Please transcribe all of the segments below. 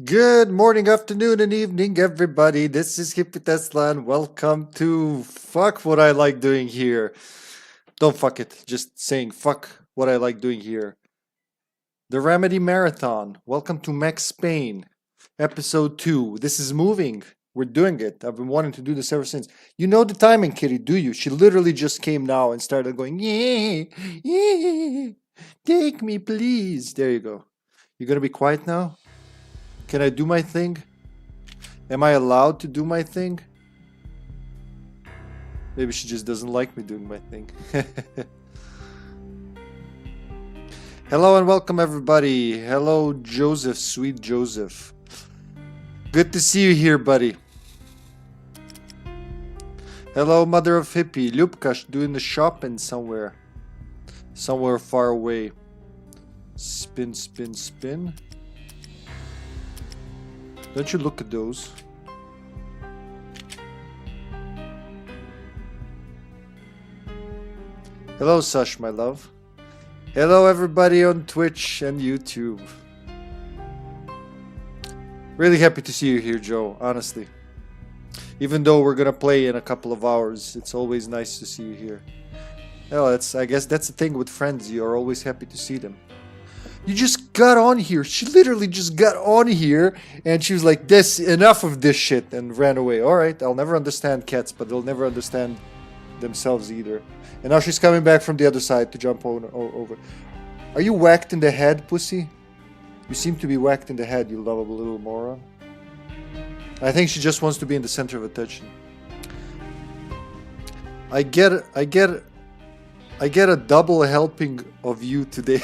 Good morning, afternoon, and evening, everybody. This is HippyTesla, and welcome to Fuck What I Like Doing Here. Don't fuck it, just saying fuck what I like doing here. The Remedy Marathon. Welcome to Max Payne, episode 2. This is moving. We're doing it. I've been wanting to do this ever since. You know the timing, kitty, do you? She literally just came now and started going, yeah, yeah, take me, please. There you go. You gonna be quiet now? Can I do my thing? Am I allowed to do my thing? Maybe she just doesn't like me doing my thing. Hello and welcome everybody. Hello Joseph, sweet Joseph. Good to see you here, buddy. Hello mother of hippie. Lubkash doing the shopping somewhere. Somewhere far away. Spin, spin, spin. Don't you look at those? Hello, Sush, my love. Hello, everybody on Twitch and YouTube. Really happy to see you here, Joe, honestly. Even though we're gonna play in a couple of hours, it's always nice to see you here. Well, I guess that's the thing with friends, you're always happy to see them. You just got on here. She literally just got on here and she was like, this, enough of this shit, and ran away. Alright, I'll never understand cats, but they'll never understand themselves either. And now she's coming back from the other side to jump over. Are you whacked in the head, pussy? You seem to be whacked in the head, you lovable little moron. I think she just wants to be in the center of attention. I get a double helping of you today.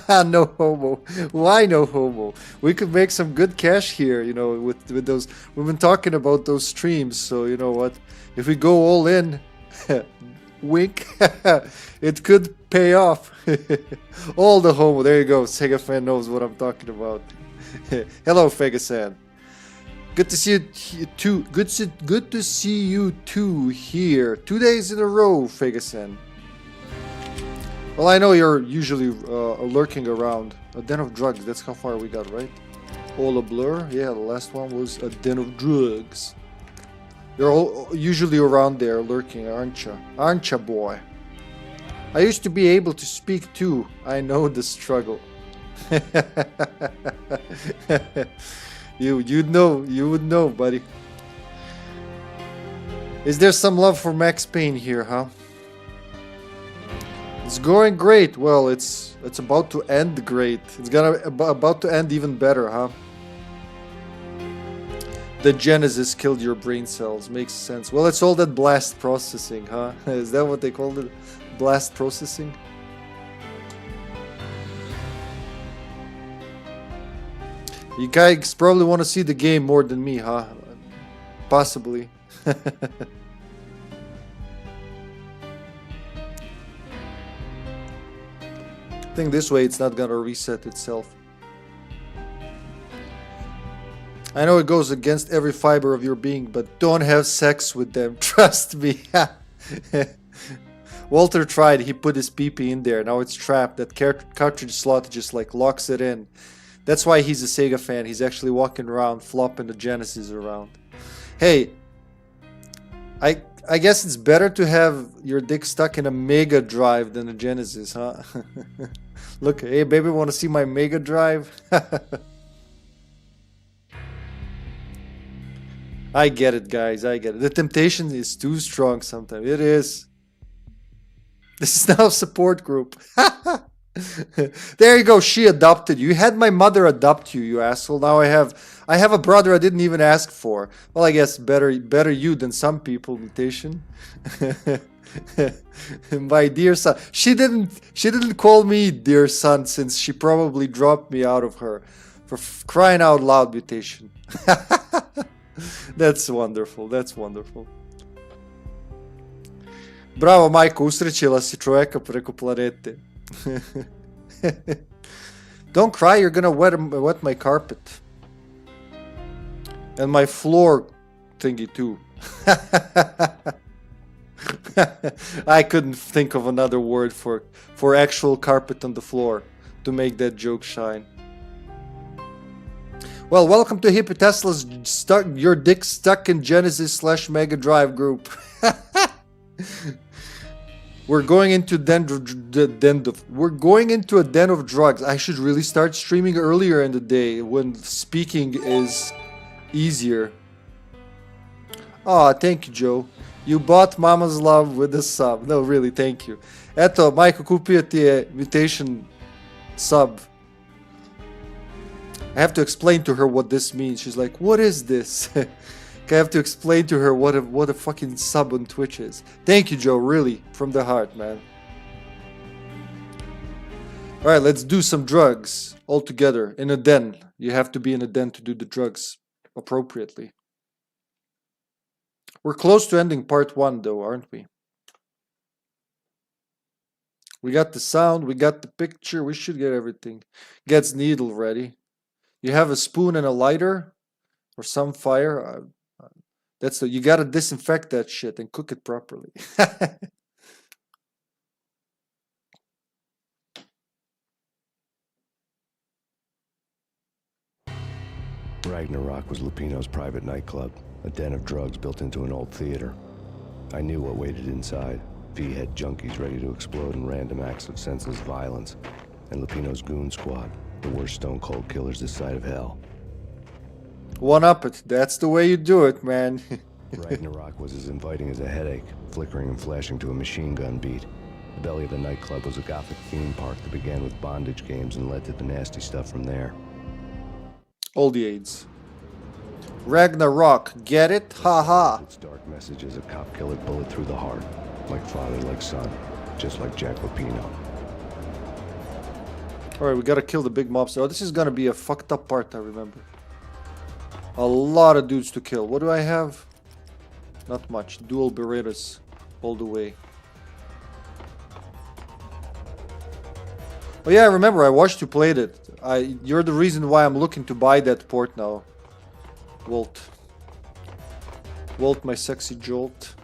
No homo. Why no homo? We could make some good cash here, you know, with those. We've been talking about those streams, so you know what? If we go all in, wink, it could pay off. All the homo. There you go. Sega fan knows what I'm talking about. Hello, Fegasan. Good to see you too. Good to see you too here. 2 days in a row, Fegasan. Well, I know you're usually lurking around. A den of drugs, that's how far we got, right? All a blur? Yeah, the last one was a den of drugs. You're all usually around there lurking, aren't you? Aren't you, boy? I used to be able to speak too. I know the struggle. You would know, buddy. Is there some love for Max Payne here, huh? It's going great. Well, it's about to end great. It's about to end even better, huh? The Genesis killed your brain cells. Makes sense. Well, it's all that blast processing, huh? Is that what they called it? Blast processing? You guys probably want to see the game more than me, huh? Possibly. I think this way it's not gonna reset itself. I know it goes against every fiber of your being, but don't have sex with them. Trust me. Walter tried. He put his pee-pee in there. Now it's trapped. That cartridge slot just like locks it in. That's why he's a Sega fan. He's actually walking around, flopping the Genesis around. Hey, I guess it's better to have your dick stuck in a Mega Drive than a Genesis, huh? Look, hey baby, want to see my Mega Drive? I get it, guys. I get it. The temptation is too strong sometimes. It is. This is now a support group. There you go. She adopted you. You had my mother adopt you, you asshole. Now I have a brother I didn't even ask for. Well, I guess better you than some people, mutation. My dear son. She didn't call me dear son since she probably dropped me out of her. For crying out loud, mutation. That's wonderful. That's wonderful. Bravo, Majko, usrećila si čoveka preko planete. Don't cry, you're gonna wet my carpet. And my floor thingy too. I couldn't think of another word for actual carpet on the floor to make that joke shine. Well, welcome to HippyTesla's stuck your dick stuck in Genesis / Mega Drive group. We're going into we're going into a den of drugs. I should really start streaming earlier in the day when speaking is easier. Aw, thank you, Joe. You bought Mama's love with a sub. No, really, thank you. Eto, Majko, kupio ti je mutation sub. I have to explain to her what this means. She's like, what is this? I have to explain to her what a fucking sub on Twitch is. Thank you, Joe, really, from the heart, man. Alright, let's do some drugs all together in a den. You have to be in a den to do the drugs appropriately. We're close to ending part 1, though, aren't we? We got the sound, we got the picture, we should get everything. Gets needle ready. You have a spoon and a lighter? Or some fire? That's the, you gotta disinfect that shit and cook it properly. Ragnarok was Lupino's private nightclub, a den of drugs built into an old theater. I knew what waited inside. V-head junkies ready to explode in random acts of senseless violence. And Lupino's goon squad, the worst stone-cold killers this side of hell. One up it. That's the way you do it, man. Ragnarok was as inviting as a headache, flickering and flashing to a machine gun beat. The belly of the nightclub was a gothic theme park that began with bondage games and led to the nasty stuff from there. All the aids. Ragnarok, get it? Haha. Its dark message is a cop-killer bullet through the heart. Like father, like son. Just like Jack Lupino. Alright, we gotta kill the big mobster. Oh, this is gonna be a fucked up part, I remember. A lot of dudes to kill. What do I have? Not much. Dual Berettas all the way. Oh yeah, I remember. I watched you played it. You're the reason why I'm looking to buy that port now. Walt. Walt, my sexy jolt.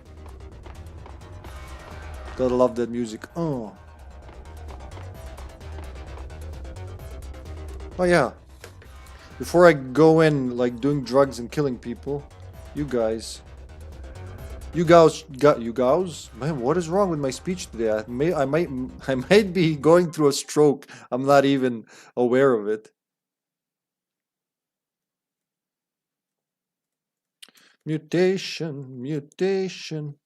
Gotta love that music. Oh. Oh yeah. Before I go in like doing drugs and killing people, you guys, man, what is wrong with my speech today? I might be going through a stroke. I'm not even aware of it. Mutation, mutation.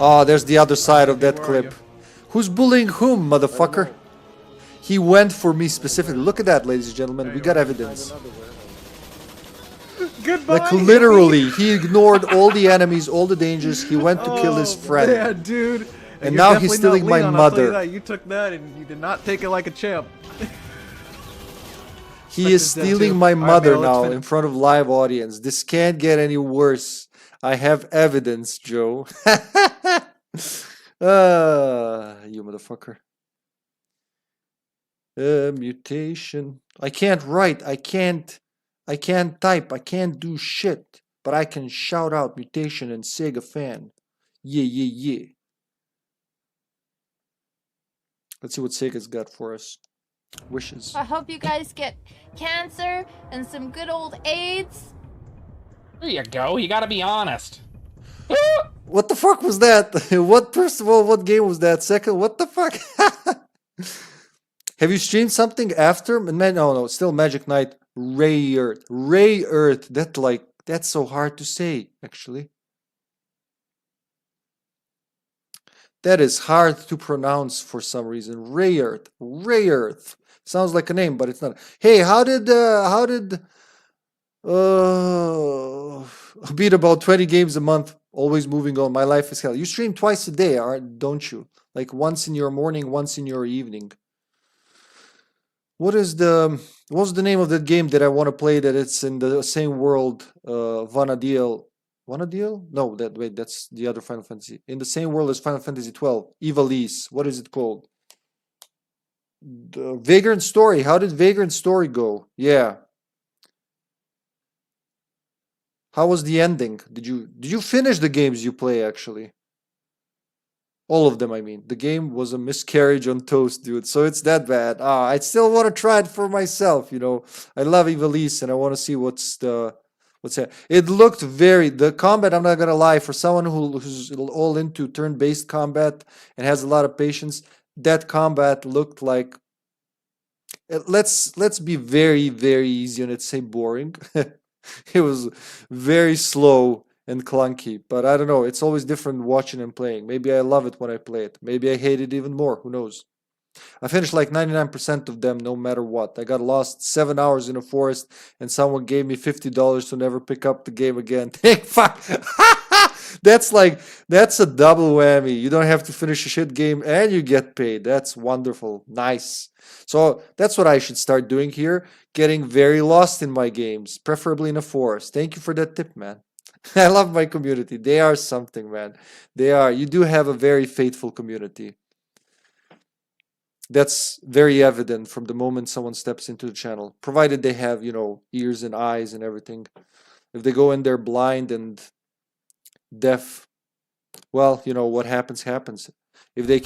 Oh, there's the other side of that clip. Who's bullying whom, motherfucker? He went for me specifically. Look at that, ladies and gentlemen. We got evidence. Goodbye. Like literally, he ignored all the enemies, all the dangers. He went to kill his friend. Yeah, dude. And now he's stealing my mother. You took that and you did not take it like a champ. He is stealing my mother now in front of live audience. This can't get any worse. I have evidence, Joe. You motherfucker. Mutation. I can't write. I can't type. I can't do shit. But I can shout out mutation and Sega fan. Yeah, yeah, yeah. Let's see what Sega's got for us. Wishes. I hope you guys get cancer and some good old AIDS. There you go. You gotta be honest. What the fuck was that? What, first of all, what game was that? Second, what the fuck? Have you streamed something after? No, still Magic Knight. Ray Earth. Ray Earth. That's so hard to say, actually. That is hard to pronounce for some reason. Ray Earth. Ray Earth. Sounds like a name, but it's not. Hey, how did beat about 20 games a month, always moving on. My life is hell. You stream twice a day, don't you? Like once in your morning, once in your evening. What's the name of that game that I want to play that it's in the same world? Vanadiel. Vanadiel? No, that's the other Final Fantasy. In the same world as Final Fantasy 12. Ivalice. What is it called? The Vagrant Story. How did Vagrant Story go? Yeah. How was the ending? Did you finish the games you play actually? All of them, I mean. The game was a miscarriage on toast, dude. So it's that bad. I still want to try it for myself, you know. I love Ivalice and I want to see what's that. It looked the combat, I'm not gonna lie, for someone who's all into turn-based combat and has a lot of patience, that combat looked like, let's be very, very easy and let's say boring. It was very slow and clunky, but I don't know, it's always different watching and playing. Maybe I love it when I play it. Maybe I hate it even more, who knows. I finished like 99% of them no matter what. I got lost 7 hours in a forest and someone gave me $50 to never pick up the game again. Thank fuck. That's a double whammy. You don't have to finish a shit game and you get paid. That's wonderful. Nice. So that's what I should start doing here. Getting very lost in my games, preferably in a forest. Thank you for that tip, man. I love my community. They are something, man. They are. You do have a very faithful community. That's very evident from the moment someone steps into the channel, provided they have, you know, ears and eyes and everything. If they go in there blind and deaf, well, you know, what happens, happens. If they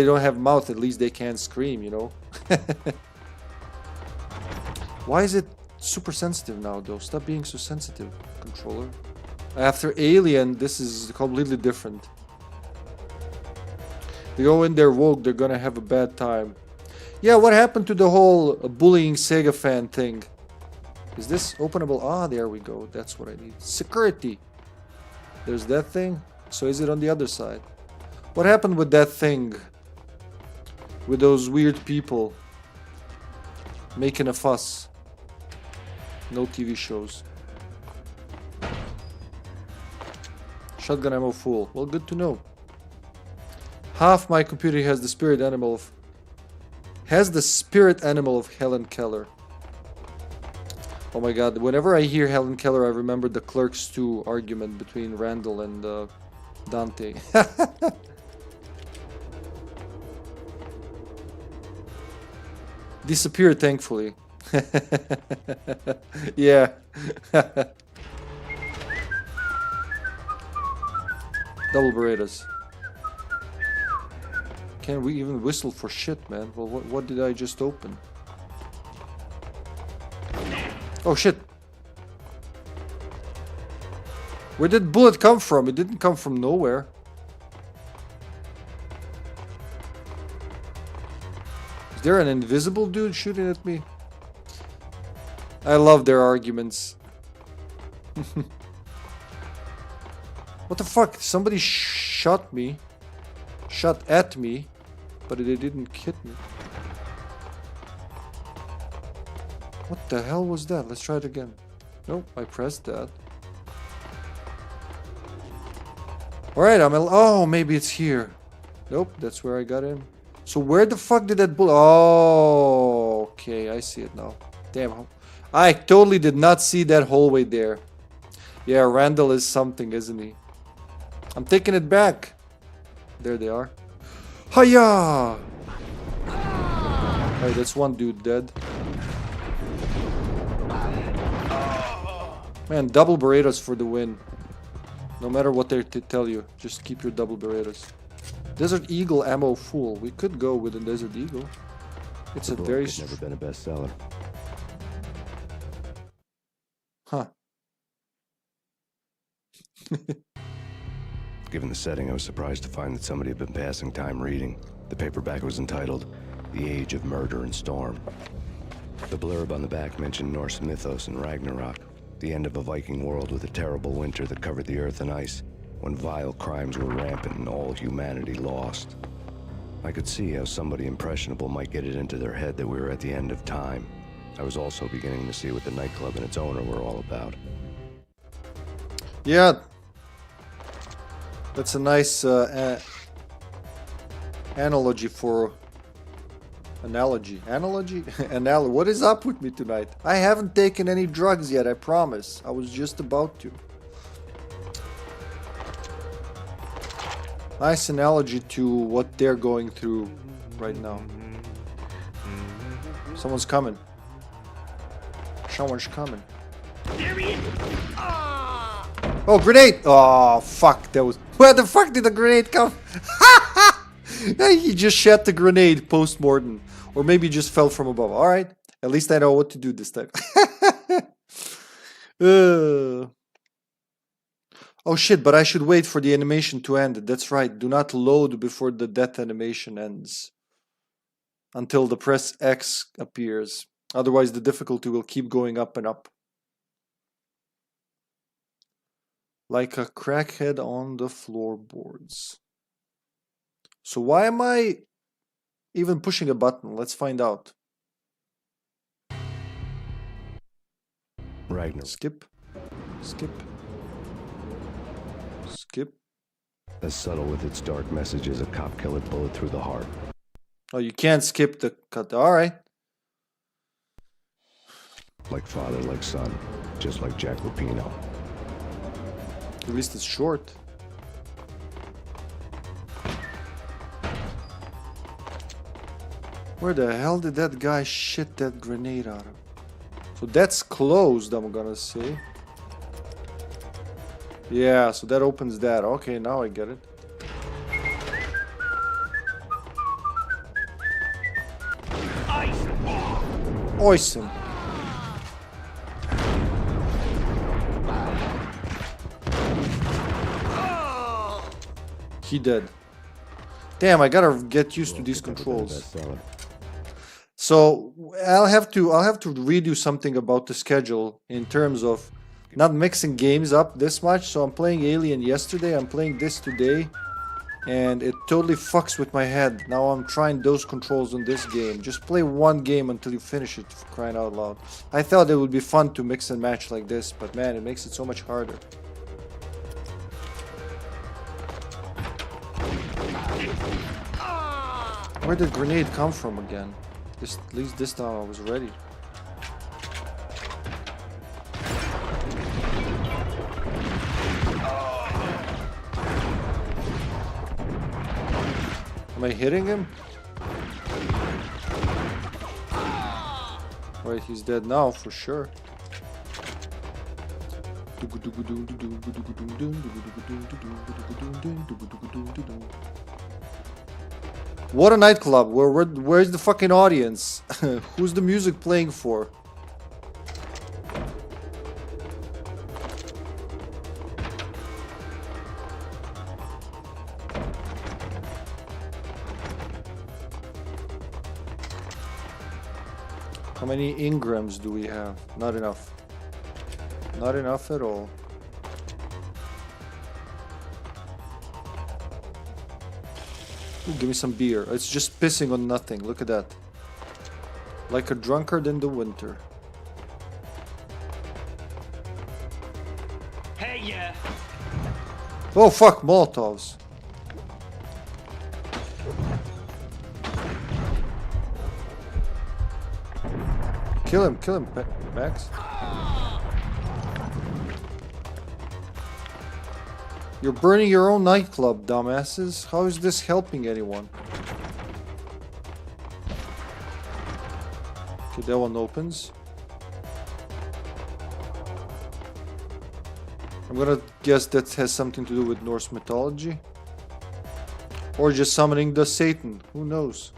don't have mouth, at least they can scream, you know. Why is it super sensitive now, though? Stop being so sensitive, controller. After Alien, this is completely different. They go in there woke, they're gonna have a bad time. Yeah, what happened to the whole bullying Sega fan thing? Is this openable? Ah, there we go. That's what I need. Security. There's that thing. So is it on the other side? What happened with that thing? With those weird people making a fuss. No TV shows. Shotgun ammo full. Well, good to know. Half my computer has the spirit animal of Helen Keller. Oh my god, whenever I hear Helen Keller, I remember the Clerks 2 argument between Randall and Dante. Disappeared, thankfully. Yeah. Double Berettas. Can't we even whistle for shit, man? Well, what did I just open? Oh shit! Where did bullet come from? It didn't come from nowhere. Is there an invisible dude shooting at me? I love their arguments. What the fuck? Somebody shot me. Shot at me. But they didn't hit me. What the hell was that? Let's try it again. Nope, I pressed that. Alright, oh, maybe it's here. Nope, that's where I got in. So where the fuck did that bullet... Oh, okay, I see it now. Damn. I totally did not see that hallway there. Yeah, Randall is something, isn't he? I'm taking it back. There they are. Hiya! Alright, that's one dude dead. Man, double Berettas for the win. No matter what they tell you, just keep your double Berettas. Desert Eagle ammo full. We could go with a Desert Eagle. It's a very... It's never been a bestseller. Huh. Given the setting, I was surprised to find that somebody had been passing time reading. The paperback was entitled The Age of Murder and Storm. The blurb on the back mentioned Norse mythos and Ragnarok, the end of a Viking world with a terrible winter that covered the earth in ice, when vile crimes were rampant and all humanity lost. I could see how somebody impressionable might get it into their head that we were at the end of time. I was also beginning to see what the nightclub and its owner were all about. Yeah. That's a nice analogy for... Analogy? What is up with me tonight? I haven't taken any drugs yet, I promise. I was just about to. Nice analogy to what they're going through right now. Someone's coming. Someone's coming. Oh, grenade! Oh, fuck. That was... Where the fuck did the grenade come? He just shot the grenade post-mortem. Or maybe he just fell from above. Alright. At least I know what to do this time. Oh shit, but I should wait for the animation to end. That's right. Do not load before the death animation ends. Until the press X appears. Otherwise the difficulty will keep going up and up. Like a crackhead on the floorboards. So why am I even pushing a button? Let's find out. Ragnar. Skip. Skip. Skip. As subtle with its dark message as a cop killer bullet through the heart. Oh, you can't skip the cut. Alright. Like father, like son. Just like Jack Lupino. At least it's short. Where the hell did that guy shit that grenade out of? So that's closed, I'm gonna say. Yeah, so that opens that. Okay, now I get it. Awesome. He dead. Damn, I gotta get used to these controls. So I'll have to redo something about the schedule in terms of not mixing games up this much. So I'm playing Alien yesterday, I'm playing this today, and it totally fucks with my head. Now I'm trying those controls on this game. Just play one game until you finish it, for crying out loud. I thought it would be fun to mix and match like this, but man, it makes it so much harder. Where did grenade come from again? At least this time I was ready. Am I hitting him? Wait, he's dead now for sure. What a nightclub. Where's the fucking audience? Who's the music playing for? How many engrams do we have? Not enough. Not enough at all. Ooh, give me some beer. It's just pissing on nothing. Look at that. Like a drunkard in the winter. Hey, yeah. Oh fuck, Molotovs. Kill him, Max. You're burning your own nightclub, dumbasses. How is this helping anyone? Okay, that one opens. I'm gonna guess that has something to do with Norse mythology. Or just summoning the Satan. Who knows?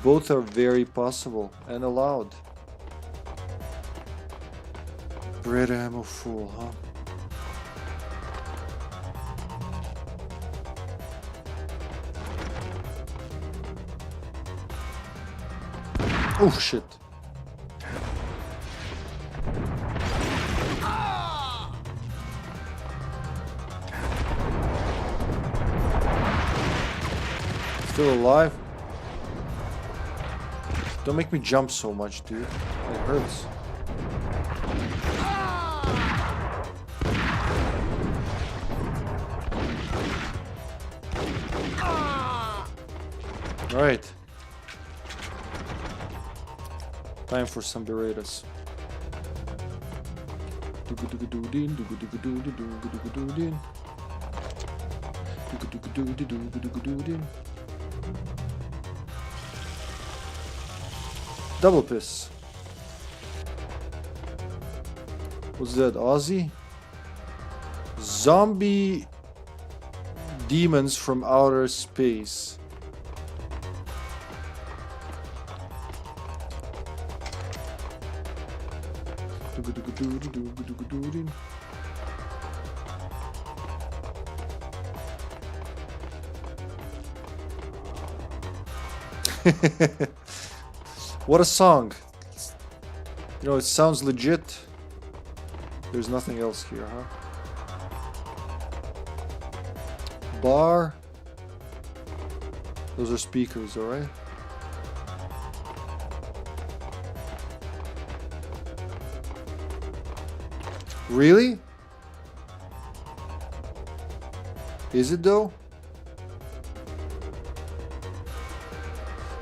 Both are very possible and allowed. Bread ammo full, huh? Oh shit. Still alive? Don't make me jump so much, dude. It hurts. Alright. Time for some burritos. Double piss. What's that, Aussie? Zombie demons from outer space. What a song. You know, it sounds legit. There's nothing else here, huh? Bar. Those are speakers, alright? Really? Is it though?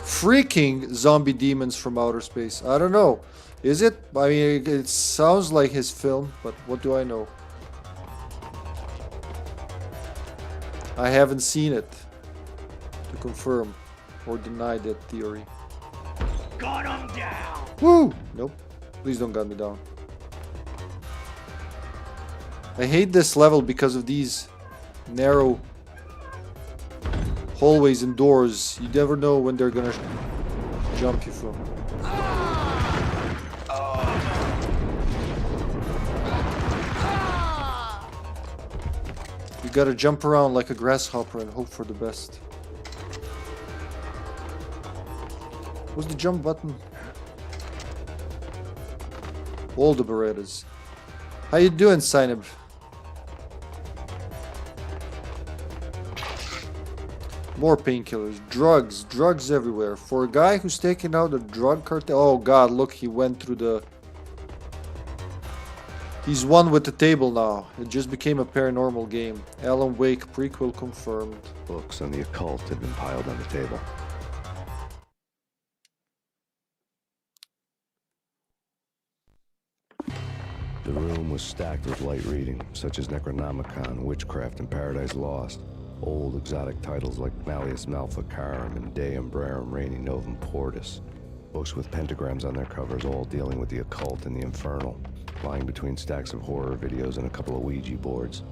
Freaking zombie demons from outer space. I don't know. Is it? I mean, it sounds like his film, but what do I know? I haven't seen it to confirm or deny that theory. Got him down. Woo! Nope. Please don't gun me down. I hate this level because of these narrow hallways and doors. You never know when they're gonna jump you from. You gotta jump around like a grasshopper and hope for the best. What's the jump button? All the Berettas. How you doing, Sineb? More painkillers, drugs everywhere. For a guy who's taking out a drug cartel. Oh god, look, he went through the... He's one with the table now. It just became a paranormal game. Alan Wake prequel confirmed. Books on the occult had been piled on the table. The room was stacked with light reading, such as Necronomicon, Witchcraft, and Paradise Lost. Old exotic titles like Malleus Maleficarum and Deum Rerum Reini Novum Portus. Books with pentagrams on their covers, all dealing with the occult and the infernal. Lying between stacks of horror videos and a couple of Ouija boards.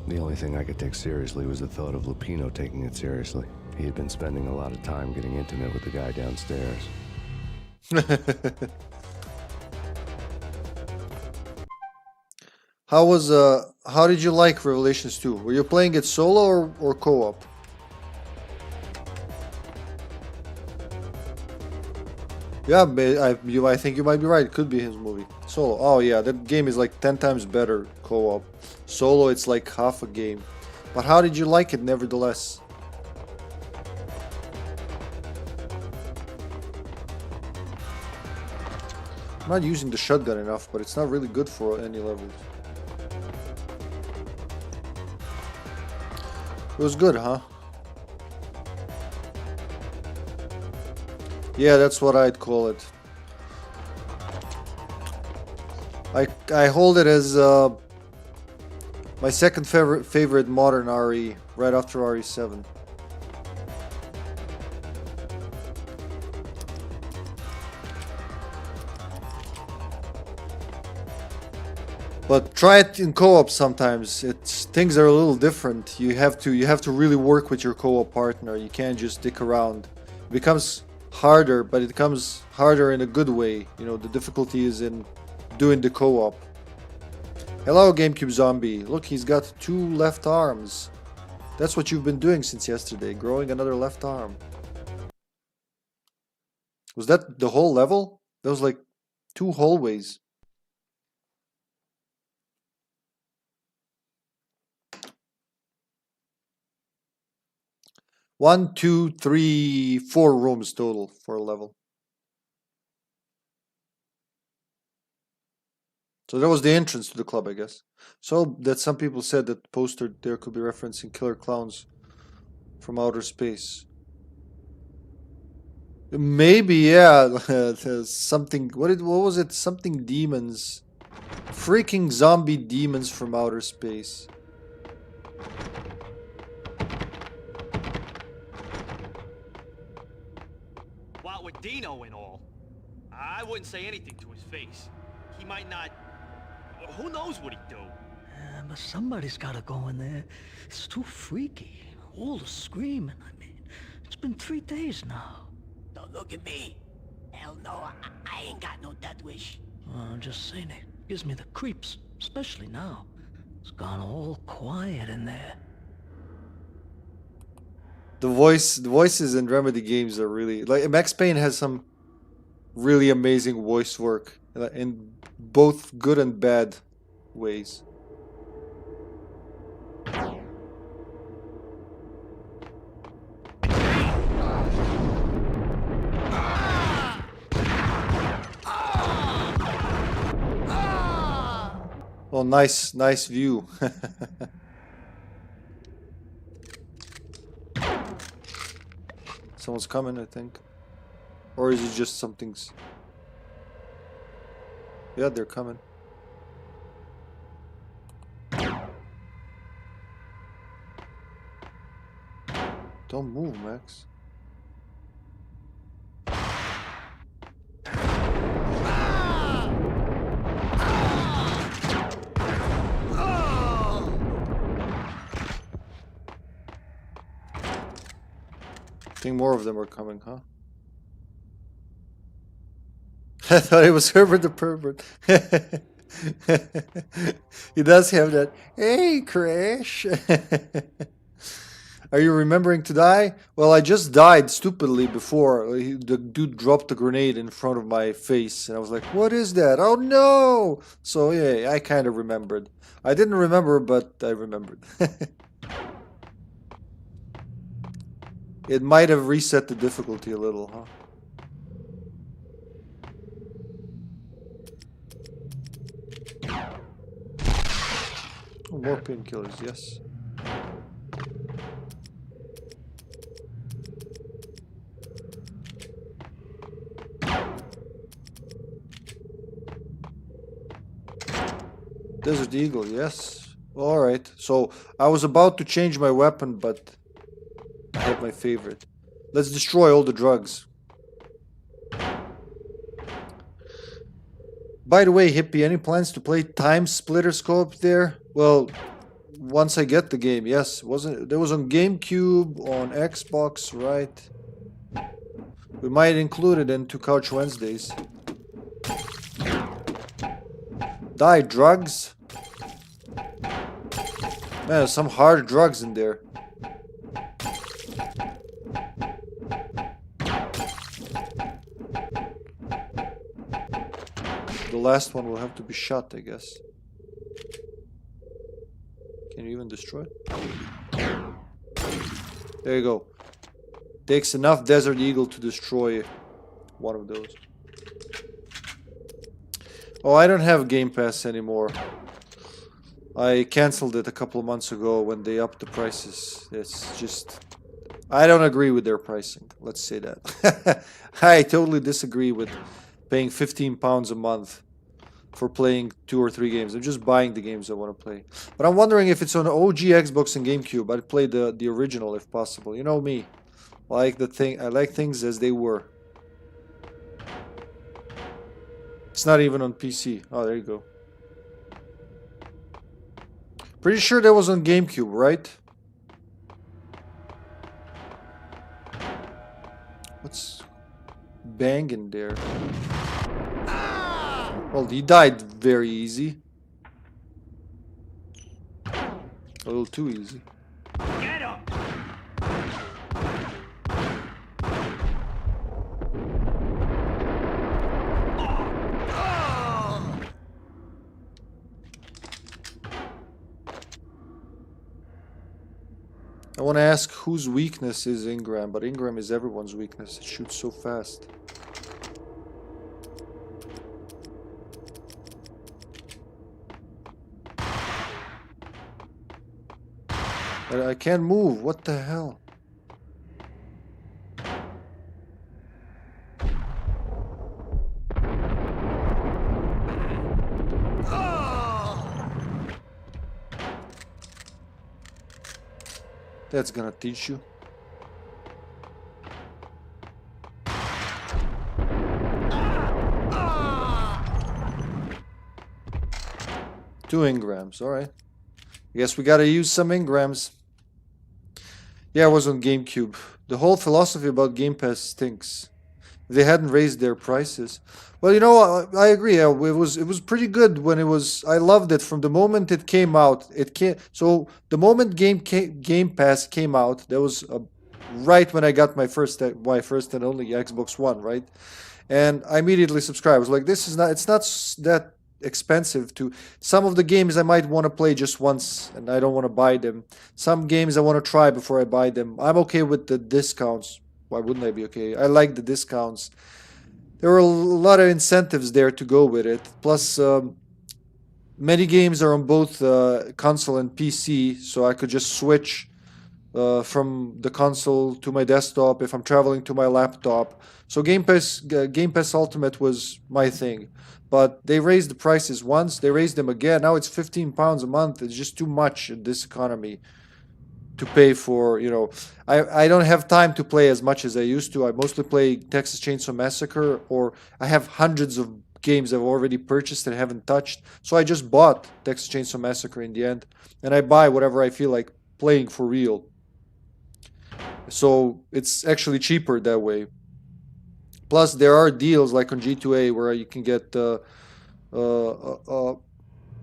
The only thing I could take seriously was the thought of Lupino taking it seriously. He had been spending a lot of time getting intimate with the guy downstairs. How did you like Revelations 2? Were you playing it solo or co-op? Yeah, I think you might be right. It could be his movie. Solo. Oh yeah, that game is like 10 times better co-op. Solo, it's like half a game. But how did you like it nevertheless? I'm not using the shotgun enough, but it's not really good for any levels. It was good, huh? Yeah, that's what I'd call it. I hold it as my second favorite modern RE, right after RE7. But try it in co-op sometimes. Things are a little different. You have to really work with your co-op partner. You can't just dick around. It becomes harder, but it becomes harder in a good way. You know, the difficulty is in doing the co-op. Hello, GameCube Zombie. Look, he's got 2 left arms. That's what you've been doing since yesterday, growing another left arm. Was that the whole level? That was like 2 hallways. One, two, three, 4 rooms total for a level. So that was the entrance to the club, I guess. So that some people said that poster there could be referencing killer clowns from outer space. Maybe, yeah. Something. What was it? Something demons. Freaking zombie demons from outer space. What with Dino and all, I wouldn't say anything to his face. He might not... Who knows what he'd do? But somebody's gotta go in there. It's too freaky. All the screaming, I mean. It's been 3 days now. Don't look at me. Hell no, I ain't got no death wish. I'm just saying it. Gives me the creeps, especially now. It's gone all quiet in there. The voices in Remedy games are really like Max Payne has some really amazing voice work in both good and bad ways. Oh, nice view. Someone's coming, I think. Or is it just something's... Yeah, they're coming. Don't move, Max. I think more of them are coming, huh? I thought it was Herbert the Pervert. He does have that, hey, Crash. Are you remembering to die? Well, I just died stupidly before. The dude dropped the grenade in front of my face. And I was like, what is that? Oh, no! So, yeah, I kind of remembered. I didn't remember, but I remembered. It might have reset the difficulty a little, huh? Oh, more painkillers, yes. Desert Eagle, yes. Alright, so I was about to change my weapon, but I had my favorite. Let's destroy all the drugs. By the way, Hippie, any plans to play Time Splitter Scope there? Well, once I get the game, yes. Wasn't there was on GameCube, on Xbox, right? We might include it into Couch Wednesdays. Die, drugs. Man, there's some hard drugs in there. The last one will have to be shot, I guess. Can you even destroy it? There you go. Takes enough Desert Eagle to destroy one of those. Oh, I don't have Game Pass anymore. I cancelled it a couple of months ago when they upped the prices. It's just... I don't agree with their pricing. Let's say that. I totally disagree with paying £15 a month for playing 2 or 3 games. I'm just buying the games I want to play. But I'm wondering if it's on OG Xbox and GameCube. I'd play the original if possible. You know me. I like things as they were. It's not even on PC. Oh, there you go. Pretty sure that was on GameCube, right? What's banging there? Well, he died very easy. A little too easy. Get him! I want to ask whose weakness is Ingram, but Ingram is everyone's weakness. It shoots so fast. But I can't move. What the hell? That's gonna teach you. Two engrams, alright. I guess we gotta use some engrams. Yeah, it was on GameCube. The whole philosophy about Game Pass stinks. if they hadn't raised their prices. Well, you know, I agree. It was pretty good when it was. I loved it from the moment it came out. It came so the moment Game Pass came out. That was right when I got my first and only Xbox One, right? And I immediately subscribed. I was like, this is not. It's not that expensive to some of the games I might want to play just once and I don't want to buy them. Some games I want to try before I buy them. I'm okay with the discounts. Why wouldn't I be okay? I like the discounts. There were a lot of incentives there to go with it. Plus, many games are on both console and PC, so I could just switch from the console to my desktop if I'm traveling to my laptop. So Game Pass Ultimate was my thing. But they raised the prices once, they raised them again. Now it's £15 a month. It's just too much in this economy to pay for, you know. I don't have time to play as much as I used to. I mostly play Texas Chainsaw Massacre, or I have hundreds of games I've already purchased and haven't touched. So I just bought Texas Chainsaw Massacre in the end. And I buy whatever I feel like playing for real. So it's actually cheaper that way. Plus, there are deals like on G2A where you can get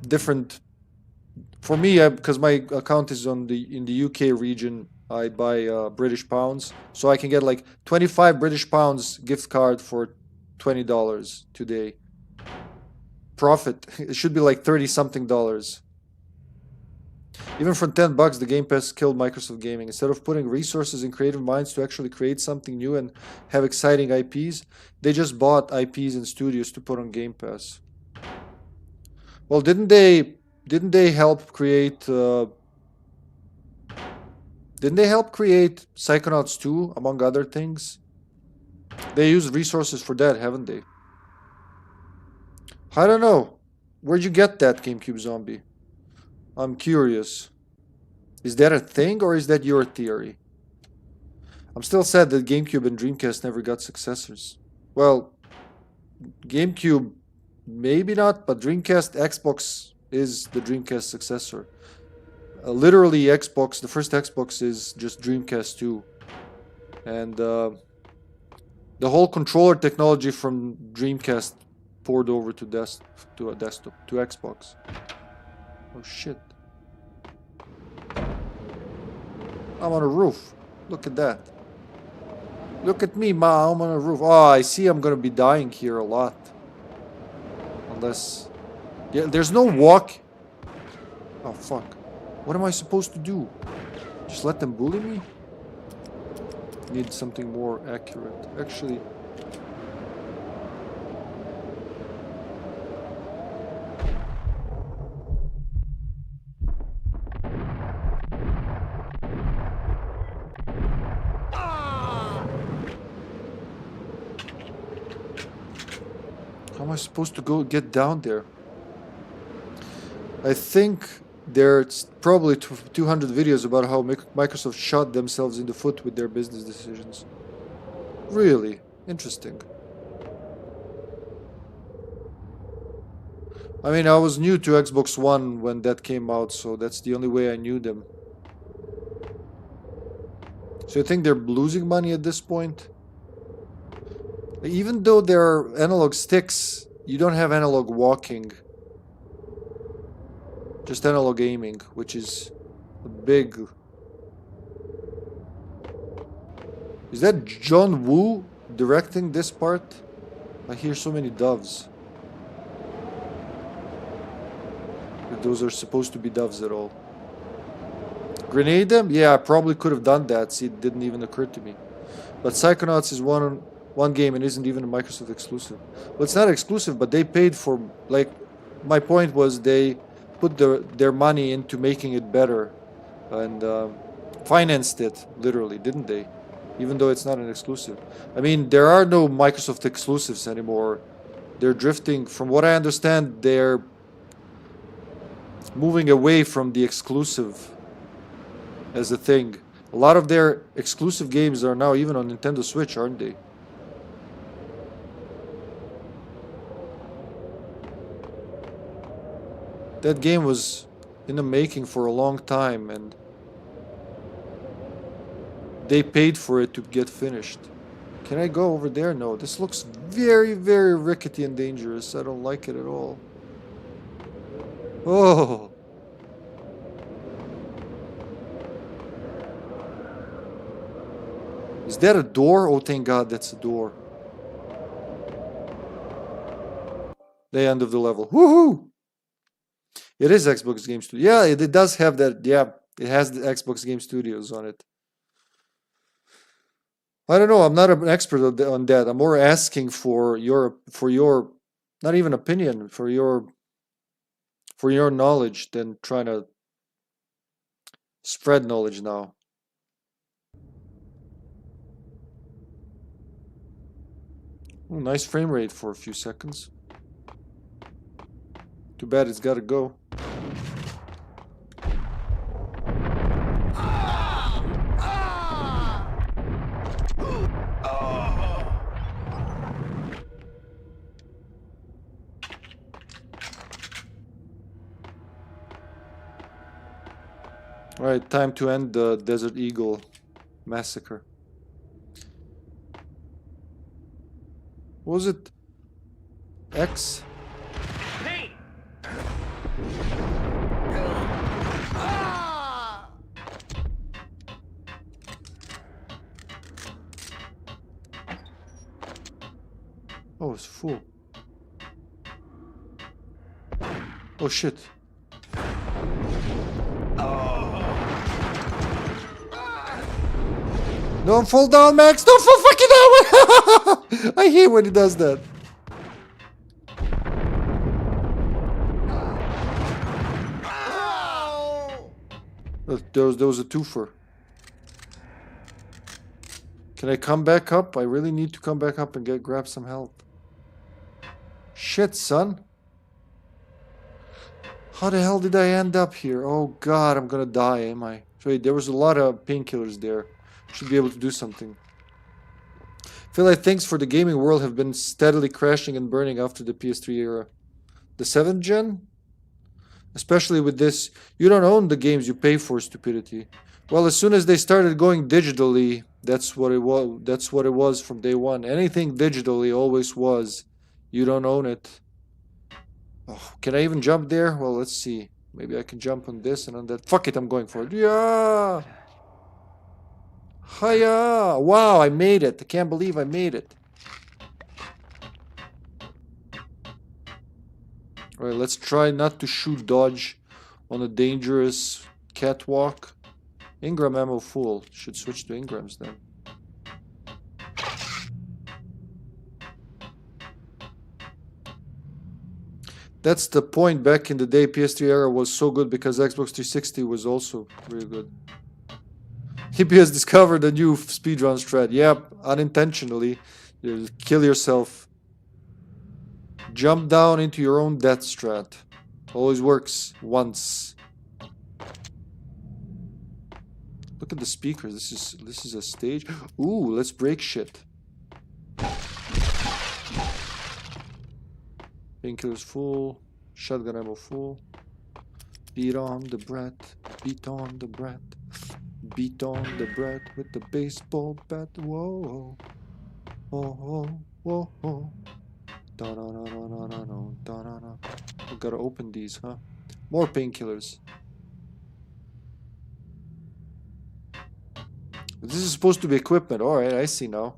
different. For me, because my account is in the UK region, I buy British pounds, so I can get like 25 British pounds gift card for $20 today. Profit. It should be like 30 something dollars. Even for $10, the Game Pass killed Microsoft Gaming. Instead of putting resources and creative minds to actually create something new and have exciting IPs, they just bought IPs and studios to put on Game Pass. Well, didn't they help create Psychonauts 2, among other things? They used resources for that, haven't they? I don't know. Where'd you get that, GameCube Zombie? I'm curious. Is that a thing or is that your theory? I'm still sad that GameCube and Dreamcast never got successors. Well, GameCube, maybe not, but Dreamcast, Xbox is the Dreamcast successor. Literally, Xbox, the first Xbox is just Dreamcast 2. And the whole controller technology from Dreamcast poured over to Xbox. Oh shit. I'm on a roof. Look at that. Look at me, Ma. I'm on a roof. Oh, I see I'm gonna be dying here a lot. Unless... Yeah, there's no walk. Oh, fuck. What am I supposed to do? Just let them bully me? Need something more accurate. Actually... How am I supposed to go get down there? I think there's probably 200 videos about how Microsoft shot themselves in the foot with their business decisions. Really interesting. I mean, I was new to Xbox One when that came out, so that's the only way I knew them. So you think they're losing money at this point? Even though there are analog sticks, you don't have analog walking. Just analog aiming, which is a big... Is that John Woo directing this part? I hear so many doves. If those are supposed to be doves at all. Grenade them? Yeah, I probably could have done that. See, it didn't even occur to me. But Psychonauts is one game and isn't even a Microsoft exclusive. Well, it's not exclusive, but they paid for... Like, my point was they put their money into making it better. And financed it, literally, didn't they? Even though it's not an exclusive. I mean, there are no Microsoft exclusives anymore. They're drifting... From what I understand, they're moving away from the exclusive as a thing. A lot of their exclusive games are now even on Nintendo Switch, aren't they? That game was in the making for a long time, and they paid for it to get finished. Can I go over there? No. This looks very, very rickety and dangerous. I don't like it at all. Oh. Is that a door? Oh, thank God, that's a door. The end of the level. Woohoo! It is Xbox Game Studios. Yeah, it does have that. Yeah, it has the Xbox Game Studios on it. I don't know. I'm not an expert on that. I'm more asking for your not even opinion, for your knowledge than trying to spread knowledge now. Oh, nice frame rate for a few seconds. Too bad it's gotta go. Alright, time to end the Desert Eagle massacre. What was it? X? Payne! Oh, it's full. Oh shit. Don't fall down, Max! Don't fall fucking down! I hate when he does that. There was a twofer. Can I come back up? I really need to come back up and grab some help. Shit, son. How the hell did I end up here? Oh god, I'm gonna die, am I? Wait, there was a lot of painkillers there. Should be able to do something. I feel like things for the gaming world have been steadily crashing and burning after the PS3 era. The 7th gen? Especially with this, you don't own the games you pay for, stupidity. Well, as soon as they started going digitally, that's what it was. That's what it was from day one. Anything digitally always was. You don't own it. Oh, can I even jump there? Well, let's see. Maybe I can jump on this and on that. Fuck it, I'm going for it. Yeah! Hiya! Wow, I made it. I can't believe I made it. Alright, let's try not to shoot dodge on a dangerous catwalk. Ingram ammo full. Should switch to Ingrams then. That's the point. Back in the day, PS3 era was so good because Xbox 360 was also really good. Hippie has discovered a new speedrun strat. Yep, unintentionally. You kill yourself. Jump down into your own death strat. Always works once. Look at the speakers. This is a stage. Ooh, let's break shit. Painkillers full. Shotgun ammo full. Beat on the breath. Beat on the breath. Beat on the breath with the baseball bat. Whoa. Oh, oh, whoa, oh. Da da da da da da da da da. We gotta open these, huh? More painkillers. This is supposed to be equipment. Alright, I see now.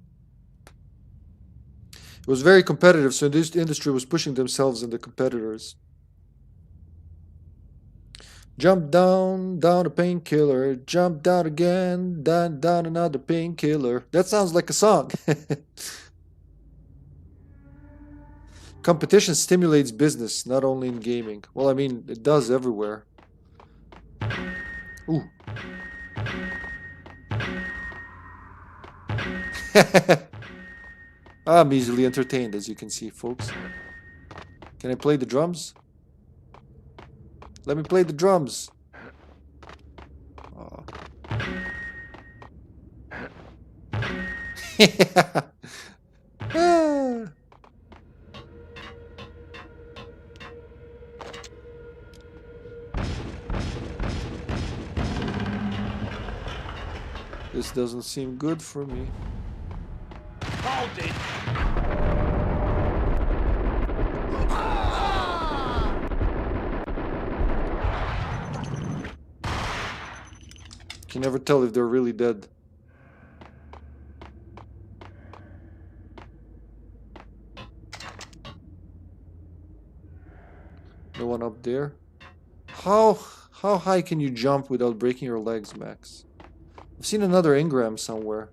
It was very competitive, so this industry was pushing themselves and the competitors. Jump down, down a painkiller. Jump down again, down, down another painkiller. That sounds like a song. Competition stimulates business, not only in gaming. Well, I mean, it does everywhere. Ooh. I'm easily entertained, as you can see, folks. Can I play the drums? Let me play the drums. Oh. Ah. This doesn't seem good for me. all did. Can never tell if they're really dead. No one up there. How high can you jump without breaking your legs, Max? I've seen another engram somewhere.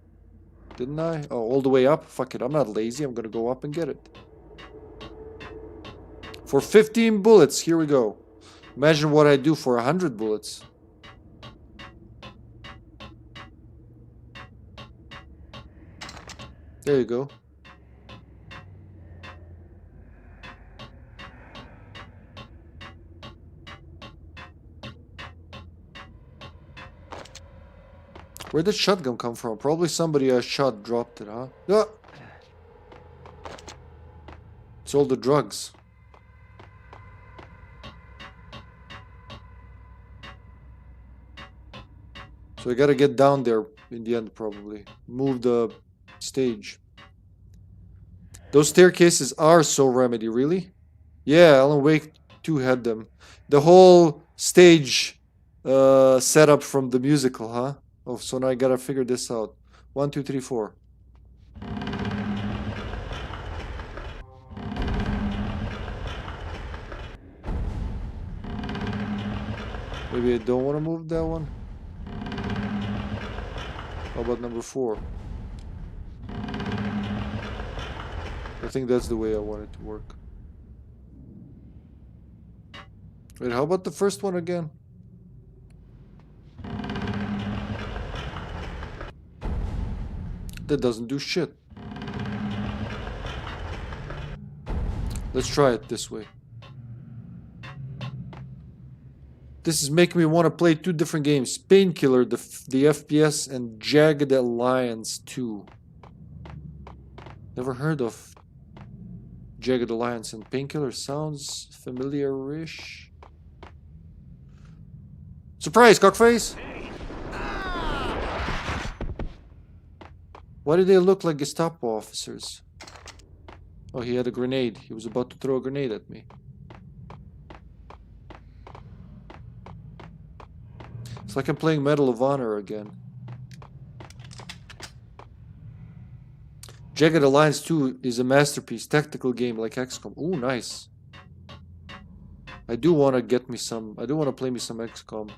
Didn't I? Oh, all the way up? Fuck it, I'm not lazy. I'm gonna go up and get it. For 15 bullets, here we go. Imagine what I'd do for 100 bullets. There you go. Where did shotgun come from? Probably somebody I shot dropped it, huh? Yeah. It's all the drugs. So I gotta get down there in the end, probably. Move the stage. Those staircases are so Remedy, really? Yeah, Alan Wake 2 had them. The whole stage setup from the musical, huh? Oh, so now I gotta figure this out. 1, 2, 3, 4. Maybe I don't want to move that one. How about number 4? I think that's the way I want it to work. Wait, how about the first one again? That doesn't do shit. Let's try it this way. This is making me want to play 2 different games. Painkiller, the FPS, and Jagged Alliance 2. Never heard of Jagged Alliance, and Painkiller sounds familiar-ish. Surprise, cockface! Why do they look like Gestapo officers? Oh, he had a grenade. He was about to throw a grenade at me. It's like I'm playing Medal of Honor again. Jagged Alliance 2 is a masterpiece. Tactical game like XCOM. Ooh, nice. I do want to get me some... I do want to play me some XCOM.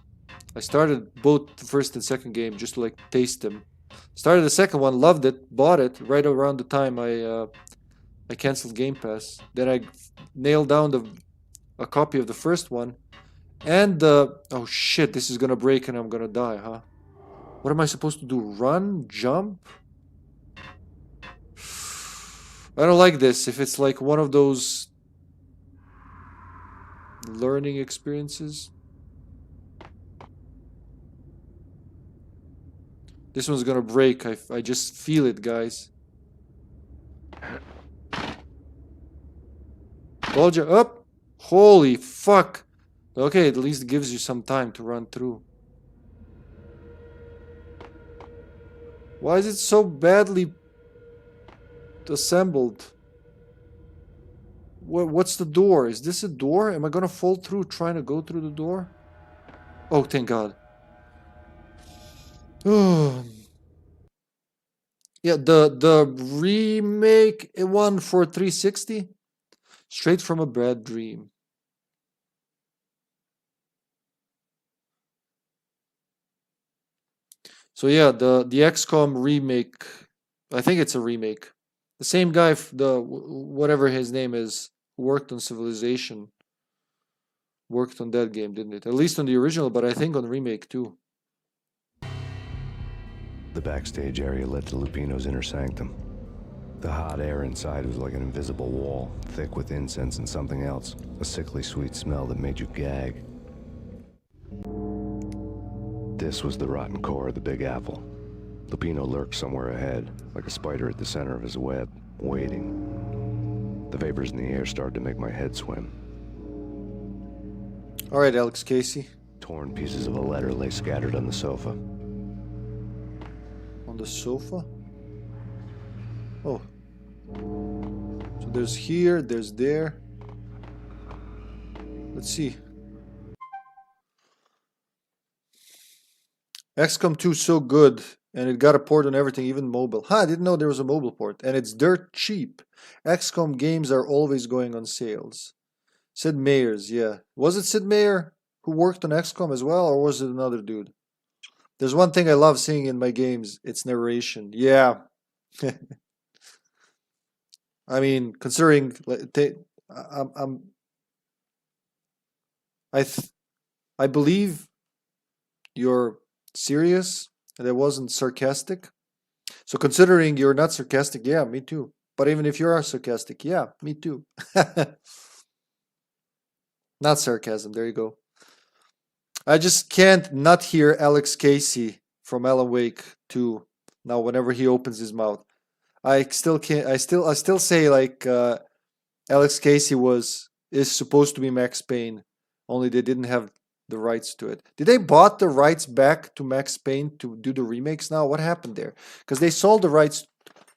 I started both the first and second game just to like taste them. Started the second one, loved it, bought it right around the time I canceled Game Pass. Then I nailed down a copy of the first one, and oh shit, this is gonna break and I'm gonna die, huh? What am I supposed to do? Run? Jump? I don't like this. If it's like one of those learning experiences. This one's gonna break. I just feel it, guys. Told you. Up. Holy fuck. Okay, at least it gives you some time to run through. Why is it so badly assembled? What's the door? Is this a door? Am I gonna fall through trying to go through the door? Oh, thank God. Yeah, the remake one for 360, straight from a bad dream. So yeah, the XCOM remake, I think it's a remake. The same guy, whatever his name is, who worked on Civilization, worked on that game, didn't it? At least on the original, but I think on the remake too. The backstage area led to Lupino's inner sanctum. The hot air inside was like an invisible wall, thick with incense and something else, a sickly sweet smell that made you gag. This was the rotten core of the Big Apple. Lupino lurked somewhere ahead, like a spider at the center of his web, waiting. The vapors in the air started to make my head swim. All right, Alex Casey. Torn pieces of a letter lay scattered on the sofa. On the sofa? Oh, So there's here, there's there. Let's see. XCOM 2 is so good, and it got a port on everything, even mobile. I didn't know there was a mobile port, and it's dirt cheap. XCOM games are always going on sales. Sid Meier's, yeah. Was it Sid Meier who worked on XCOM as well, or was it another dude? There's one thing I love seeing in my games. It's narration. Yeah. I mean, considering I'm I believe you're serious and it wasn't sarcastic. So considering you're not sarcastic, yeah, me too. But even if you are sarcastic, yeah, me too. Not sarcasm, there you go. I just can't not hear Alex Casey from Alan Wake 2 now whenever he opens his mouth. I still can't I still say like Alex Casey is supposed to be Max Payne, only they didn't have the rights to it. Did they bought the rights back to Max Payne to do the remakes now? What happened there? Because they sold the rights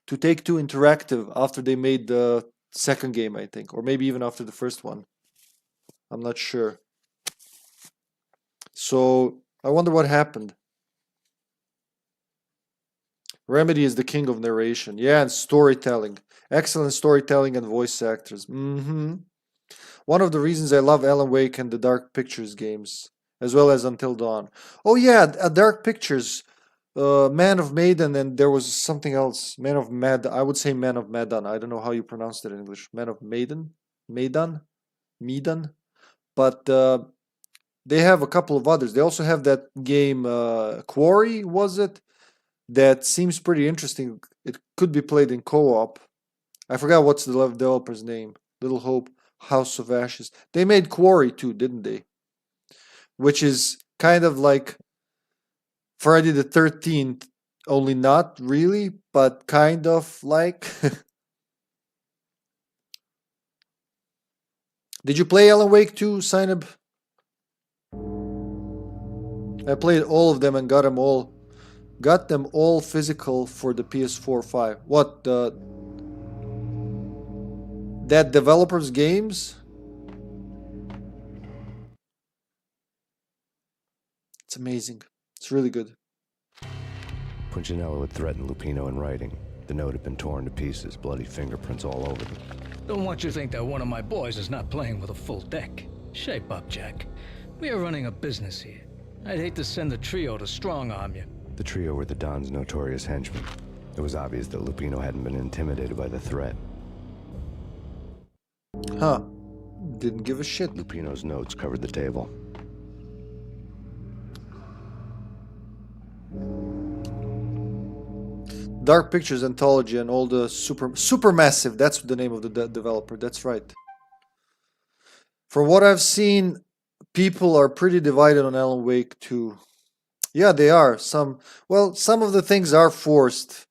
to Take-Two Interactive after they made the second game, I think, or maybe even after the first one. I'm not sure. So I wonder what happened. Remedy is the king of narration. Yeah, and storytelling. Excellent storytelling and voice actors. One of the reasons I love Alan Wake and the Dark Pictures games, as well as Until Dawn. Oh yeah, Dark Pictures, Man of Maiden, and there was something else. Man of Mad. I would say Man of Medan. I don't know how you pronounce it in English. Man of Maiden, Medan. But they have a couple of others. They also have that game Quarry, was it? That seems pretty interesting. It could be played in co-op. I forgot what's the developer's name. Little Hope, House of Ashes. They made Quarry too, didn't they? Which is kind of like Friday the 13th, only not really, but kind of like. Did you play Alan Wake 2, Sineb? I played all of them and got them all physical for the PS4 5. What, that developer's games? It's amazing. It's really good. Punchinello had threatened Lupino in writing. The note had been torn to pieces, bloody fingerprints all over them. Don't want you to think that one of my boys is not playing with a full deck. Shape up, Jack. We are running a business here. I'd hate to send the trio to strong-arm you. The trio were the Don's notorious henchmen. It was obvious that Lupino hadn't been intimidated by the threat. Huh. Didn't give a shit. Lupino's notes covered the table. Dark Pictures Anthology and all the Supermassive. That's the name of the developer. That's right. From what I've seen, people are pretty divided on Alan Wake 2. Yeah, they are. Some of the things are forced.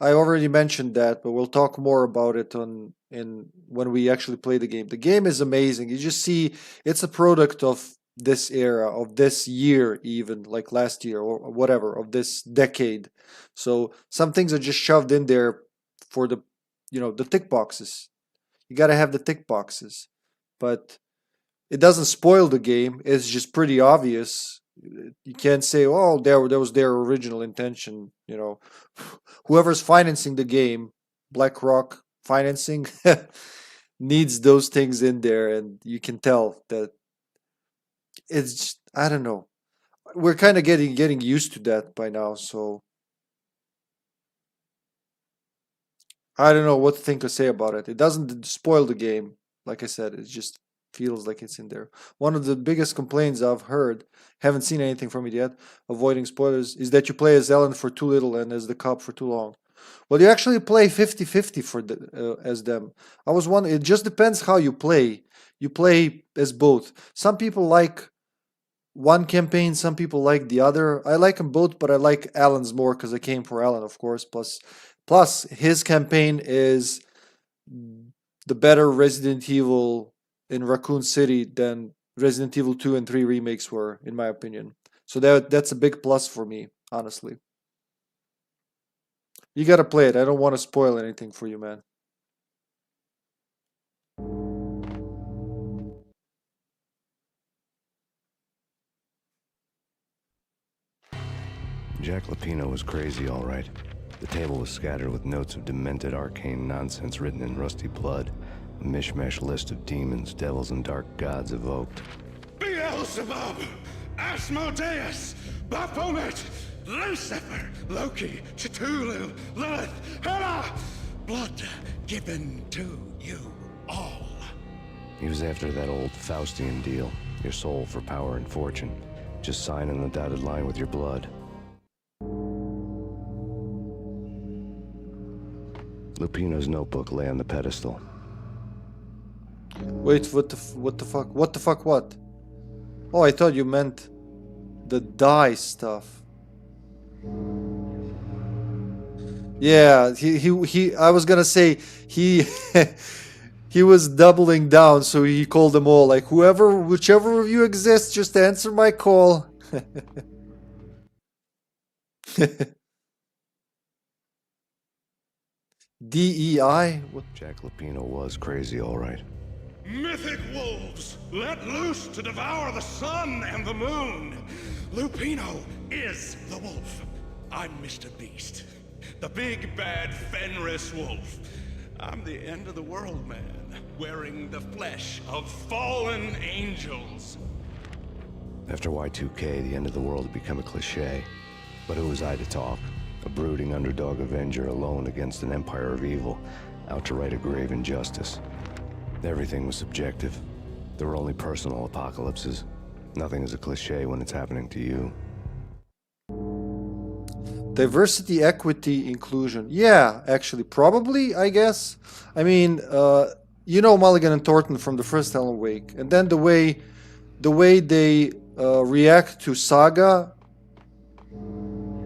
I already mentioned that, but we'll talk more about it when we actually play the game. The game is amazing. You just see it's a product of this era, of this year, even like last year or whatever, of this decade. So some things are just shoved in there for the tick boxes. You got to have the tick boxes, but it doesn't spoil the game. It's just pretty obvious. You can't say, "Oh, that was their original intention." Whoever's financing the game, BlackRock financing, needs those things in there, and you can tell that it's just, I don't know. We're kind of getting used to that by now, so I don't know what thing to say about it. It doesn't spoil the game, like I said. It just feels like it's in there. One of the biggest complaints I've heard, haven't seen anything from it yet, avoiding spoilers, is that you play as Ellen for too little and as the cop for too long. Well, you actually play 50-50 as them. I was wondering, it just depends how you play. You play as both. Some people like one campaign, some people like the other. I like them both, but I like Alan's more because I came for Alan, of course. Plus, his campaign is the better Resident Evil in Raccoon City than Resident Evil 2 and 3 remakes were, in my opinion. So that's a big plus for me, honestly. You gotta play it. I don't want to spoil anything for you, man. Jack Lupino was crazy, all right. The table was scattered with notes of demented arcane nonsense written in rusty blood. A mishmash list of demons, devils, and dark gods evoked. Beelzebub, Asmodeus, Baphomet, Lucifer, Loki, Cthulhu, Lilith, Hela, blood given to you all. He was after that old Faustian deal. Your soul for power and fortune. Just sign on the dotted line with your blood. Lupino's notebook lay on the pedestal. Wait, what the fuck? What the fuck? What? Oh, I thought you meant the die stuff. Yeah, he. I was gonna say he. He was doubling down, so he called them all like, whichever of you exists, just answer my call. DEI? What? Jack Lupino was crazy, all right. Mythic wolves, let loose to devour the sun and the moon. Lupino is the wolf. I'm Mr. Beast, the big bad Fenris wolf. I'm the end of the world man, wearing the flesh of fallen angels. After Y2K, the end of the world had become a cliche. But who was I to talk? A brooding underdog avenger alone against an empire of evil, out to right a grave injustice. Everything was subjective. There were only personal apocalypses. Nothing is a cliche when it's happening to you. Diversity, equity, inclusion. Yeah, actually, probably, I guess. I mean, you know Mulligan and Thornton from the first Alan Wake. And then the way they react to Saga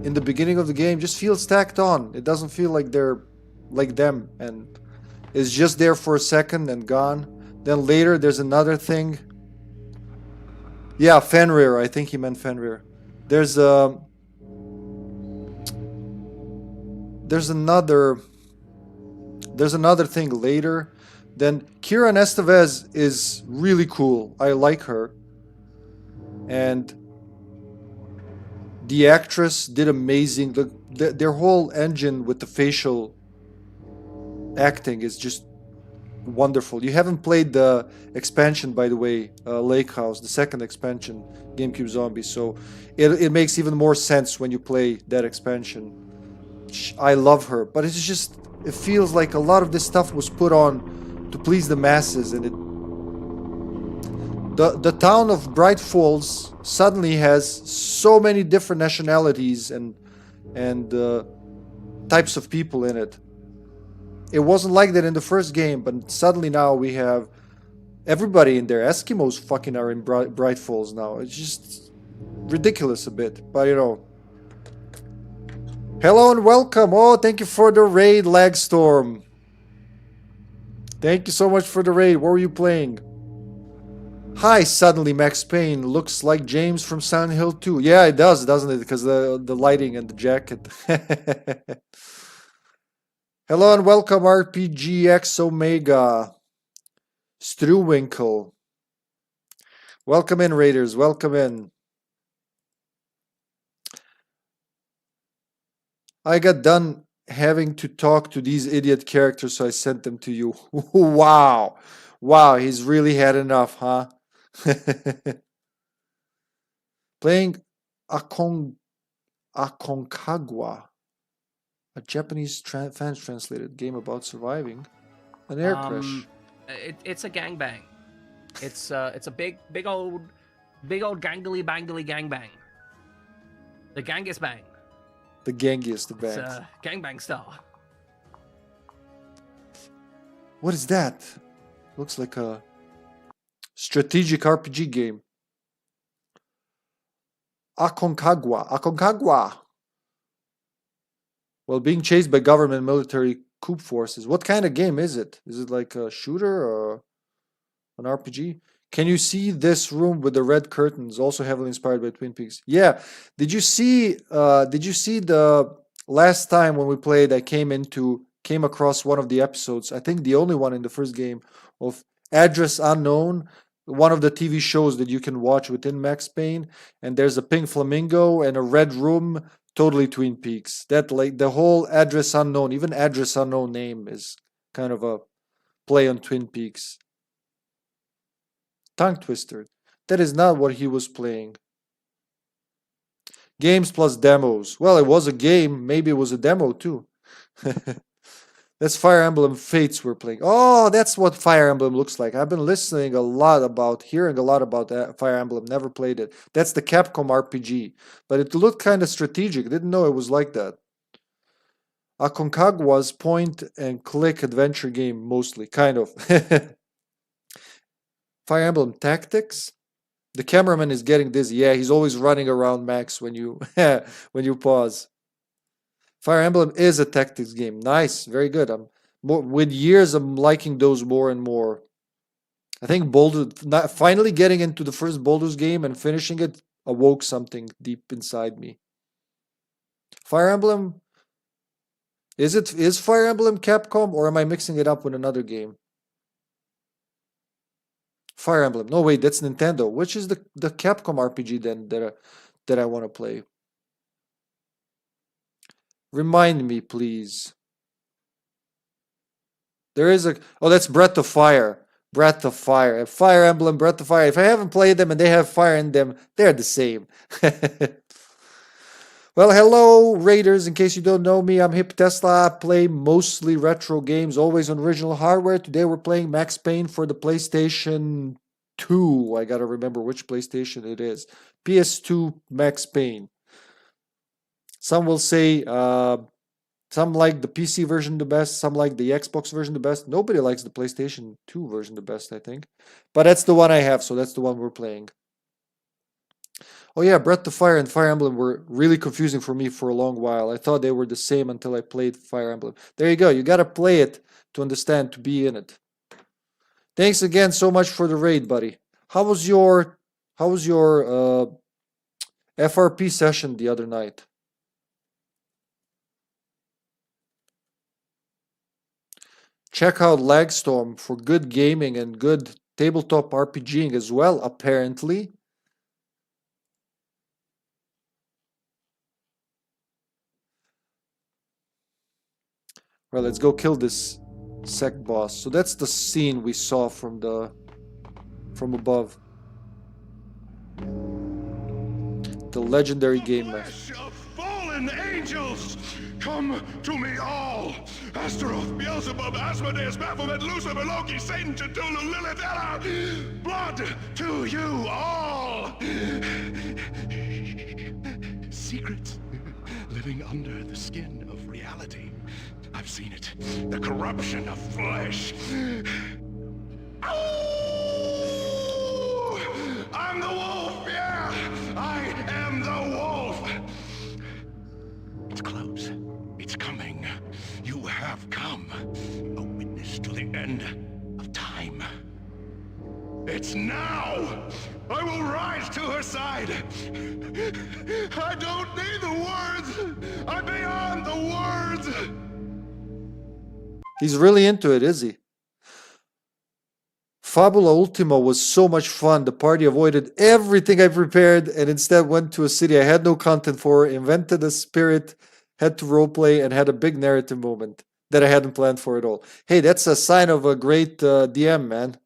in the beginning of the game just feels tacked on. It doesn't feel like they're like them. And it's just there for a second and gone. Then later, there's another thing. Yeah, Fenrir. I think he meant Fenrir. There's another thing later. Then Kira Estevez is really cool. I like her. And the actress did amazing. Their whole engine with the facial acting is just wonderful. You haven't played the expansion, by the way, Lake House, the second expansion, GameCube Zombies, so it makes even more sense when you play that expansion. I love her, but it's just, it feels like a lot of this stuff was put on to please the masses, and the town of Bright Falls suddenly has so many different nationalities and types of people in it. It wasn't like that in the first game, but suddenly now we have everybody in there. Eskimos fucking are in Bright Falls now. It's just ridiculous a bit, but you know. Hello and welcome. Oh, thank you for the raid, Lagstorm. Thank you so much for the raid. What were you playing? Hi, suddenly Max Payne looks like James from Silent Hill 2. Yeah, it does, doesn't it? Because the lighting and the jacket. Hello and welcome, RPGX Omega. Struwinkle. Welcome in, Raiders. Welcome in. I got done having to talk to these idiot characters, so I sent them to you. Wow. Wow, he's really had enough, huh? Playing Aconcagua. A Japanese fans translated game about surviving an air crash. It's a gangbang. It's a big old gangly bangly gangbang. The Genghis bang. The Genghis, the bang. It's gangbang style. What is that? Looks like a strategic RPG game. Aconcagua. Well, being chased by government military coup forces. What kind of game is it? Is it like a shooter or an RPG? Can you see this room with the red curtains? Also heavily inspired by Twin Peaks. Yeah. Did you see the last time when we played? I came across one of the episodes. I think the only one in the first game of Address Unknown. One of the TV shows that you can watch within Max Payne, and there's a pink flamingo and a red room Totally Twin Peaks. That like the whole address unknown, even address unknown name is kind of a play on Twin Peaks. Tongue twister. That is not what he was playing. Games plus demos. Well, it was a game. Maybe it was a demo too. That's Fire Emblem Fates we're playing. Oh, that's what Fire Emblem looks like. I've been listening a lot about, hearing a lot about that Fire Emblem. Never played it. That's the Capcom RPG. But it looked kind of strategic. Didn't know it was like that. Aconcagua's point and click adventure game mostly. Kind of. Fire Emblem Tactics. The cameraman is getting dizzy. Yeah, he's always running around, Max, when you when you pause. Fire Emblem is a tactics game. Nice, very good. With years, I'm liking those more and more. I think finally getting into the first Baldur's game and finishing it awoke something deep inside me. Fire Emblem. Is Fire Emblem Capcom, or am I mixing it up with another game? Fire Emblem. No, wait, that's Nintendo. Which is the Capcom RPG then that I want to play? Remind me, please. There is that's Breath of Fire. Breath of Fire. Fire Emblem, Breath of Fire. If I haven't played them and they have fire in them, they're the same. Well, hello, Raiders. In case you don't know me, I'm HippyTesla. I play mostly retro games, always on original hardware. Today we're playing Max Payne for the PlayStation 2. I gotta remember which PlayStation it is. PS2 Max Payne. Some will say some like the PC version the best, some like the Xbox version the best. Nobody likes the PlayStation 2 version the best, I think. But that's the one I have, so that's the one we're playing. Oh yeah, Breath of Fire and Fire Emblem were really confusing for me for a long while. I thought they were the same until I played Fire Emblem. There you go. You gotta play it to understand, to be in it. Thanks again so much for the raid, buddy. How was your FRP session the other night? Check out Lagstorm for good gaming and good tabletop RPGing as well, apparently. Well, let's go kill this sec boss. So that's the scene we saw from above. The legendary game master. Of fallen angels, come to me all. Astaroth, Beelzebub, Asmodeus, Baphomet, Lucifer, Loki, Satan, Cthulhu, Lilith, Ella. Blood to you all. Secrets living under the skin of reality. I've seen it. The corruption of flesh. Ow! I'm the wolf, yeah! I am the wolf! It's close. It's coming. You have come. A witness to the end of time. It's now! I will rise to her side! I don't need the words! I'm beyond the words! He's really into it, is he? Fabula Ultima was so much fun. The party avoided everything I prepared and instead went to a city I had no content for, invented a spirit, had to roleplay, and had a big narrative moment that I hadn't planned for at all. Hey, that's a sign of a great DM, man.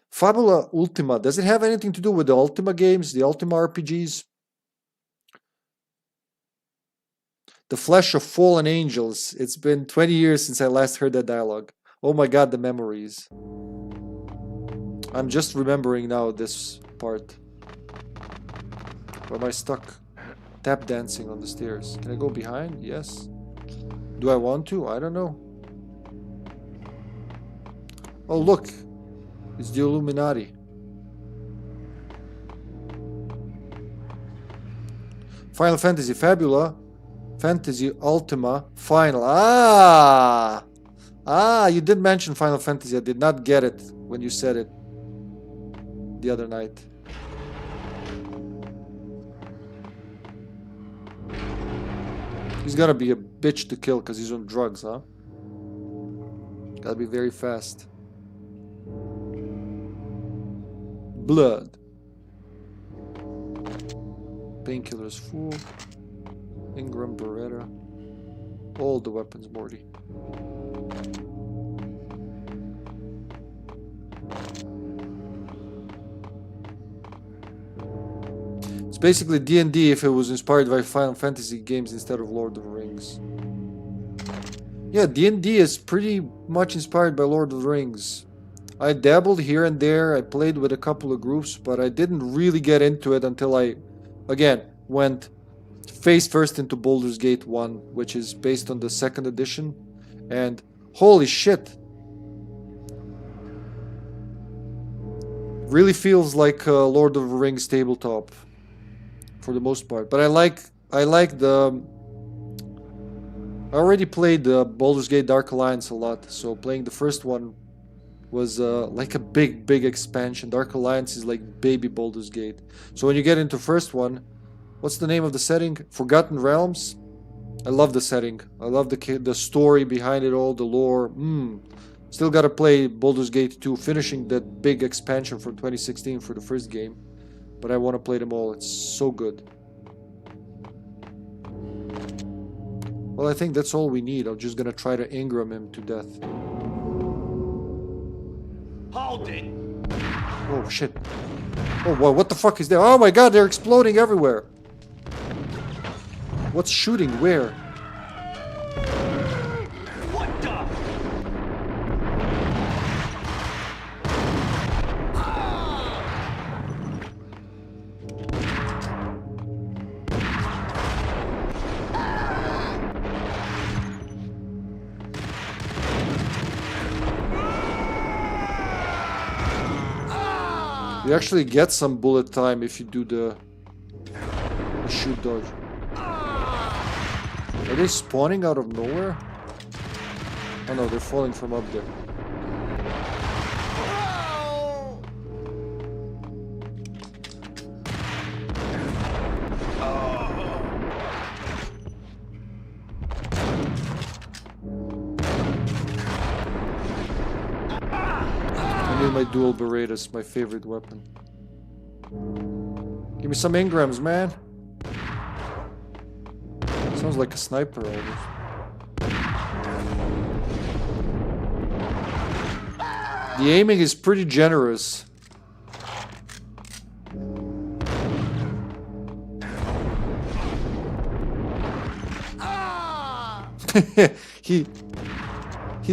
Fabula Ultima, does it have anything to do with the Ultima games, the Ultima RPGs? The Flesh of Fallen Angels. It's been 20 years since I last heard that dialogue. Oh my god, the memories. I'm just remembering now this part. Where am I stuck? Tap dancing on the stairs. Can I go behind? Yes. Do I want to? I don't know. Oh look. It's the Illuminati. Final Fantasy Fabula. Fantasy Ultima Final. You did mention Final Fantasy. I did not get it when you said it the other night. He's gonna be a bitch to kill because he's on drugs, huh? Gotta be very fast. Blood. Painkillers full. Ingram, Beretta. All the weapons, Morty. It's basically D&D if it was inspired by Final Fantasy games instead of Lord of the Rings. Yeah, D&D is pretty much inspired by Lord of the Rings. I dabbled here and there, I played with a couple of groups, but I didn't really get into it until I, again, went face first into Baldur's Gate 1, which is based on the 2nd edition, and holy shit! Really feels like Lord of the Rings tabletop, for the most part. But I like the... I already played Baldur's Gate Dark Alliance a lot, so playing the first one was like a big expansion. Dark Alliance is like baby Baldur's Gate. So when you get into first one, what's the name of the setting? Forgotten Realms? I love the setting. I love the story behind it all, the lore. Still gotta play Baldur's Gate 2, finishing that big expansion from 2016 for the first game. But I want to play them all. It's so good. Well, I think that's all we need. I'm just gonna try to Ingram him to death. Hold it. Oh, shit. Oh, wow, what the fuck is there? Oh my god, they're exploding everywhere. What's shooting? Where? What the? You actually get some bullet time if you do the shoot dodge. Are they spawning out of nowhere? Oh no, they're falling from up there. I need my dual Berettas, my favorite weapon. Give me some Ingrams, man. Sounds like a sniper almost. The aiming is pretty generous. he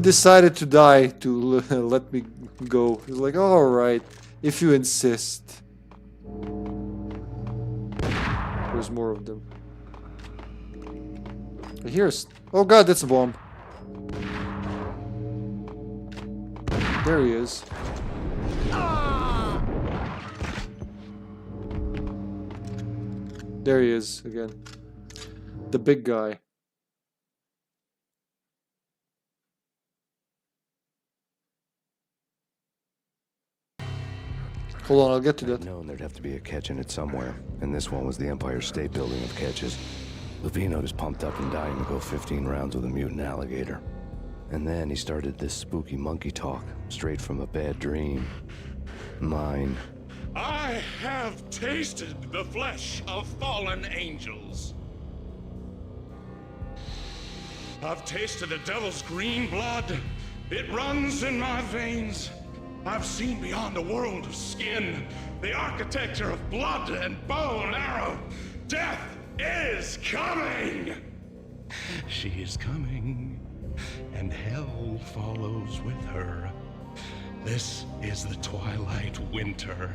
decided to die to let me go. He's like, all right, if you insist. There's more of them. Here's... Oh god, that's a bomb. There he is. There he is again. The big guy. Hold on, I'll get to that. I'd known there'd have to be a catch in it somewhere, and this one was the Empire State Building of catches. Lupino was pumped up and dying to go 15 rounds with a mutant alligator. And then he started this spooky monkey talk, straight from a bad dream. Mine. I have tasted the flesh of fallen angels. I've tasted the devil's green blood. It runs in my veins. I've seen beyond a world of skin, the architecture of blood and bow and arrow. Death is coming! She is coming, and hell follows with her. This is the twilight winter.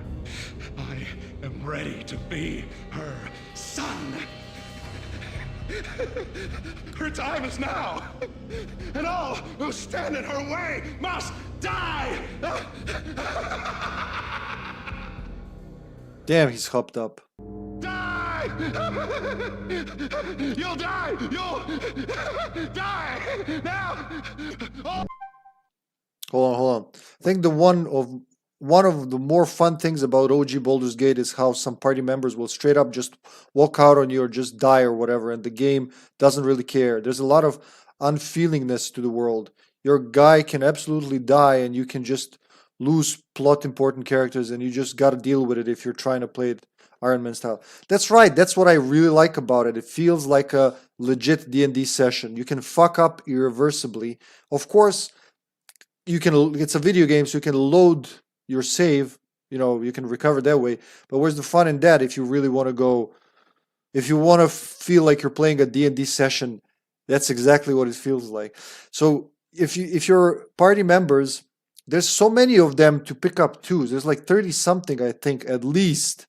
I am ready to be her son. Her time is now, and all who stand in her way must die! Damn, he's hopped up. Die! You'll die! You'll die! Now! Oh. Hold on. I think one of the more fun things about OG Baldur's Gate is how some party members will straight up just walk out on you or just die or whatever, and the game doesn't really care. There's a lot of unfeelingness to the world. Your guy can absolutely die, and you can just lose plot important characters, and you just gotta deal with it if you're trying to play it Iron Man style. That's right. That's what I really like about it. It feels like a legit D&D session. You can fuck up irreversibly. Of course, you can. It's a video game, so you can load your save. You know, you can recover that way. But where's the fun in that if you really want to go? If you want to feel like you're playing a D&D session, that's exactly what it feels like. So if your party members, there's so many of them to pick up too. There's like 30 something, I think, at least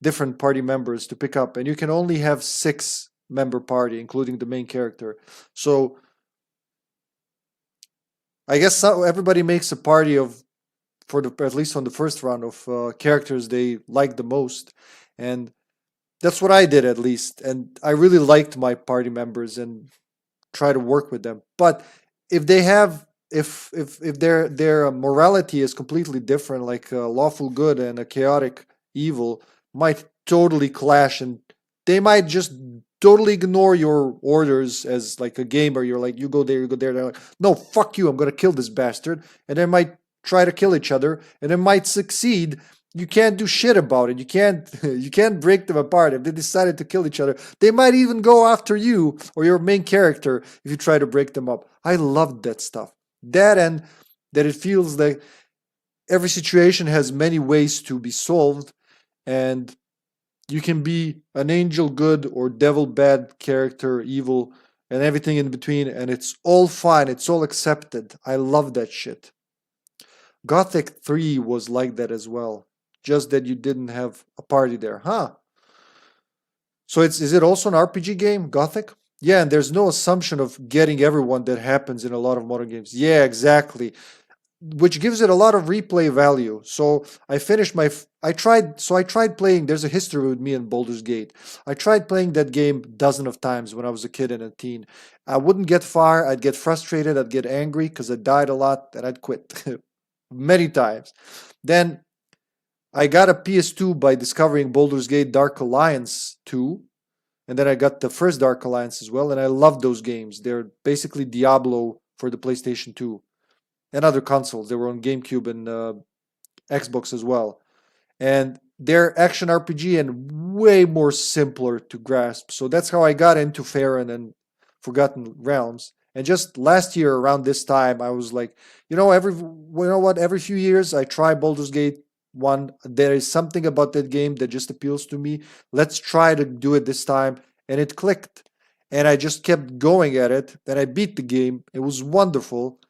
different party members to pick up, and you can only have 6-member party, including the main character. So I guess everybody makes a party of, for the at least on the first round, of characters they like the most, and that's what I did at least. And I really liked my party members and try to work with them. But if they have, if their morality is completely different, like a lawful good and a chaotic evil, might totally clash, and they might just totally ignore your orders as like a gamer. You're like, you go there, you go there. They're like, no, fuck you, I'm gonna kill this bastard. And they might try to kill each other, and they might succeed. You can't do shit about it. You can't you can't break them apart. If they decided to kill each other, they might even go after you or your main character if you try to break them up. I loved that stuff. That, and that it feels like every situation has many ways to be solved, and you can be an angel good or devil bad character, evil, and everything in between, and it's all fine. It's all accepted. I love that shit. Gothic 3 was like that as well. Just that you didn't have a party there, huh? So is it also an RPG game, Gothic? Yeah, and there's no assumption of getting everyone that happens in a lot of modern games. Yeah, exactly. Which gives it a lot of replay value. So I finished I tried playing, there's a history with me in Baldur's Gate. I tried playing that game dozens of times when I was a kid and a teen. I wouldn't get far, I'd get frustrated, I'd get angry because I died a lot, and I'd quit. Many times. Then I got a PS2 by discovering Baldur's Gate Dark Alliance 2, and then I got the first Dark Alliance as well, and I love those games. They're basically Diablo for the PlayStation 2 and other consoles. They were on GameCube and Xbox as well. And they're action RPG and way more simpler to grasp. So that's how I got into Faerun and Forgotten Realms. And just last year around this time, I was like, you know what? Every few years I try Baldur's Gate 1. There is something about that game that just appeals to me. Let's try to do it this time. And it clicked. And I just kept going at it. Then I beat the game. It was wonderful.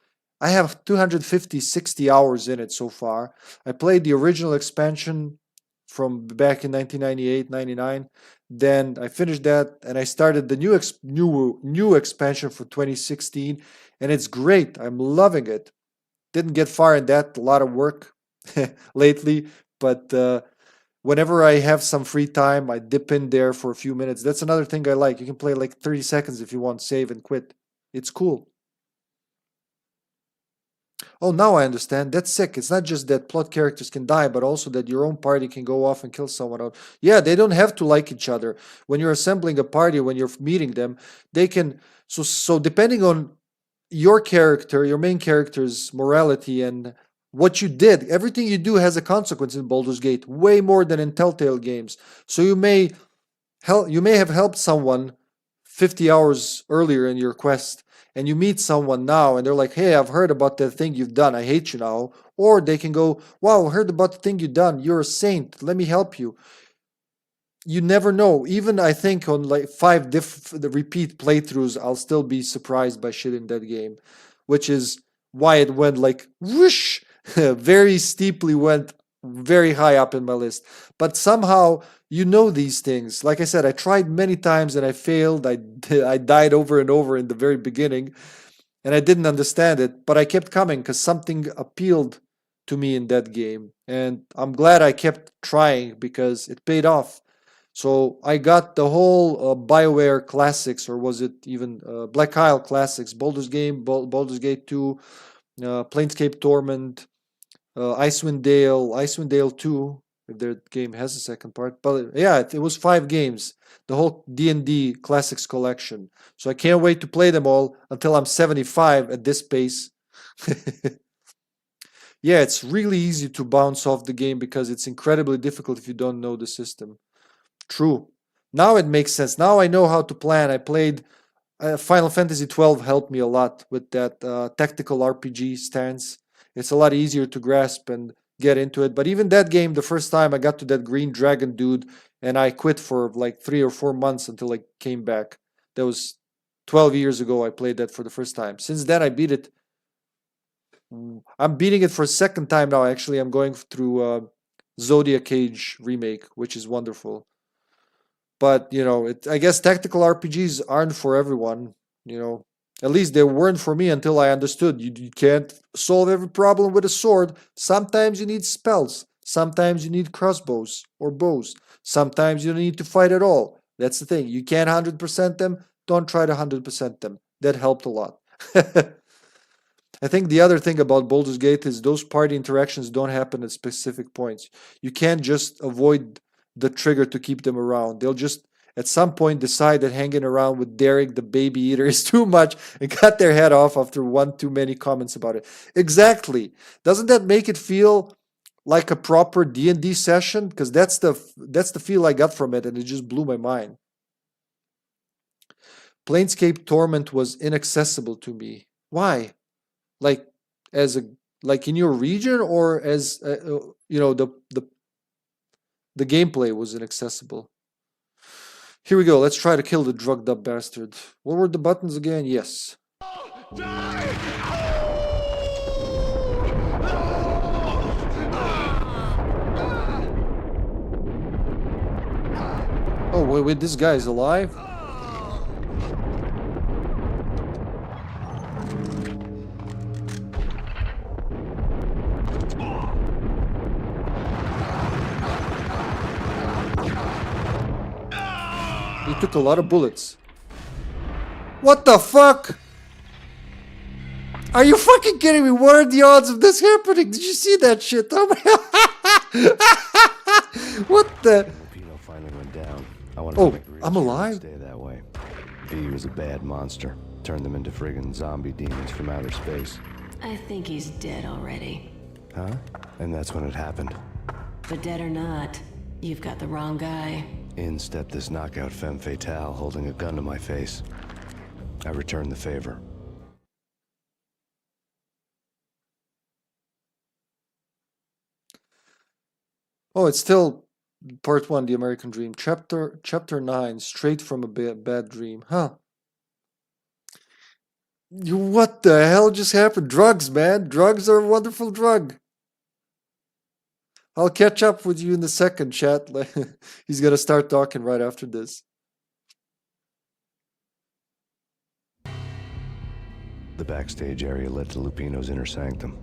I have 60 hours in it so far. I played the original expansion from back in 1998, 99. Then I finished that, and I started the new expansion for 2016, and it's great. I'm loving it. Didn't get far in that, a lot of work lately, but whenever I have some free time, I dip in there for a few minutes. That's another thing I like. You can play like 30 seconds if you want, save and quit. It's cool. Oh, now I understand. That's sick. It's not just that plot characters can die, but also that your own party can go off and kill someone else. Yeah, they don't have to like each other. When you're assembling a party, when you're meeting them, they can. So depending on your character, your main character's morality and what you did, everything you do has a consequence in Baldur's Gate, way more than in Telltale games. So you may have helped someone 50 hours earlier in your quest, and you meet someone now and they're like, hey, I've heard about the thing you've done, I hate you now. Or they can go, wow, I heard about the thing you've done, you're a saint, let me help you. You never know. Even I think on like 5 the repeat playthroughs, I'll still be surprised by shit in that game, which is why it went like whoosh, very steeply went very high up in my list. But somehow you know these things. Like I said, I tried many times and I failed. I died over and over in the very beginning, and I didn't understand it, but I kept coming because something appealed to me in that game, and I'm glad I kept trying because it paid off. So I got the whole BioWare classics, or was it even Black Isle classics, Baldur's Gate 2, Planescape Torment, Icewind Dale 2, if their game has a second part. But yeah, it was 5 games, the whole D&D Classics collection. So I can't wait to play them all until I'm 75 at this pace. Yeah, it's really easy to bounce off the game because it's incredibly difficult if you don't know the system. True. Now it makes sense. Now I know how to plan. I played Final Fantasy 12 helped me a lot with that tactical RPG stance. It's a lot easier to grasp and get into it. But even that game, the first time I got to that green dragon dude, and I quit for like 3 or 4 months until I came back. That was 12 years ago. I played that for the first time. Since then, I beat it. I'm beating it for a second time now. Actually, I'm going through Zodiac Age remake, which is wonderful. But I guess tactical RPGs aren't for everyone. At least they weren't for me until I understood you can't solve every problem with a sword. Sometimes you need spells. Sometimes you need crossbows or bows. Sometimes you don't need to fight at all. That's the thing. You can't 100% them. Don't try to 100% them. That helped a lot. I think the other thing about Baldur's Gate is those party interactions don't happen at specific points. You can't just avoid the trigger to keep them around. They'll just at some point decide that hanging around with Derek the baby eater is too much and cut their head off after one too many comments about it. Exactly. Doesn't that make it feel like a proper D&D session? Because that's the feel I got from it, and it just blew my mind. Planescape Torment was inaccessible to me. Why? Like in your region, or as the gameplay was inaccessible. Here we go. Let's try to kill the drugged up bastard. What were the buttons again? Yes. Oh wait, this guy's alive? He took a lot of bullets. What the fuck? Are you fucking kidding me? What are the odds of this happening? Did you see that shit? Oh my What the? Lupino finally went down. I want Oh, to make I'm alive? Stay that way. V was a bad monster. Turned them into friggin' zombie demons from outer space. I think he's dead already. Huh? And that's when it happened. But dead or not, you've got the wrong guy. In stepped this knockout femme fatale holding a gun to my face. I returned the favor. Oh, it's still part 1, The American Dream. Chapter 9, Straight from a Bad Dream. Huh. What the hell just happened? Drugs, man. Drugs are a wonderful drug. I'll catch up with you in a second, chat. He's gonna start talking right after this. The backstage area led to Lupino's inner sanctum.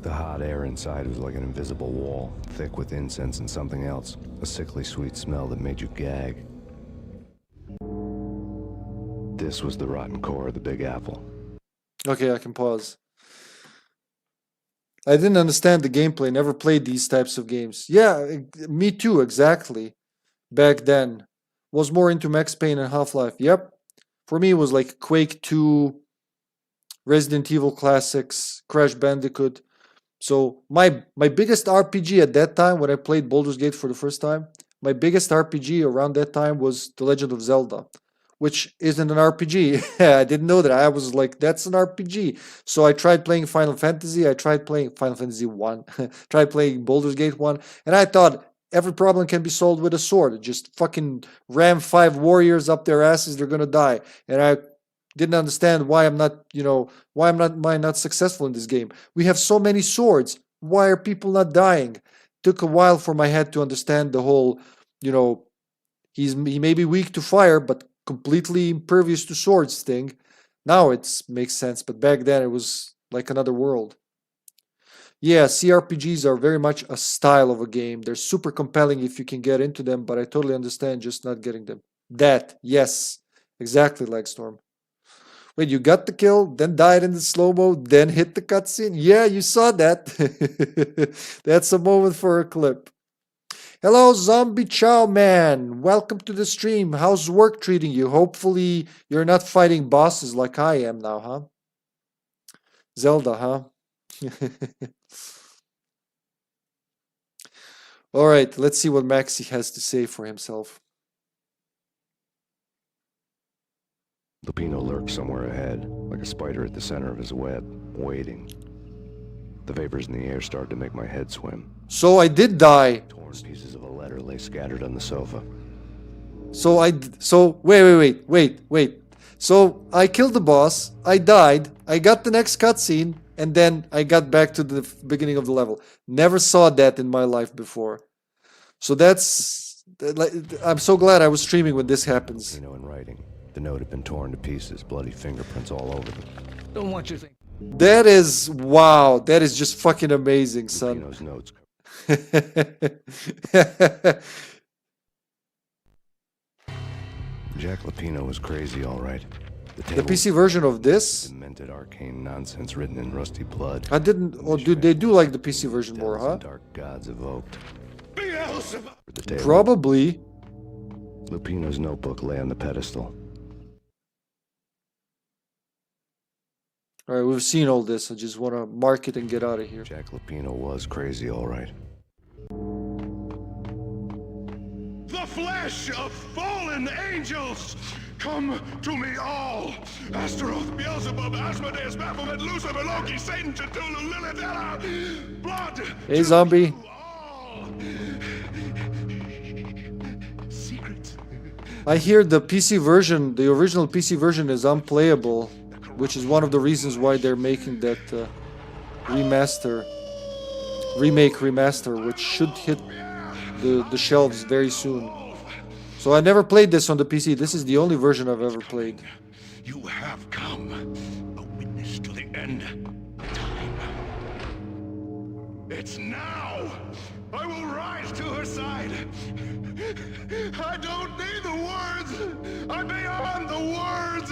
The hot air inside was like an invisible wall, thick with incense and something else. A sickly sweet smell that made you gag. This was the rotten core of the Big Apple. Okay, I can pause. I didn't understand the gameplay, never played these types of games. Yeah, me too, exactly. Back then. Was more into Max Payne and Half-Life. Yep. For me, it was like Quake 2, Resident Evil Classics, Crash Bandicoot. So my biggest RPG at that time, when I played Baldur's Gate for the first time, my biggest RPG around that time was The Legend of Zelda, which isn't an RPG. I didn't know that. I was like, that's an RPG. So I tried playing Final Fantasy. I tried playing Final Fantasy 1. Tried playing Baldur's Gate 1. And I thought every problem can be solved with a sword. Just fucking ram 5 warriors up their asses. They're going to die. And I didn't understand why I'm not, why am I not successful in this game. We have so many swords. Why are people not dying? Took a while for my head to understand the whole, he may be weak to fire, but completely impervious to swords thing. Now it makes sense, but back then it was like another world. Yeah, CRPGs are very much a style of a game. They're super compelling if you can get into them, but I totally understand just not getting them. That, yes, exactly, Legstorm. Wait, you got the kill, then died in the slow-mo, then hit the cutscene? Yeah, you saw that. That's a moment for a clip. Hello, Zombie Chow Man. Welcome to the stream. How's work treating you? Hopefully you're not fighting bosses like I am now, huh? Zelda, huh? All right, let's see what Maxi has to say for himself. Lupino lurked somewhere ahead, like a spider at the center of his web, waiting. The vapors in the air started to make my head swim. So I did die. Torn pieces of a letter lay scattered on the sofa. Wait. So I killed the boss, I died, I got the next cutscene, and then I got back to the beginning of the level. Never saw that in my life before. So I'm so glad I was streaming when this happens. In writing. The note had been torn to pieces, bloody fingerprints all over them. Don't want you to think. That is, wow, that is just fucking amazing, son. Lupino's notes. Jack Lupino was crazy, all right. The PC version of this? Demented arcane nonsense written in rusty blood. I didn't. Oh, dude, they do like the PC version more, huh? Dark gods evoked. Probably. Lupino's notebook lay on the pedestal. All right, we've seen all this. I just want to mark it and get out of here. Jack Lupino was crazy, all right. The flesh of fallen angels! Come to me all! Astaroth, Beelzebub, Asmodeus, Baphomet, Lucifer, Loki, Satan, Cthulhu, Lilith, blood! Hey, zombie. Secret. I hear the PC version, the original PC version is unplayable, which is one of the reasons why they're making that remaster, which should hit the shelves very soon. So I never played this on the PC. This is the only version I've ever played. You have come, a witness to the end of time. It's now! I will rise to her side! I don't need the words! I'm beyond the words!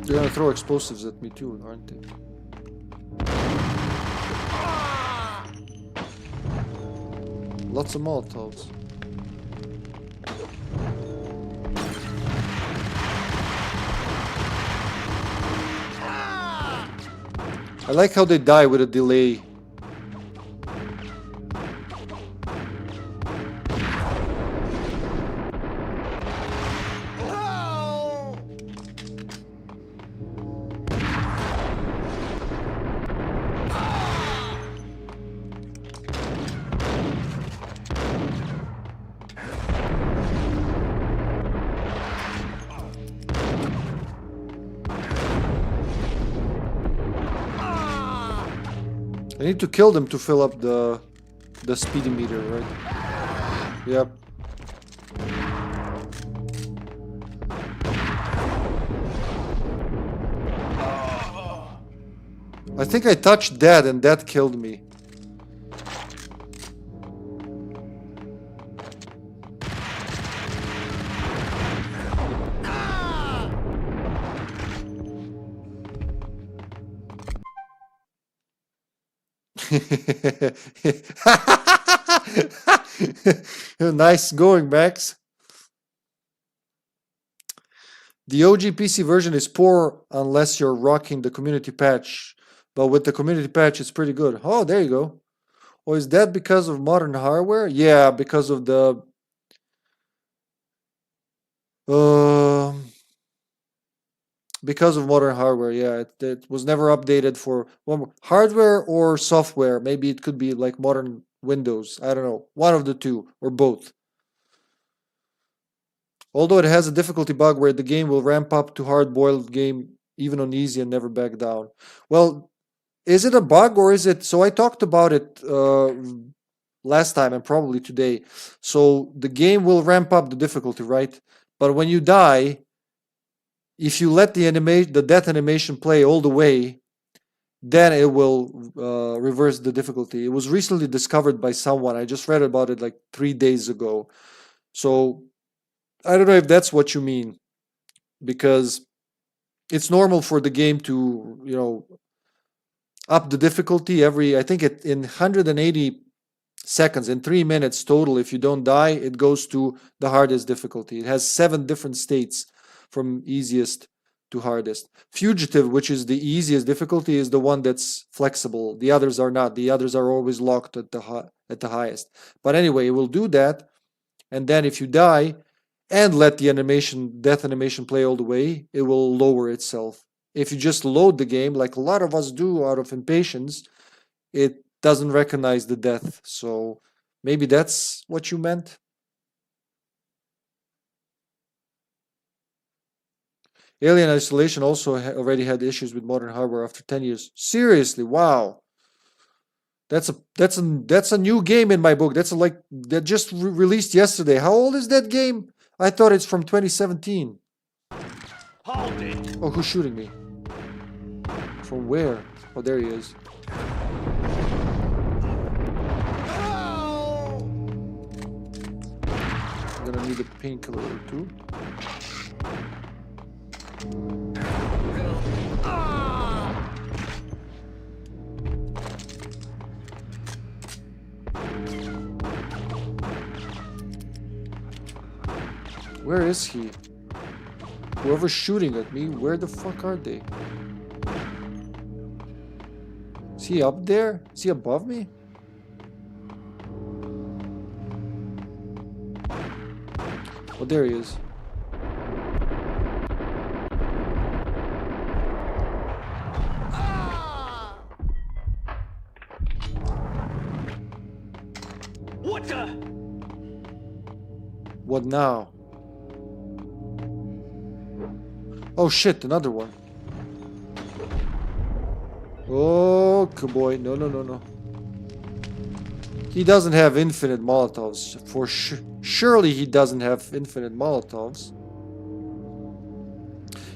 They're gonna throw explosives at me too, aren't they? Lots of Molotovs. I like how they die with a delay. I need to kill them to fill up the speedy meter, right? Yep. I think I touched that and that killed me. Nice going, Max. The OG PC version is poor unless you're rocking the community patch, but with the community patch it's pretty good. Oh, there you go. Oh, is that because of modern hardware? Yeah, because of the because of modern hardware. Yeah, it was never updated for hardware or software. Maybe it could be like modern Windows. I don't know. One of the two or both. Although it has a difficulty bug where the game will ramp up to hard-boiled game even on easy and never back down. Well, is it a bug or is it... So I talked about it last time and probably today. So the game will ramp up the difficulty, right? But when you die, if you let the death animation play all the way, then it will reverse the difficulty. It was recently discovered by someone. I just read about it like 3 days ago. So I don't know if that's what you mean, because it's normal for the game to, you know, up the difficulty every, I think in 180 seconds, in 3 minutes total. If you don't die, it goes to the hardest difficulty. It has 7 different states from easiest to hardest. Fugitive, which is the easiest difficulty, is the one that's flexible. The others are not. The others are always locked at the highest. But anyway, it will do that, and then if you die and let the death animation play all the way, it will lower itself. If you just load the game, like a lot of us do out of impatience, it doesn't recognize the death. So maybe that's what you meant. Alien Isolation also already had issues with modern hardware after 10 years. Seriously, wow. That's a new game in my book. That just released yesterday. How old is that game? I thought it's from 2017. Hold it. Oh, who's shooting me? From where? Oh, there he is. I'm gonna need a painkiller or two. Where is he? Whoever's shooting at me, where the fuck are they? Is he up there? Is he above me? Oh, there he is. What the? What now? Oh shit, another one. Oh, boy. No, no, no, no. He doesn't have infinite Molotovs. For sure. Surely he doesn't have infinite Molotovs.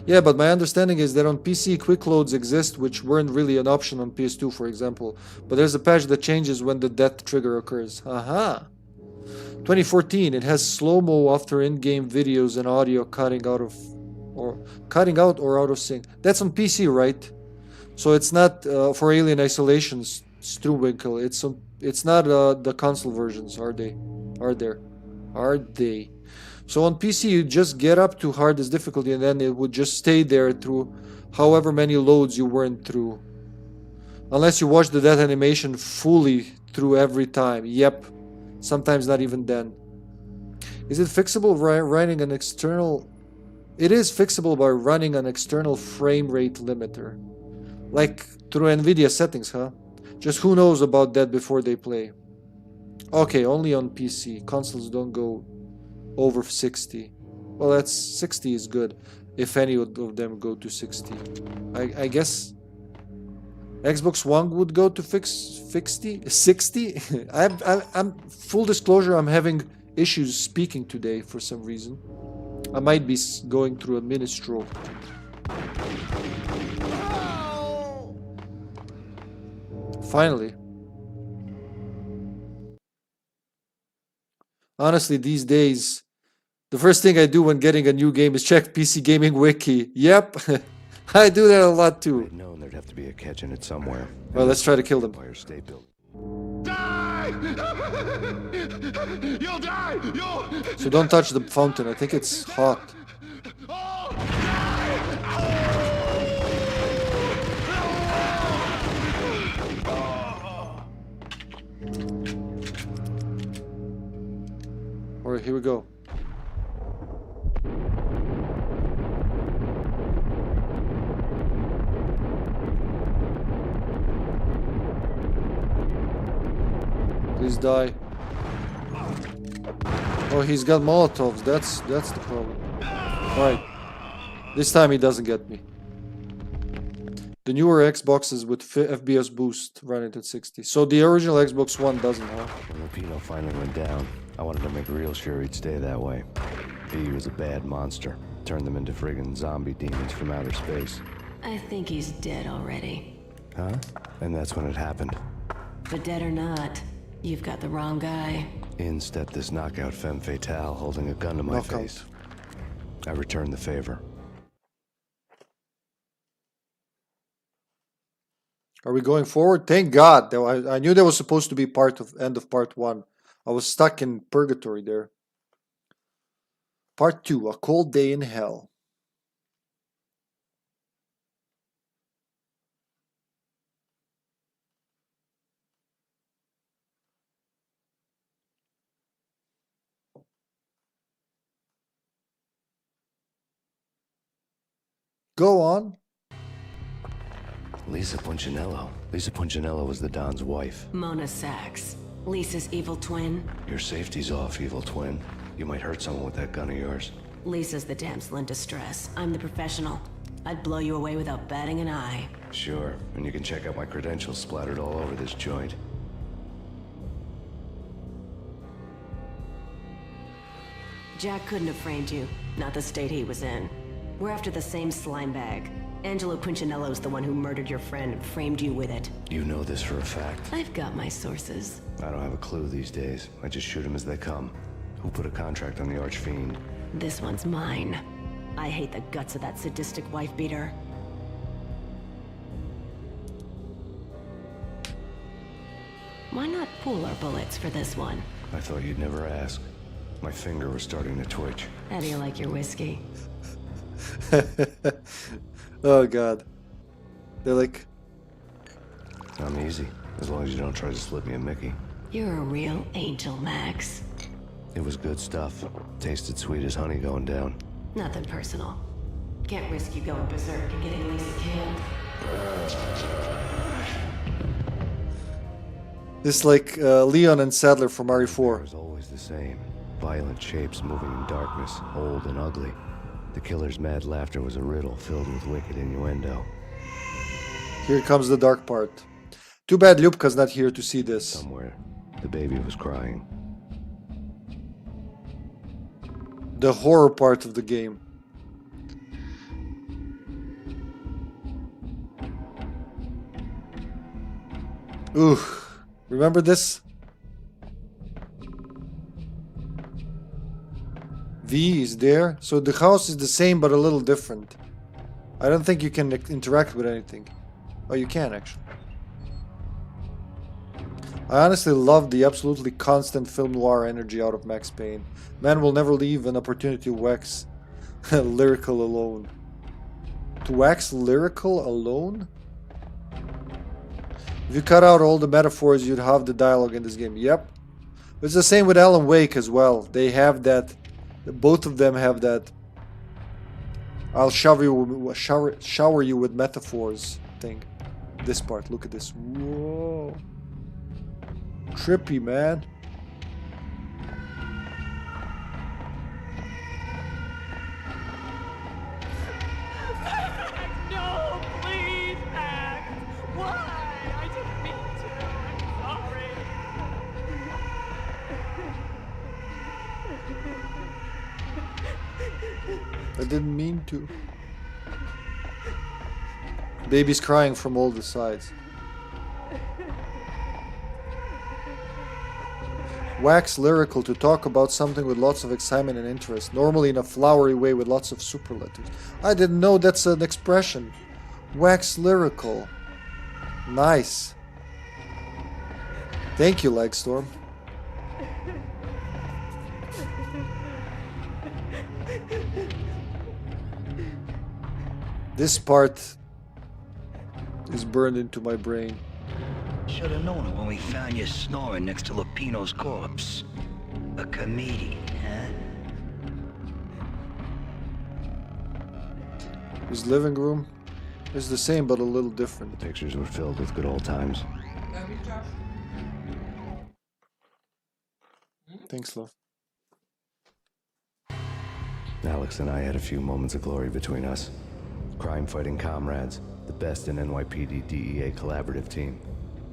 Yeah, but my understanding is that on PC, quick loads exist, which weren't really an option on PS2, for example. But there's a patch that changes when the death trigger occurs. Aha! 2014, it has slow-mo after in-game videos and audio cutting out or out of sync. That's on PC, right? So it's not for Alien Isolation, Struwinkel. It's not the console versions, are they? Are they? So on PC, you just get up to hardest difficulty, and then it would just stay there through however many loads you weren't through, unless you watch the death animation fully through every time. Yep. Sometimes not even then. Is it fixable by running an external? It is fixable by running an external frame rate limiter. Like through NVIDIA settings, huh? Just who knows about that before they play. Okay, only on PC. Consoles don't go over 60. Well, that's 60 is good. If any of them go to 60. I guess Xbox One would go to 60? I'm full disclosure, I'm having issues speaking today for some reason. I might be going through a mini stroke. Finally. Honestly, these days, the first thing I do when getting a new game is check PC Gaming Wiki. Yep, I do that a lot too. I'd known there'd have to be a catch in it somewhere. Well, let's try to kill them. Empire State Building. Die! You'll die! You'll... So don't touch the fountain. I think it's hot. Oh, die! Alright, here we go. Please die. Oh, he's got Molotovs. That's the problem. Alright. This time he doesn't get me. The newer Xboxes with FPS boost run it at 60. So the original Xbox One doesn't, huh? When Lupino finally went down, I wanted to make real sure he'd stay that way. He was a bad monster. Turned them into friggin' zombie demons from outer space. I think he's dead already. Huh? And that's when it happened. But dead or not, you've got the wrong guy. In stepped this knockout femme fatale holding a gun to my face. I returned the favor. Are we going forward? Thank God. I knew that was supposed to be part of end of part 1. I was stuck in purgatory there. Part 2, A Cold Day in Hell. Go on. Lisa Punchinello. Lisa Punchinello was the Don's wife. Mona Sachs. Lisa's evil twin. Your safety's off, evil twin. You might hurt someone with that gun of yours. Lisa's the damsel in distress. I'm the professional. I'd blow you away without batting an eye. Sure, and you can check out my credentials splattered all over this joint. Jack couldn't have framed you. Not the state he was in. We're after the same slime bag. Angelo Punchinello's the one who murdered your friend and framed you with it. You know this for a fact. I've got my sources. I don't have a clue these days. I just shoot them as they come. Who put a contract on the Archfiend? This one's mine. I hate the guts of that sadistic wife beater. Why not pool our bullets for this one? I thought you'd never ask. My finger was starting to twitch. How do you like your whiskey? Oh god. They're like... I'm easy, as long as you don't try to slip me a Mickey. You're a real angel, Max. It was good stuff. Tasted sweet as honey going down. Nothing personal. Can't risk you going berserk and getting Lisa killed. This is like Leon and Sadler from It RE4. was always the same. Violent shapes moving in darkness, old and ugly. The killer's mad laughter was a riddle filled with wicked innuendo. Here comes the dark part. Too bad Lyubka's not here to see this. Somewhere, the baby was crying. The horror part of the game. Ooh, remember this? V is there, so the house is the same but a little different. I don't think you can interact with anything. Oh, you can actually. I honestly love the absolutely constant film noir energy out of Max Payne. Man will never leave an opportunity to wax lyrical alone. To wax lyrical alone? If you cut out all the metaphors, you'd have the dialogue in this game. Yep. It's the same with Alan Wake as well. They have that. Both of them have that. I'll shower you with metaphors thing. This part. Look at this. Whoa. Trippy, man. No, please, Max. Why? I didn't mean to. I'm sorry. I didn't mean to. Baby's crying from all the sides. Wax lyrical, to talk about something with lots of excitement and interest, normally in a flowery way with lots of superlatives. I didn't know that's an expression. Wax lyrical. Nice. Thank you, Legstorm. This part is burned into my brain. Should have known it when we found you snoring next to Lupino's corpse. A comedian, huh? His living room is the same but a little different. The pictures were filled with good old times. Thanks, love. Alex and I had a few moments of glory between us. Crime-fighting comrades, the best in NYPD DEA collaborative team.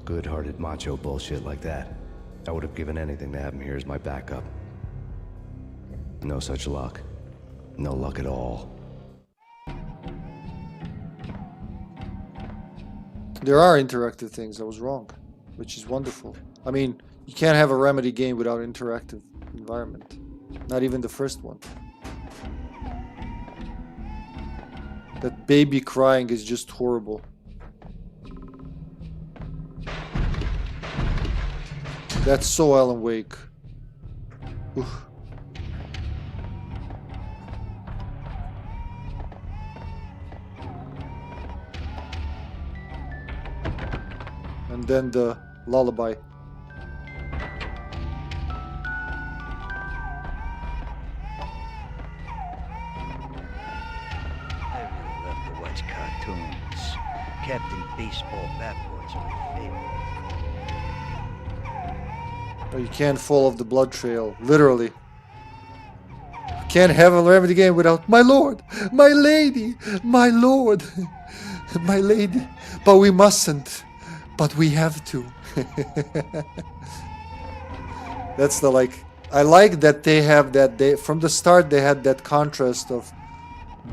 Good-hearted macho bullshit like that. I would have given anything to have him here as my backup. No such luck. No luck at all. There are interactive things. I was wrong, which is wonderful. I mean, you can't have a Remedy game without interactive environment. Not even the first one. That baby crying is just horrible. That's so Alan Wake. Oof. And then the lullaby. kids' cartoons. Captain Baseball Bat Boy's my favorite. Oh, you can't fall off the blood trail. Literally. Can't have a remedy game without my lord, my lady, my lord, my lady. But we mustn't. But we have to. That's the like. I like that they have that. They from the start they had that contrast of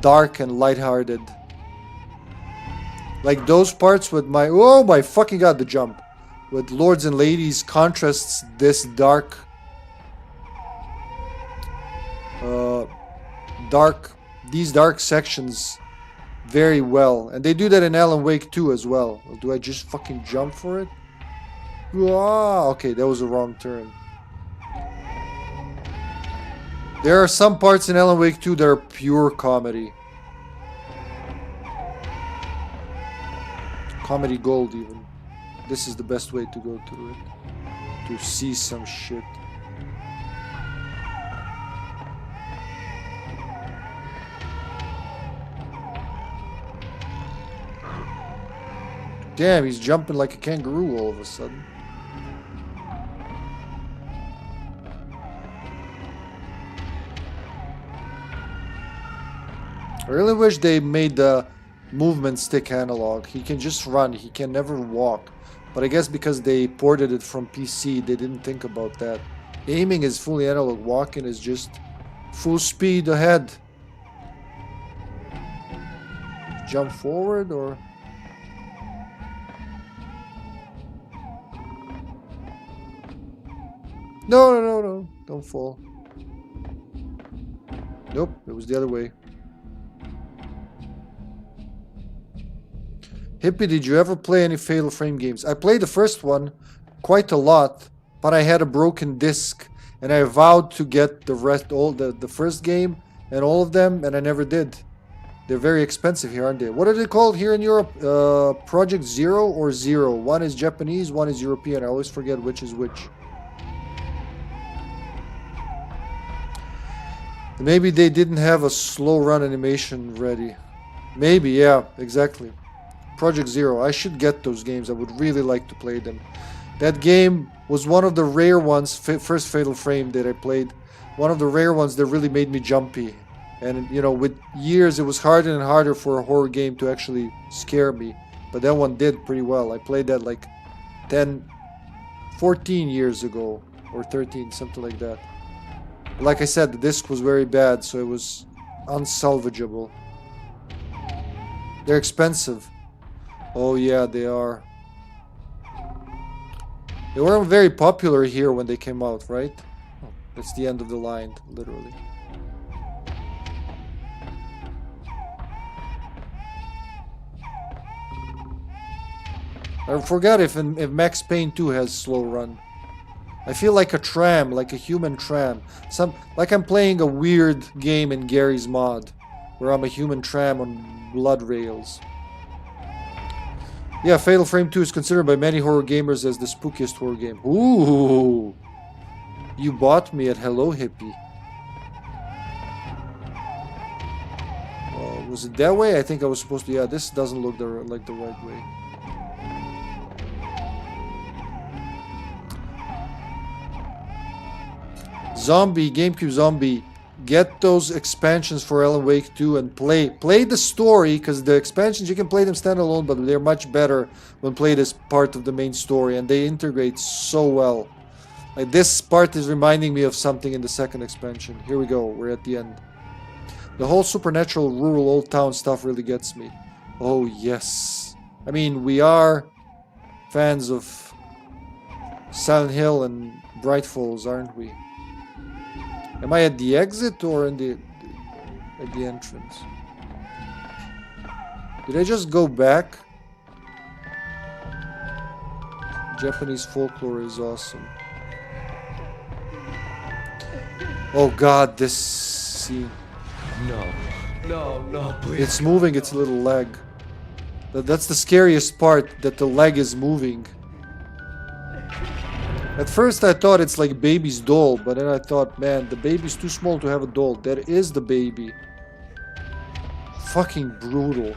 dark and lighthearted. Like those parts with my oh my fucking god, the jump with lords and ladies contrasts this dark. These dark sections very well, and they do that in Alan Wake 2 as well. Do I just fucking jump for it? Ah, okay, that was a wrong turn. There are some parts in Alan Wake 2 that are pure comedy. Comedy gold even. This is the best way to go through it. To see some shit. Damn, he's jumping like a kangaroo all of a sudden. I really wish they made the movement stick analog. He can just run, he can never walk. But I guess because they ported it from PC, they didn't think about that. Aiming is fully analog, walking is just full speed ahead. Jump forward or... No, don't fall. Nope, it was the other way. Hippie, did you ever play any Fatal Frame games? I played the first one quite a lot, but I had a broken disc, and I vowed to get the rest, all the first game and all of them, and I never did. They're very expensive here, aren't they? What are they called here in Europe? Project Zero or Zero? One is Japanese, one is European. I always forget which is which. Maybe they didn't have a slow run animation ready. Maybe, yeah, exactly. Project Zero. I should get those games. I would really like to play them. That game was one of the rare ones, first Fatal Frame that I played. One of the rare ones that really made me jumpy. And, you know, with years it was harder and harder for a horror game to actually scare me. But that one did pretty well. I played that like 14 years ago. Or 13, something like that. Like I said, the disc was very bad, so it was unsalvageable. They're expensive. Oh yeah, they are. They weren't very popular here when they came out, right? Oh, that's the end of the line, literally. I forgot if Max Payne 2 has slow run. I feel like a tram, like a human tram. Like I'm playing a weird game in Gary's mod, where I'm a human tram on blood rails. Yeah, Fatal Frame 2 is considered by many horror gamers as the spookiest horror game. Ooh! You bought me at Hello Hippie. Was it that way? I think I was supposed to... Yeah, this doesn't look like the right way. Zombie, GameCube Zombie, get those expansions for Alan Wake 2 and play the story, because the expansions, you can play them standalone, but they're much better when played as part of the main story, and they integrate so well. Like, this part is reminding me of something in the second expansion. Here we go, we're at the end. The whole supernatural rural old town stuff really gets me. Oh yes. I mean, we are fans of Silent Hill and Bright Falls, aren't we? Am I at the exit or at the entrance? Did I just go back? Japanese folklore is awesome. Oh god, this scene. No, please. It's moving its little leg. That's the scariest part, that the leg is moving. At first I thought it's like baby's doll, but then I thought, man, the baby's too small to have a doll. That is the baby. Fucking brutal.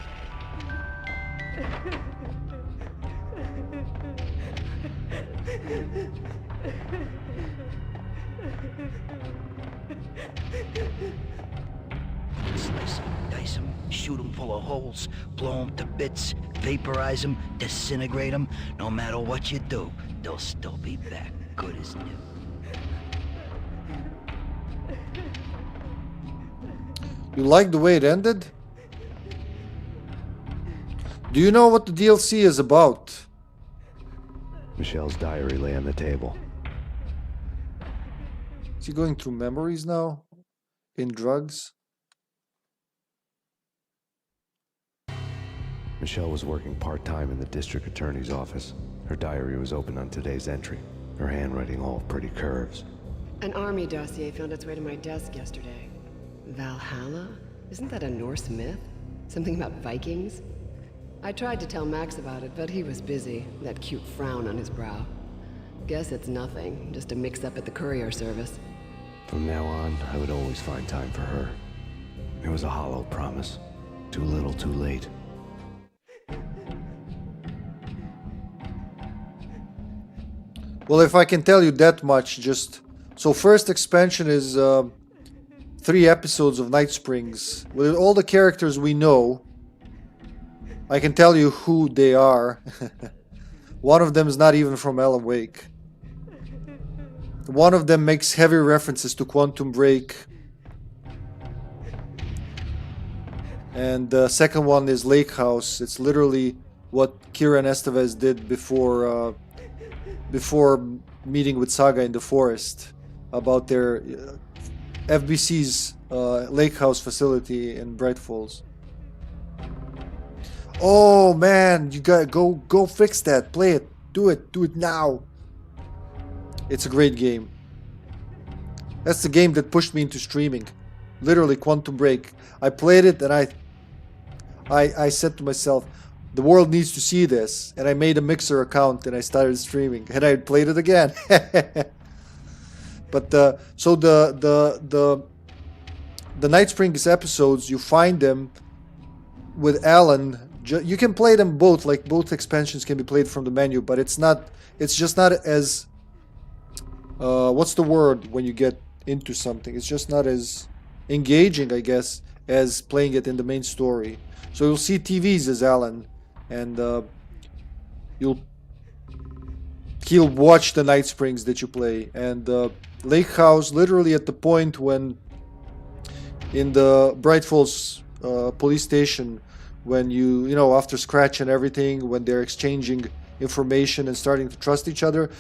Slice 'em, dice 'em, shoot 'em full of holes, blow 'em to bits, vaporize 'em, disintegrate 'em. No matter what you do, they'll still be back, good as new. You like the way it ended? Do you know what the DLC is about? Michelle's diary lay on the table. Is he going through memories now? In drugs? Michelle was working part-time in the district attorney's office. Her diary was open on today's entry, her handwriting all pretty curves. An army dossier found its way to my desk yesterday. Valhalla? Isn't that a Norse myth? Something about Vikings? I tried to tell Max about it, but he was busy, that cute frown on his brow. Guess it's nothing, just a mix-up at the courier service. From now on, I would always find time for her. It was a hollow promise. Too little, too late. Well, if I can tell you that much, just... So first expansion is 3 episodes of Night Springs. With all the characters we know, I can tell you who they are. One of them is not even from Alan Wake. One of them makes heavy references to Quantum Break. And the second one is Lake House. It's literally what Kira and Estevez did before meeting with Saga in the forest about their FBC's Lake House facility in Bright Falls. Oh man, you gotta go fix that. Play it. Do it now. It's a great game. That's the game that pushed me into streaming. Literally, Quantum Break. I played it and I said to myself, the world needs to see this. And I made a Mixer account and I started streaming. And I played it again. But so the Night Springs episodes, you find them with Alan. You can play them both, like both expansions can be played from the menu, but it's just not as what's the word when you get into something? It's just not as engaging, I guess, as playing it in the main story. So you'll see TVs as Alan, and he'll watch the Night Springs that you play, and Lake House, literally at the point when in the Bright Falls police station, when you know, after Scratch and everything, when they're exchanging information and starting to trust each other,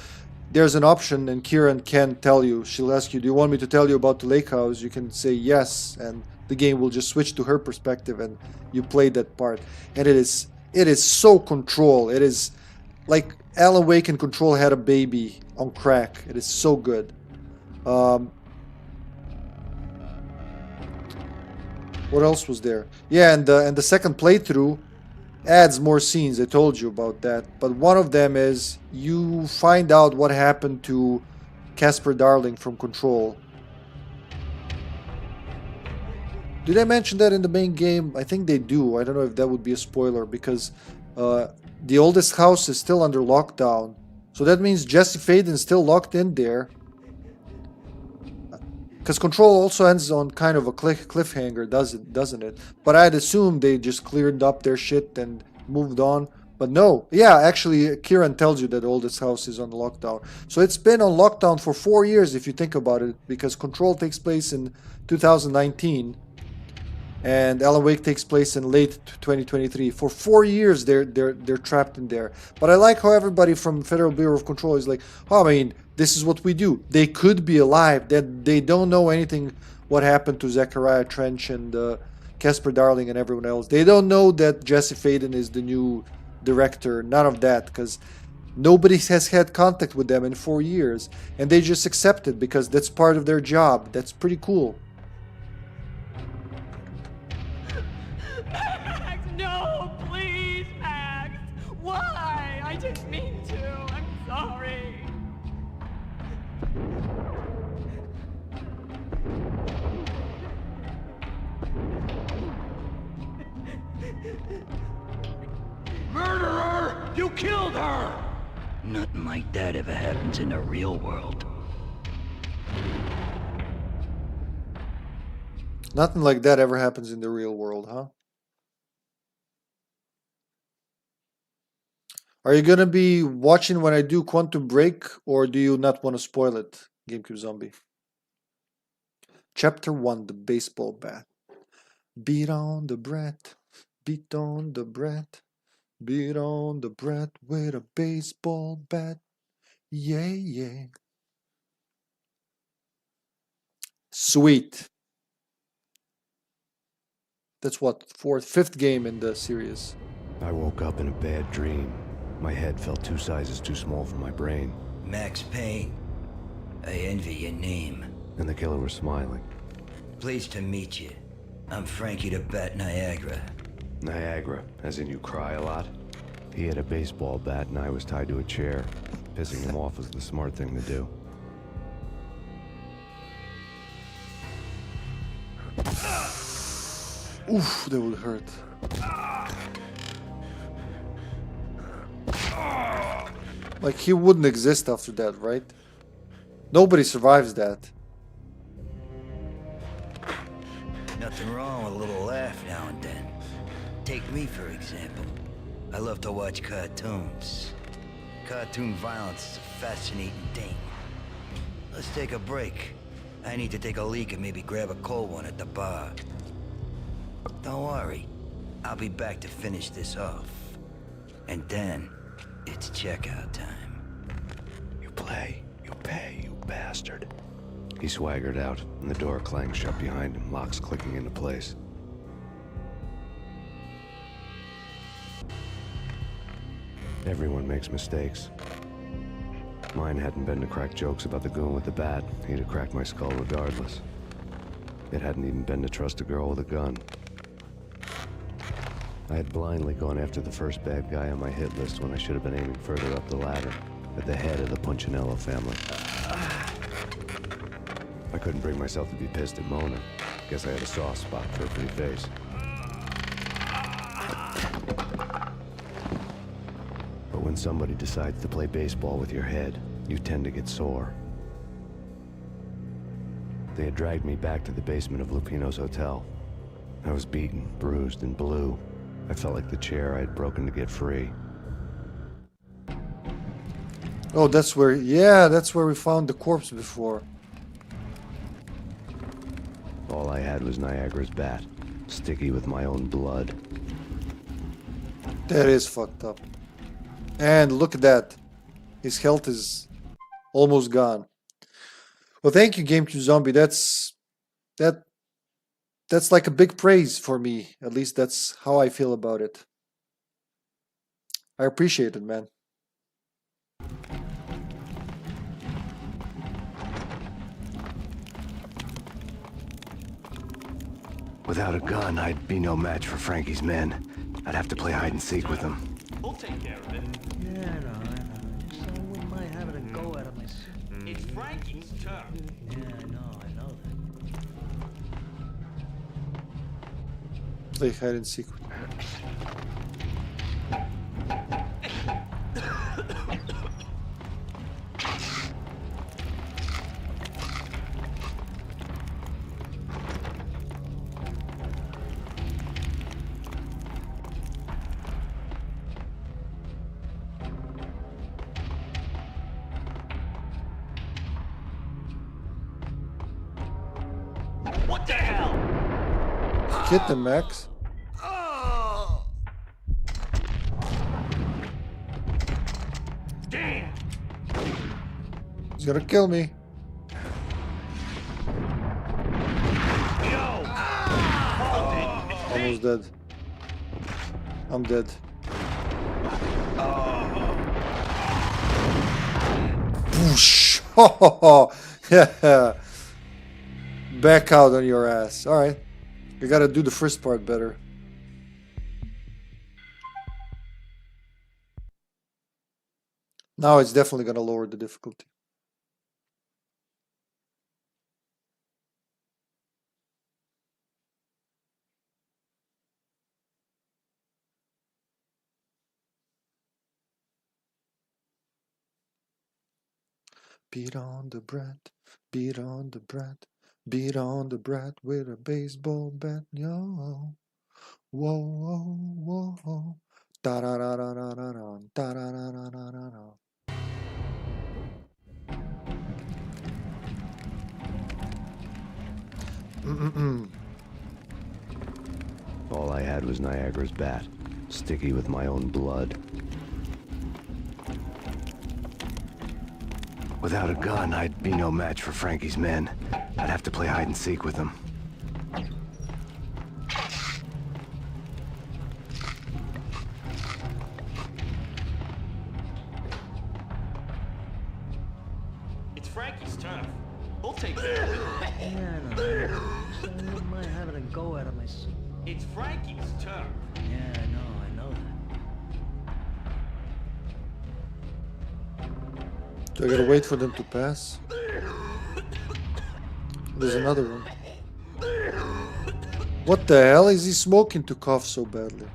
there's an option, and Kieran can tell you. She'll ask you, do you want me to tell you about the Lake House? You can say yes, and the game will just switch to her perspective, and you play that part. And it is so Control. It is like Alan Wake and Control had a baby on crack. It is so good. What else was there? Yeah, and the second playthrough adds more scenes. I told you about that. But one of them is you find out what happened to Casper Darling from Control. Did I mention that in the main game? I think they do. I don't know if that would be a spoiler, because the oldest house is still under lockdown. So that means Jesse Faden's still locked in there. Because Control also ends on kind of a cliffhanger, doesn't it? But I'd assume they just cleared up their shit and moved on. But no. Yeah, actually, Kieran tells you that the oldest house is on lockdown. So it's been on lockdown for 4 years, if you think about it. Because Control takes place in 2019. And Alan Wake takes place in late 2023. For 4 years, they're trapped in there. But I like how everybody from Federal Bureau of Control is like, oh, I mean, this is what we do. They could be alive. That they don't know anything what happened to Zachariah Trench and Casper Darling and everyone else. They don't know that Jesse Faden is the new director. None of that, because nobody has had contact with them in 4 years. And they just accept it because that's part of their job. That's pretty cool. Max, no, please, Max. Why? I didn't mean to. I'm sorry. Murderer! You killed her! Nothing like that ever happens in the real world. Nothing like that ever happens in the real world, huh? Are you gonna be watching when I do Quantum Break, or do you not want to spoil it, GameCube Zombie? Chapter 1, the baseball bat. Beat on the brat, beat on the brat, beat on the brat with a baseball bat. Yeah, yeah. Sweet. That's what, fifth game in the series. I woke up in a bad dream. My head felt 2 sizes too small for my brain. Max Payne. I envy your name. And the killer was smiling. Pleased to meet you. I'm Frankie the Bat Niagara. Niagara, as in you cry a lot? He had a baseball bat and I was tied to a chair. Pissing him off was the smart thing to do. Oof, that would hurt. Like, he wouldn't exist after that, right? Nobody survives that. Nothing wrong with a little laugh now and then. Take me, for example. I love to watch cartoons. Cartoon violence is a fascinating thing. Let's take a break. I need to take a leak and maybe grab a cold one at the bar. Don't worry. I'll be back to finish this off. And then, it's checkout time. You play, you pay, you bastard. He swaggered out, and the door clanged shut behind him, locks clicking into place. Everyone makes mistakes. Mine hadn't been to crack jokes about the goon with the bat. He'd have cracked my skull regardless. It hadn't even been to trust a girl with a gun. I had blindly gone after the first bad guy on my hit list when I should have been aiming further up the ladder, at the head of the Punchinello family. I couldn't bring myself to be pissed at Mona. Guess I had a soft spot for her pretty face. But when somebody decides to play baseball with your head, you tend to get sore. They had dragged me back to the basement of Lupino's hotel. I was beaten, bruised, and blue. I felt like the chair I had broken to get free. Oh, that's where, yeah, that's where we found the corpse before. All I had was Niagara's bat, sticky with my own blood. That is fucked up. And look at that. His health is almost gone. Well, thank you, GameCube Zombie. That's like a big praise for me. At least that's how I feel about it. I appreciate it, man. Without a gun, I'd be no match for Frankie's men. I'd have to play hide and seek with them. We'll take care of it. Yeah, I know. Just I wouldn't mind having a go at him myself. It's Frankie's turn. Yeah, I know that. Play hide and seek. What the hell? Get them, Max. Damn! He's gonna kill me. Yo! Hold it. It's me. Almost dead. I'm dead. Boosh! Yeah. Back out on your ass. Alright. I gotta do the first part better. Now it's definitely gonna lower the difficulty. Beat on the brat, beat on the brat, beat on the brat with a baseball bat, yo. Whoa, whoa, whoa. Da da da da da da da da da da da da da. All I had was Niagara's bat, sticky with my own blood. Without a gun, I'd be no match for Frankie's men. I'd have to play hide and seek with them. It's Frankie's turf. He'll take care of it. Yeah, I know. So I wouldn't mind having a go at him myself. It's Frankie's turf. Yeah, I know that. Do I gotta wait for them to pass? There's another one. What the hell is he smoking to cough so badly?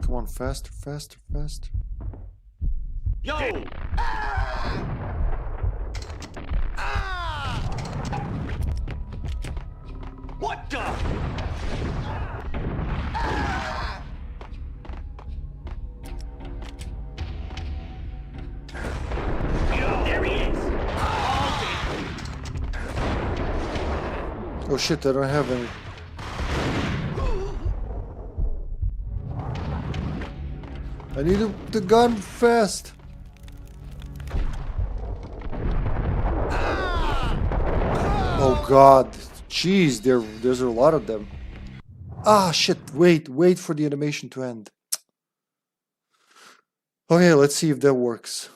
Come on, faster, faster, faster. Yo! What the? There he is! Oh shit, I don't have any. I need the gun fast. Oh god, jeez, there's a lot of them. Ah shit, wait for the animation to end. Okay, let's see if that works.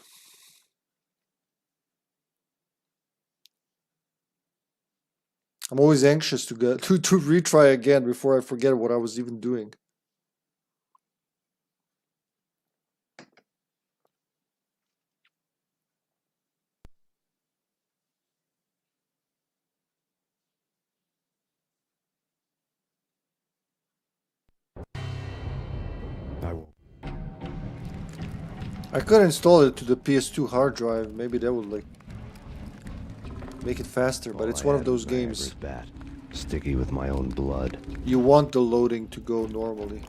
I'm always anxious to retry again before I forget what I was even doing. I could install it to the PS2 hard drive. Maybe that would like make it faster, but it's one of those games. Bat, sticky with my own blood. You want the loading to go normally.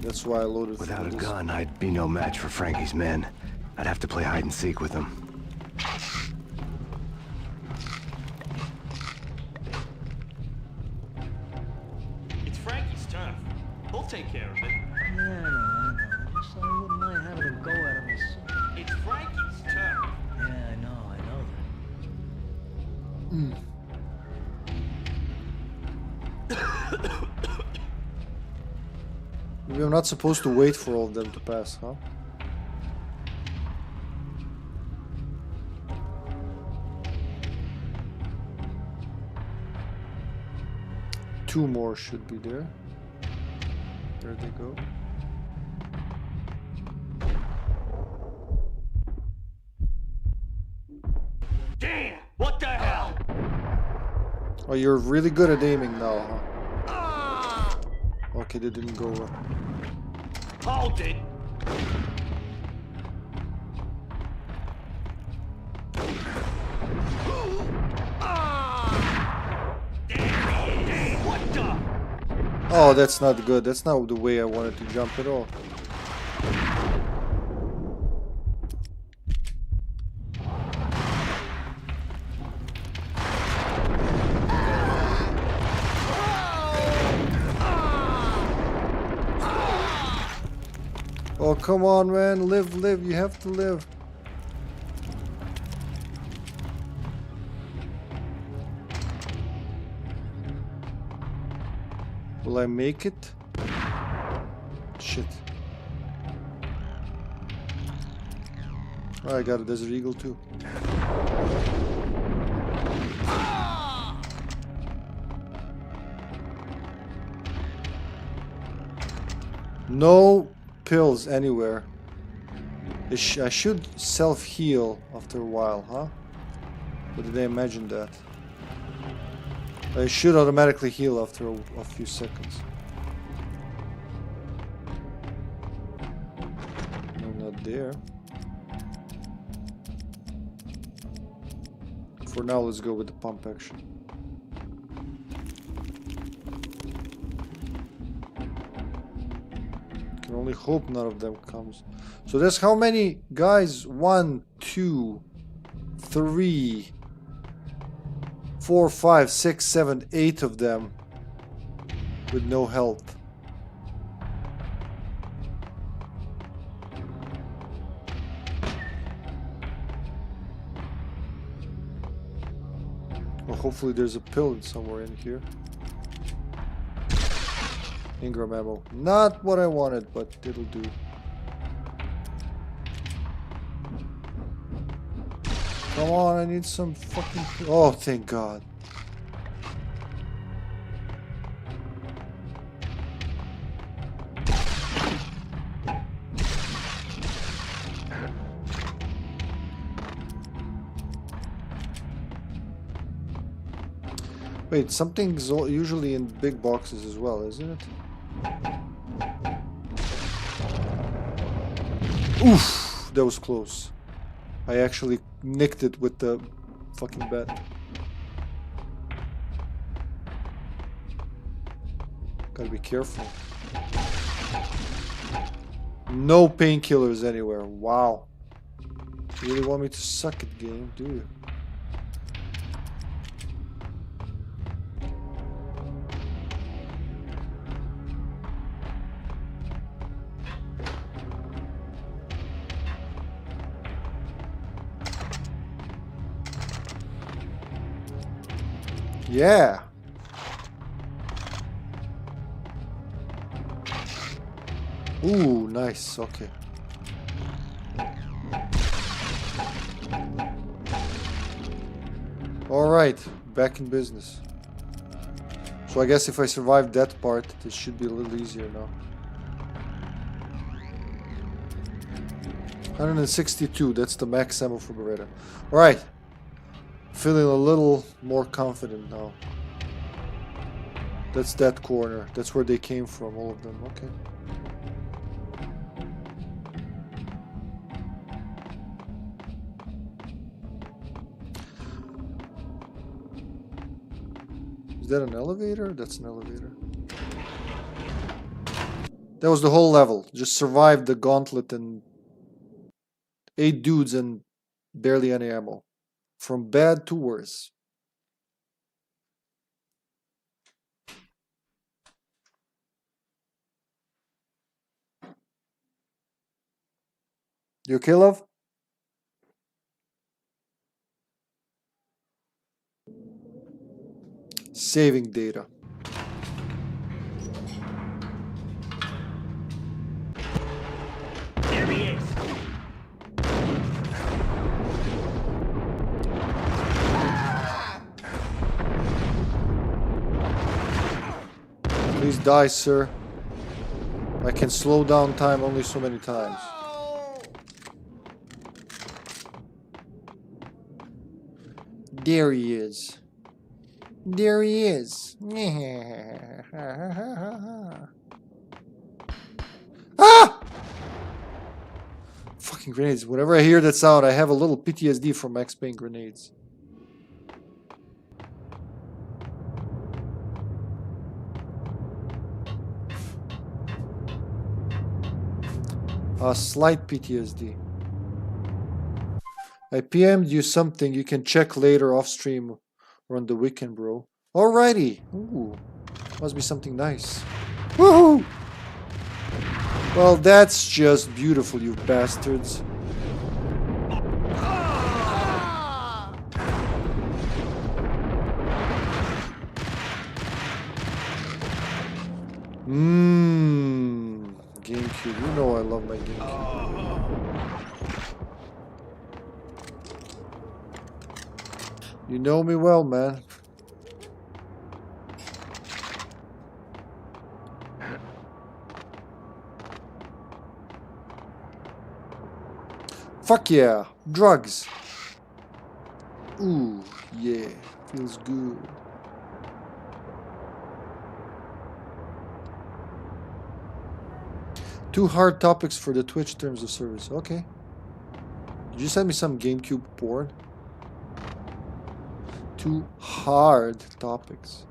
That's why I loaded. Without a gun, I'd be no match for Frankie's men. I'd have to play hide and seek with them. It's Frankie's turf. He'll take care of it. Yeah, I know. So I wouldn't mind having a go at him myself. It's Frankie's turf. Yeah, I know that. Maybe I'm not supposed to wait for all of them to pass, huh? Two more should be there. There they go. Damn! What the hell? Oh, you're really good at aiming now, huh? Okay, they didn't go well. Hold it! What the? Oh, that's not good. That's not the way I wanted to jump at all. Oh, come on, man. Live, live. You have to live. Will I make it? Shit. Oh, I got a Desert Eagle too. No pills anywhere. I should self-heal after a while, huh? Or did I imagine that? I should automatically heal after a few seconds. No, not there. For now, let's go with the pump action. Can only hope none of them comes. So there's how many guys? 1, 2, 3, 4, 5, 6, 7, 8 of them with no health. Well, hopefully there's a pill somewhere in here. Ingram ammo. Not what I wanted, but it'll do. Come on, I need some fucking... Oh, thank God. Wait, something's usually in big boxes as well, isn't it? Oof! That was close. I actually nicked it with the fucking bat. Gotta be careful. No painkillers anywhere. Wow. You really want me to suck at game, do you? Yeah. Ooh, nice. Okay. All right, back in business. So I guess if I survive that part, this should be a little easier now. 162, that's the max ammo for Beretta. All right. Feeling a little more confident now. That's that corner. That's where they came from, all of them. Okay. Is that an elevator? That's an elevator. That was the whole level. Just survived the gauntlet and 8 dudes and barely any ammo. From bad to worse. You okay, love? Saving data. There he is. Please die, sir. I can slow down time only so many times. There he is. There he is. Ah! Fucking grenades. Whenever I hear that sound, I have a little PTSD from Max Payne grenades. A slight PTSD. I PM'd you something you can check later off stream or on the weekend, bro. Alrighty. Ooh. Must be something nice. Woohoo! Well, that's just beautiful, you bastards. GameCube. You know I love my GameCube. You know me well, man. Fuck yeah. Drugs. Ooh, yeah. Feels good. Two hard topics for the Twitch terms of service. Okay. Did you send me some GameCube porn? Two hard topics.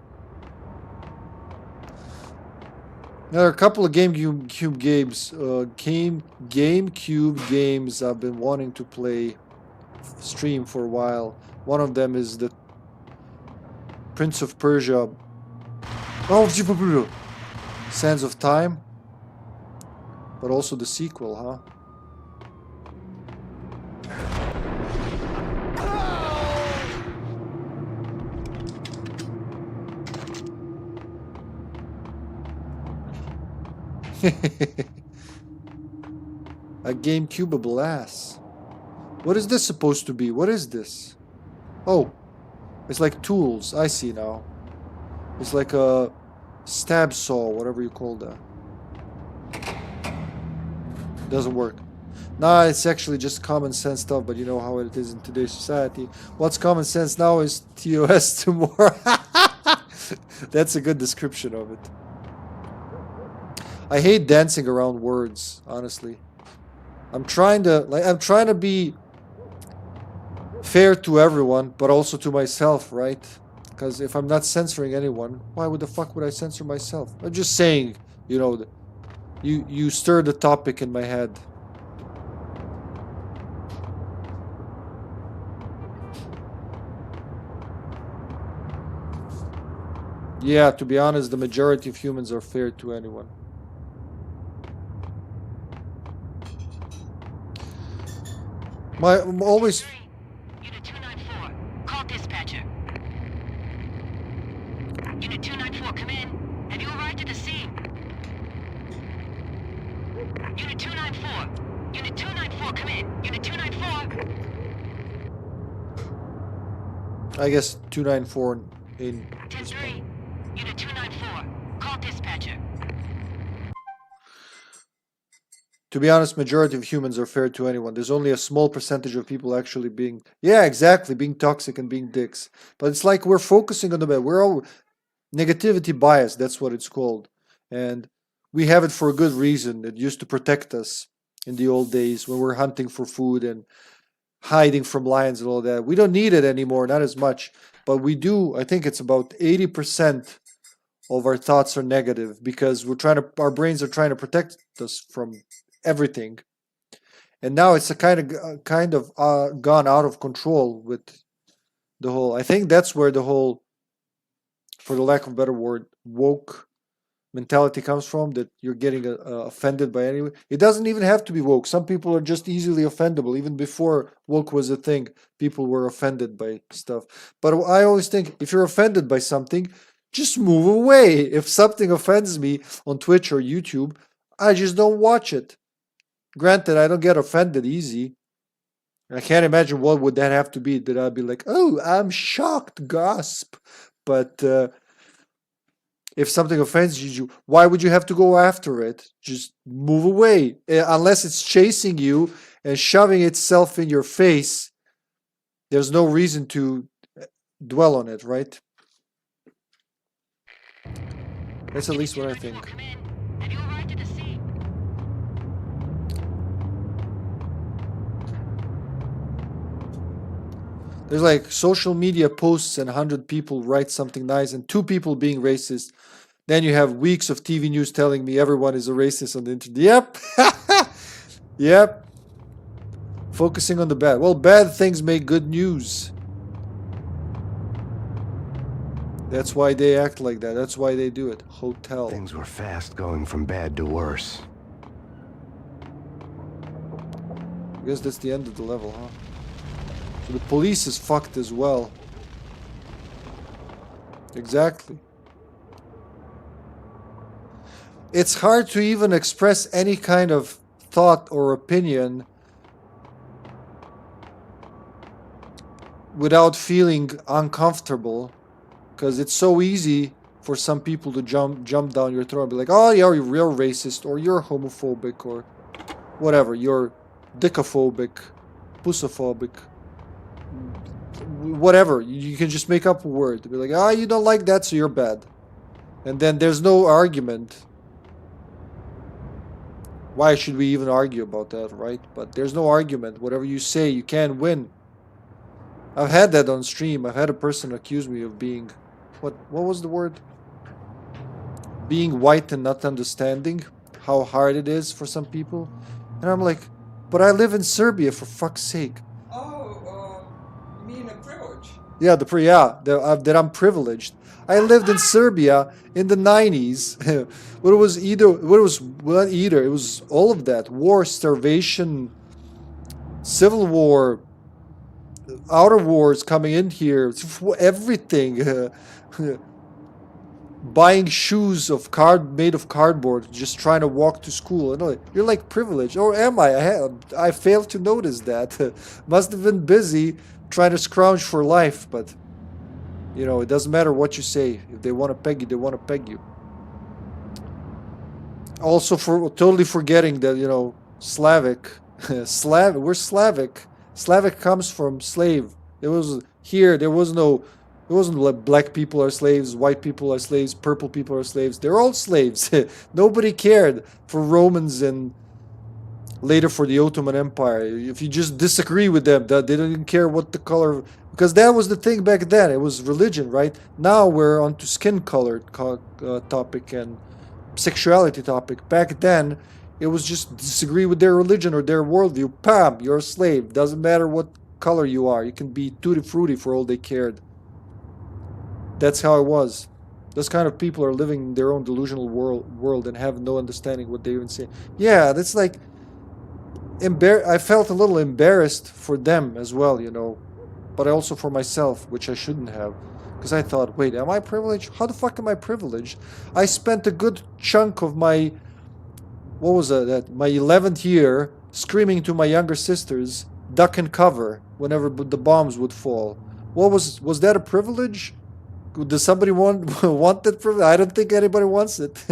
There are a couple of GameCube games. GameCube games I've been wanting to play, stream for a while. One of them is the Prince of Persia. Oh, Sands of Time. But also the sequel, huh? A GameCubeable ass. What is this supposed to be? What is this? Oh, it's like tools. I see now. It's like a stab saw, whatever you call that. Doesn't work. Nah, it's actually just common sense stuff, but you know how it is in today's society. What's common sense now is TOS tomorrow. That's a good description of it. I hate dancing around words, honestly. I'm trying to be fair to everyone, but also to myself, right? Because if I'm not censoring anyone, why would the fuck would I censor myself? I'm just saying, you know, you stir the topic in my head. Yeah, to be honest, the majority of humans are fair to anyone. I'm always... Unit 294, call dispatcher. Unit 294, come in. Have you arrived at the scene? Unit 294. Unit 294, come in. Unit 294. I guess 294 in... 10-3. Unit 294, call dispatcher. To be honest, majority of humans are fair to anyone. There's only a small percentage of people actually being... Yeah, exactly, being toxic and being dicks. But it's like we're focusing on the bad. We're all... Negativity bias, that's what it's called. And we have it for a good reason. It used to protect us in the old days when we're hunting for food and hiding from lions and all that. We don't need it anymore, not as much. But we do, I think it's about 80% of our thoughts are negative because our brains are trying to protect us from everything, and now it's a kind of gone out of control with the whole. I think that's where the whole, for the lack of a better word, woke mentality comes from. That you're getting offended by anyone. It doesn't even have to be woke. Some people are just easily offendable. Even before woke was a thing, people were offended by stuff. But I always think if you're offended by something, just move away. If something offends me on Twitch or YouTube, I just don't watch it. Granted, I don't get offended easy. I can't imagine what would that have to be. That I'd be like, oh, I'm shocked, gasp. But if something offends you, why would you have to go after it? Just move away. Unless it's chasing you and shoving itself in your face, there's no reason to dwell on it, right? That's at least what I think. There's like social media posts and 100 people write something nice and 2 people being racist. Then you have weeks of TV news telling me everyone is a racist on the internet. Yep. Yep. Focusing on the bad. Well, bad things make good news. That's why they act like that. That's why they do it. Hotel. Things were fast going from bad to worse. I guess that's the end of the level, huh? So the police is fucked as well. Exactly. It's hard to even express any kind of thought or opinion without feeling uncomfortable, because it's so easy for some people to jump down your throat and be like, oh, yeah, you're racist, or you're homophobic, or whatever, you're dickophobic, pussophobic, whatever. You can just make up a word. Be like, ah, you don't like that, so you're bad. And then there's no argument. Why should we even argue about that, right? But there's no argument. Whatever you say, you can't win. I've had that on stream. I've had a person accuse me of being... What was the word? Being white and not understanding how hard it is for some people. And I'm like, but I live in Serbia, for fuck's sake. Oh, you mean a privilege? Yeah, that I'm privileged. I lived in Serbia in the 90s. It was all of that. War, starvation, civil war, outer wars coming in here, everything. Buying shoes made of cardboard, just trying to walk to school. You're like privileged, or am I? I failed to notice that. Must have been busy trying to scrounge for life, but you know, it doesn't matter what you say. If they want to peg you, they want to peg you. Also, for totally forgetting that, you know, Slavic, we're Slavic. Slavic comes from slave. It was here. It wasn't like black people are slaves, white people are slaves, purple people are slaves. They're all slaves. Nobody cared for Romans and later for the Ottoman Empire. If you just disagree with them, they didn't care what the color, because that was the thing back then. It was religion, right? Now we're onto skin color topic and sexuality topic. Back then, it was just disagree with their religion or their worldview. Pam, you're a slave. Doesn't matter what color you are. You can be tutti frutti for all they cared. That's how it was. Those kind of people are living in their own delusional world and have no understanding what they even say. Yeah, that's like... I felt a little embarrassed for them as well, you know. But also for myself, which I shouldn't have. Because I thought, wait, am I privileged? How the fuck am I privileged? I spent a good chunk of my... What was that? My 11th year screaming to my younger sisters, duck and cover, whenever the bombs would fall. Was that a privilege? Does somebody want that privilege? I don't think anybody wants it.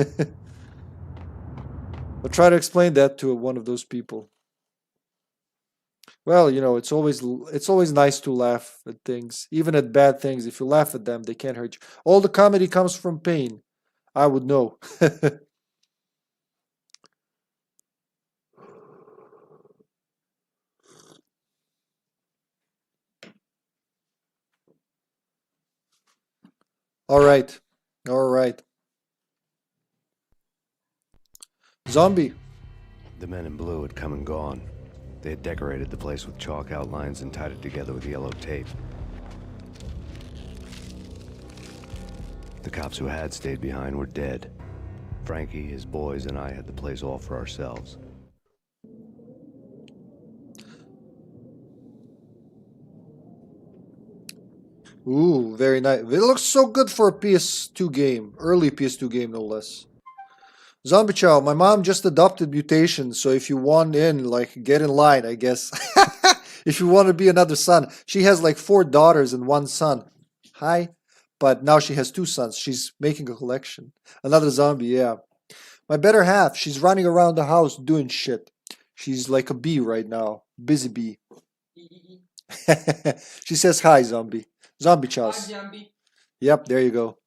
But try to explain that to one of those people. Well, you know, it's always nice to laugh at things, even at bad things. If you laugh at them, they can't hurt you. All the comedy comes from pain. I would know. All right. Zombie. The men in blue had come and gone. They had decorated the place with chalk outlines and tied it together with yellow tape. The cops who had stayed behind were dead. Frankie, his boys, and I had the place all for ourselves. Ooh, very nice. It looks so good for a PS2 game. Early PS2 game, no less. Zombie Chow, my mom just adopted mutation, so if you want in, like, get in line, I guess. If you want to be another son. She has like 4 daughters and 1 son. Hi. But now she has 2 sons. She's making a collection. Another zombie, yeah. My better half, she's running around the house doing shit. She's like a bee right now. Busy bee. She says hi, zombie. Zombie Chows. Hi, zombie. Yep, there you go.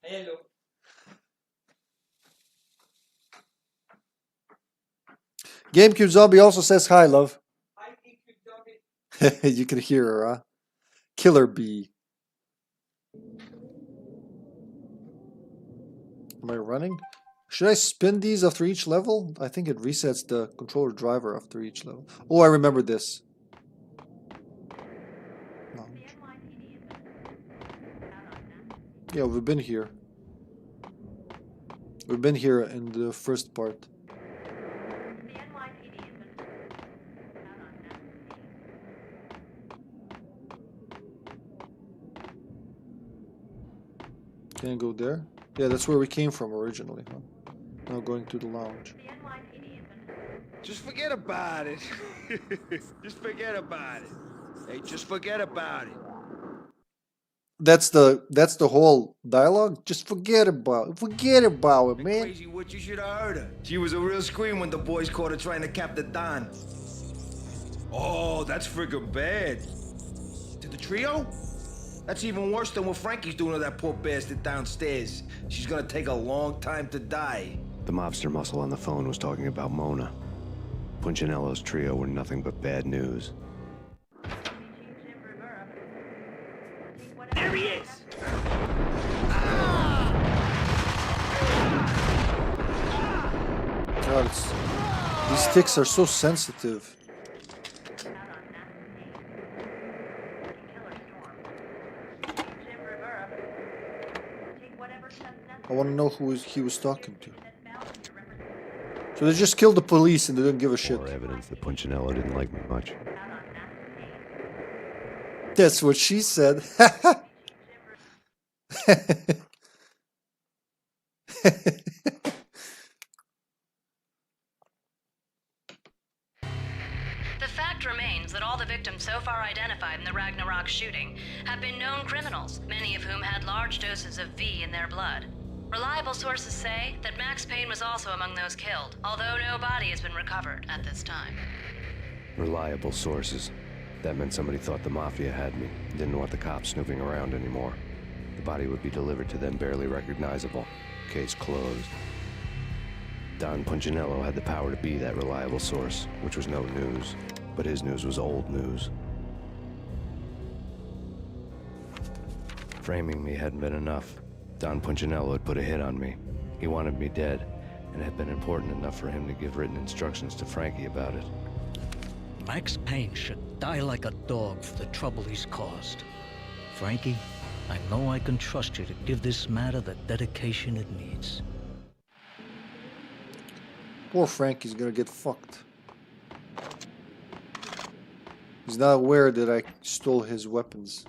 Hello. GameCube Zombie also says hi, love. Hi, GameCube Zombie. You can hear her, huh? Killer bee. Am I running? Should I spin these after each level? I think it resets the controller driver after each level. Oh, I remember this. Yeah, we've been here. We've been here in the first part. Can I go there? Yeah, that's where we came from originally, huh? Now going to the lounge. Just forget about it. Just forget about it. Hey, just forget about it. That's the whole dialogue. Just forget about it, man. Crazy what you should have heard her. She was a real scream when the boys caught her trying to cap the Don. Oh, that's friggin' bad. To the trio? That's even worse than what Frankie's doing to that poor bastard downstairs. She's gonna take a long time to die. The mobster muscle on the phone was talking about Mona. Punchinello's trio were nothing but bad news. There he is! God, these sticks are so sensitive. I want to know who he was talking to. So they just killed the police and they didn't give a shit. More evidence that Punchinello didn't like me much. That's what she said. The fact remains that all the victims so far identified in the Ragnarok shooting have been known criminals, many of whom had large doses of V in their blood. Reliable sources say that Max Payne was also among those killed, although no body has been recovered at this time. Reliable sources. That meant somebody thought the Mafia had me, didn't want the cops snooping around anymore. The body would be delivered to them barely recognizable. Case closed. Don Punchinello had the power to be that reliable source, which was no news. But his news was old news. Framing me hadn't been enough. Don Punchinello had put a hit on me. He wanted me dead, and it had been important enough for him to give written instructions to Frankie about it. Max Payne should die like a dog for the trouble he's caused. Frankie, I know I can trust you to give this matter the dedication it needs. Poor Frankie's gonna get fucked. He's not aware that I stole his weapons.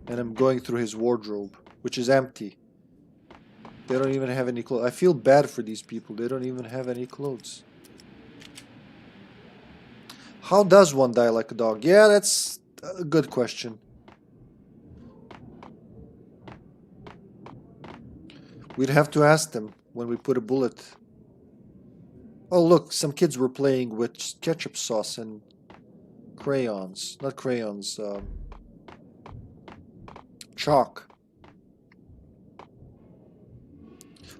And I'm going through his wardrobe, which is empty. They don't even have any clothes. I feel bad for these people. They don't even have any clothes. How does one die like a dog? Yeah, that's a good question. We'd have to ask them when we put a bullet. Oh, look, some kids were playing with ketchup sauce and crayons. Not crayons, chalk.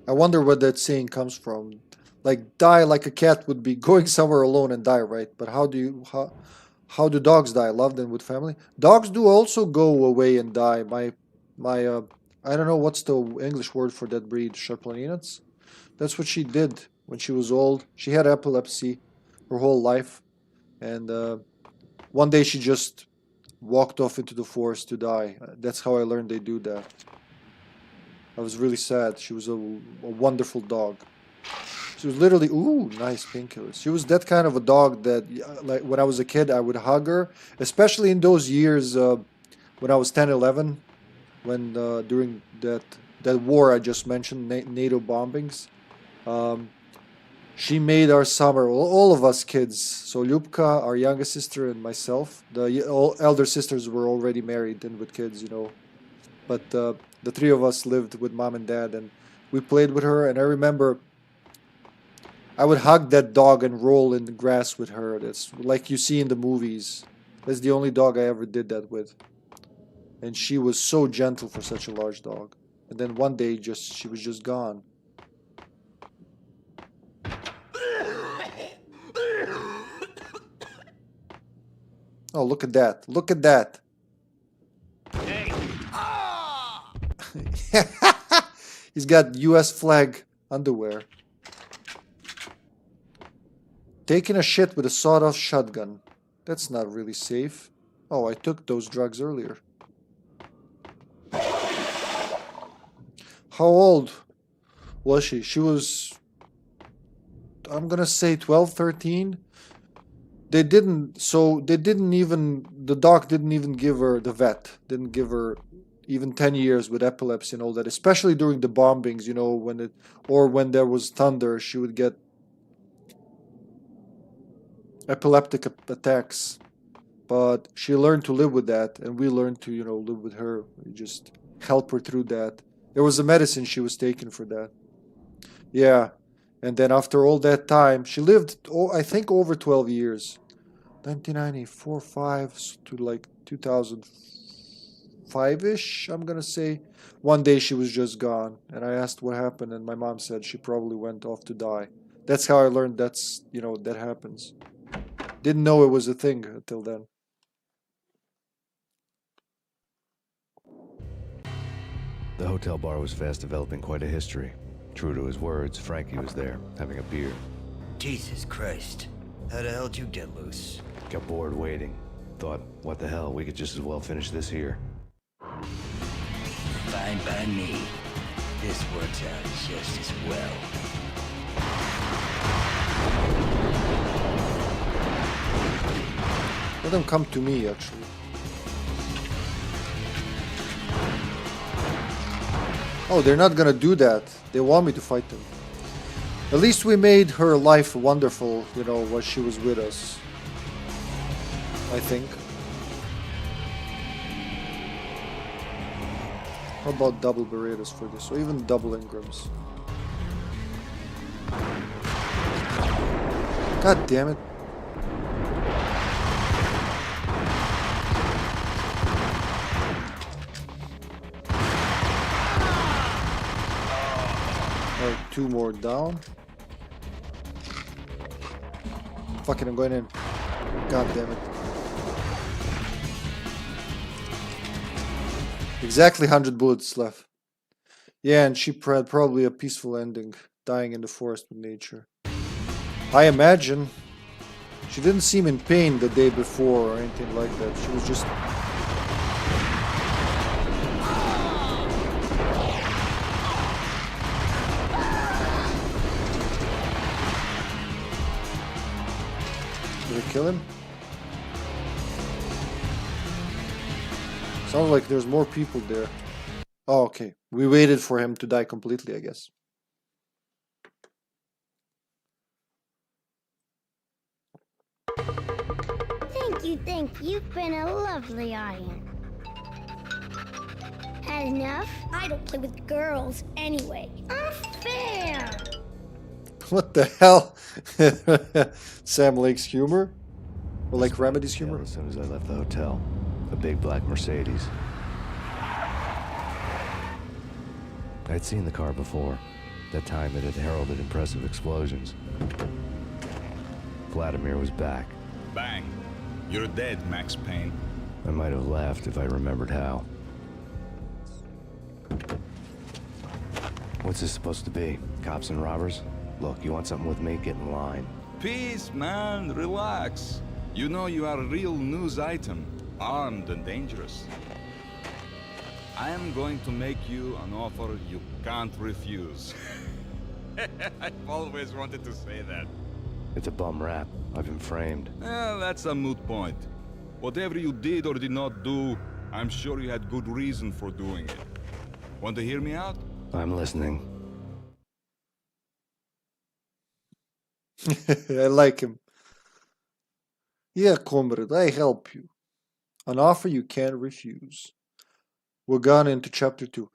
I wonder where that saying comes from. Like, die like a cat would be going somewhere alone and die, right? But how do dogs die? Loved and with family? Dogs do also go away and die. I don't know what's the English word for that breed. Charplanina's? That's what she did when she was old. She had epilepsy her whole life. And one day she just walked off into the forest to die. That's how I learned they do that. I was really sad. She was a wonderful dog. She was literally, ooh, nice painkillers. She was that kind of a dog that, like, when I was a kid, I would hug her. Especially in those years when I was 10, 11. When, during that war I just mentioned, NATO bombings. She made our summer, all of us kids. So Lyubka, our youngest sister, and myself. The elder sisters were already married and with kids, you know. But the three of us lived with mom and dad, and we played with her. And I remember I would hug that dog and roll in the grass with her. That's like you see in the movies. That's the only dog I ever did that with. And she was so gentle for such a large dog. And then one day, she was just gone. Oh, look at that. Look at that. Hey. He's got US flag underwear. Taking a shit with a sawed-off shotgun. That's not really safe. Oh, I took those drugs earlier. How old was she? She was, I'm gonna say 12, 13. The doc didn't even give her, the vet didn't give her even 10 years with epilepsy and all that, especially during the bombings, you know, when there was thunder, she would get epileptic attacks. But she learned to live with that, and we learned to, you know, live with her. We just help her through that. There was a medicine she was taking for that. Yeah. And then after all that time, she lived, I think, over 12 years. 1994, 5 to like 2005-ish, I'm gonna say. One day she was just gone, and I asked what happened, and my mom said she probably went off to die. That's how I learned that's, you know, that happens. Didn't know it was a thing until then. The hotel bar was fast developing quite a history. True to his words, Frankie was there, having a beer. Jesus Christ. How the hell did you get loose? Got bored waiting. Thought, what the hell, we could just as well finish this here. Fine by me. This works out just as well. Let them come to me, actually. Oh, they're not gonna do that. They want me to fight them. At least we made her life wonderful, you know, while she was with us. I think. How about double Berettas for this, or even double Ingrams? God damn it. Alright, 2 more down. Fucking, I'm going in. God damn it. Exactly 100 bullets left. Yeah, and she had probably a peaceful ending, dying in the forest with nature. I imagine. She didn't seem in pain the day before or anything like that. She was just... Did I kill him? Sounds like there's more people there. Oh, okay. We waited for him to die completely, I guess. Thank you. You've been a lovely audience. Had enough? I don't play with girls anyway. Unfair! What the hell? Sam Lake's humor? Or like Remedy's humor? As soon as I left the hotel, a big black Mercedes. I'd seen the car before. That time it had heralded impressive explosions. Vladimir was back. Bang. You're dead, Max Payne. I might have laughed if I remembered how. What's this supposed to be? Cops and robbers? Look, you want something with me? Get in line. Peace, man. Relax. You know you are a real news item. Armed and dangerous. I am going to make you an offer you can't refuse. I've always wanted to say that. It's a bum rap. I've been framed. Well, that's a moot point. Whatever you did or did not do, I'm sure you had good reason for doing it. Want to hear me out? I'm listening. I like him. Yeah, comrade, I help you. An offer you can't refuse. We're gone into chapter 2.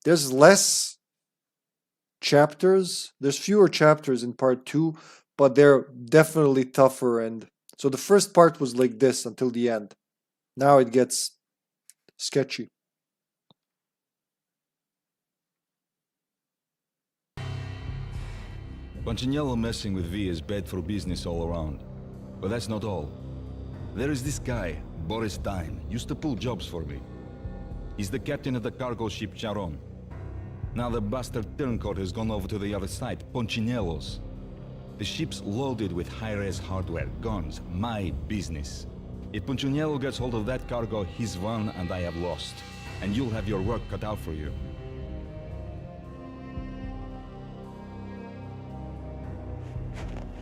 There's less chapters. There's fewer chapters in part 2, but they're definitely tougher. And so the first part was like this until the end. Now it gets sketchy. Punchinello messing with V is bad for business all around. But that's not all. There is this guy, Boris Dime, used to pull jobs for me. He's the captain of the cargo ship Charon. Now the bastard turncoat has gone over to the other side, Punchinello's. The ship's loaded with high-res hardware, guns, my business. If Punchinello gets hold of that cargo, he's won and I have lost. And you'll have your work cut out for you.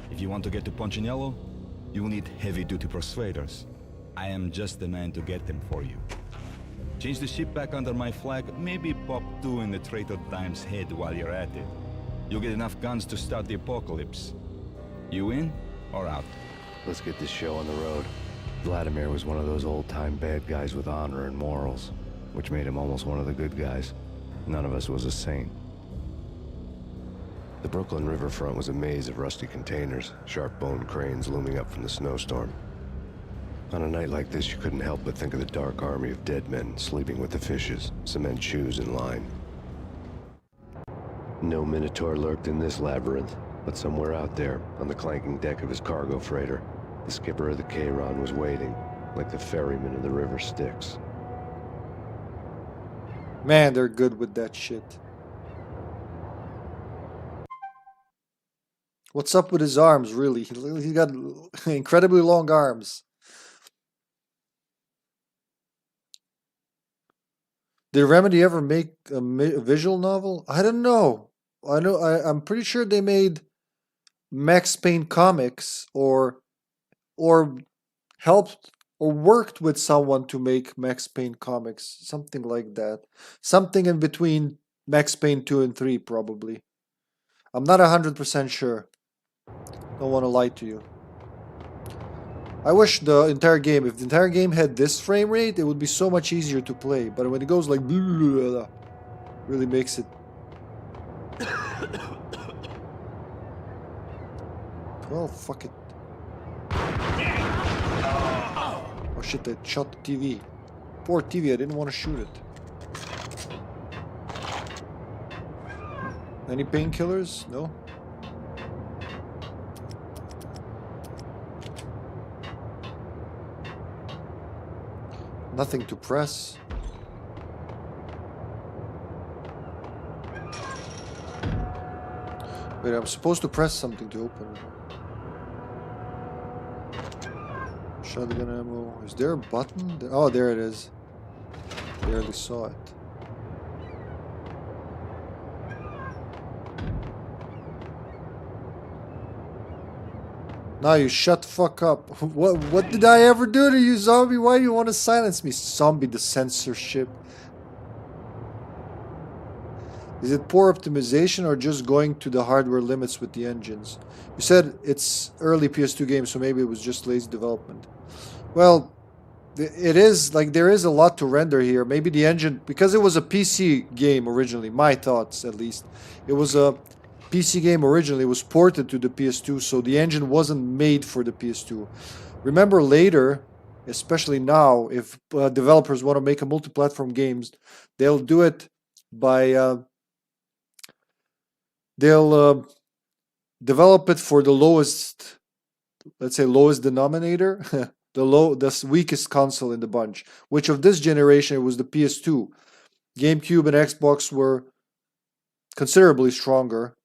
If you want to get to Punchinello, you will need heavy-duty persuaders. I am just the man to get them for you. Change the ship back under my flag, maybe pop 2 in the traitor Dime's head while you're at it. You'll get enough guns to start the apocalypse. You in or out? Let's get this show on the road. Vladimir was one of those old-time bad guys with honor and morals, which made him almost one of the good guys. None of us was a saint. The Brooklyn riverfront was a maze of rusty containers, sharp-boned cranes looming up from the snowstorm. On a night like this, you couldn't help but think of the dark army of dead men sleeping with the fishes, cement shoes in line. No Minotaur lurked in this labyrinth, but somewhere out there, on the clanking deck of his cargo freighter, the skipper of the Chiron was waiting, like the ferryman of the River Styx. Man, they're good with that shit. What's up with his arms, really? He's got incredibly long arms. Did Remedy ever make a visual novel? I don't know. I'm pretty sure they made Max Payne comics or helped or worked with someone to make Max Payne comics, something like that. Something in between Max Payne 2 and 3 probably. I'm not 100% sure. Don't want to lie to you. I wish the entire game, if the entire game had this frame rate, it would be so much easier to play. But when it goes like blah, blah, blah, really makes it. Well, fuck it. Oh shit, I shot the TV. Poor TV, I didn't want to shoot it. Any painkillers? No? Nothing to press. Wait, I'm supposed to press something to open it. Shotgun ammo. Is there a button? Oh, there it is. Barely saw it. Now you shut the fuck up. What did I ever do to you, zombie? Why do you want to silence me? Zombie, the censorship. Is it poor optimization or just going to the hardware limits with the engines? You said it's early PS2 game, so maybe it was just lazy development. Well, it is, like, there is a lot to render here. Maybe the engine, because it was a PC game originally, my thoughts at least. It was a PC game originally, was ported to the PS2, so the engine wasn't made for the PS2. Remember later, especially now, if developers want to make a multi-platform games, they'll do it by they'll develop it for the lowest, let's say lowest denominator, the weakest console in the bunch. Which of this generation it was the PS2. GameCube and Xbox were considerably stronger.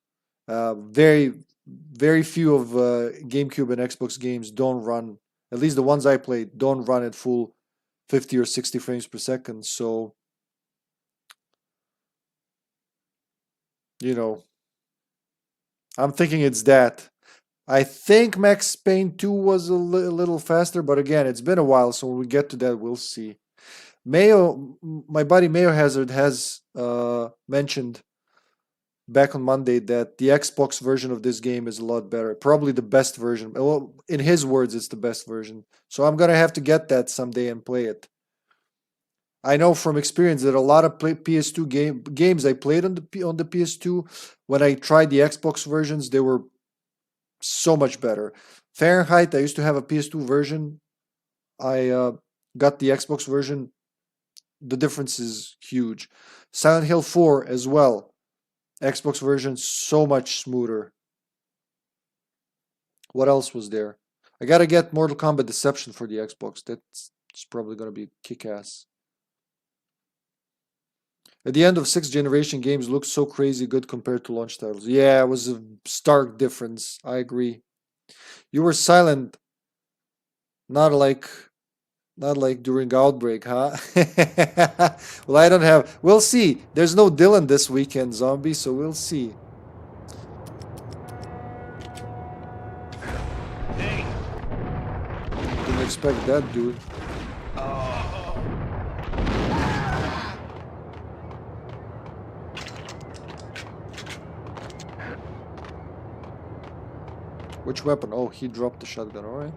Very few of GameCube and Xbox games don't run, at least the ones I played, don't run at full 50 or 60 frames per second. So, you know, I'm thinking it's that. I think Max Payne 2 was a little faster, but again, it's been a while, so when we get to that, we'll see. Mayo, my buddy Mayo Hazard has mentioned back on Monday that the Xbox version of this game is a lot better. Probably the best version. Well, in his words, it's the best version. So I'm going to have to get that someday and play it. I know from experience that a lot of PS2 games I played on the PS2, when I tried the Xbox versions, they were so much better. Fahrenheit, I used to have a PS2 version. I got the Xbox version. The difference is huge. Silent Hill 4 as well. Xbox version, so much smoother. What else was there? I gotta get Mortal Kombat Deception for the Xbox. That's probably gonna be kick-ass. At the end of 6th generation, games looked so crazy good compared to launch titles. Yeah, it was a stark difference. I agree. You were silent. Not like during Outbreak, huh? Well, I don't have... We'll see. There's no Dylan this weekend, zombie, so we'll see. Hey. Didn't expect that, dude. Which weapon? Oh, he dropped the shotgun, alright.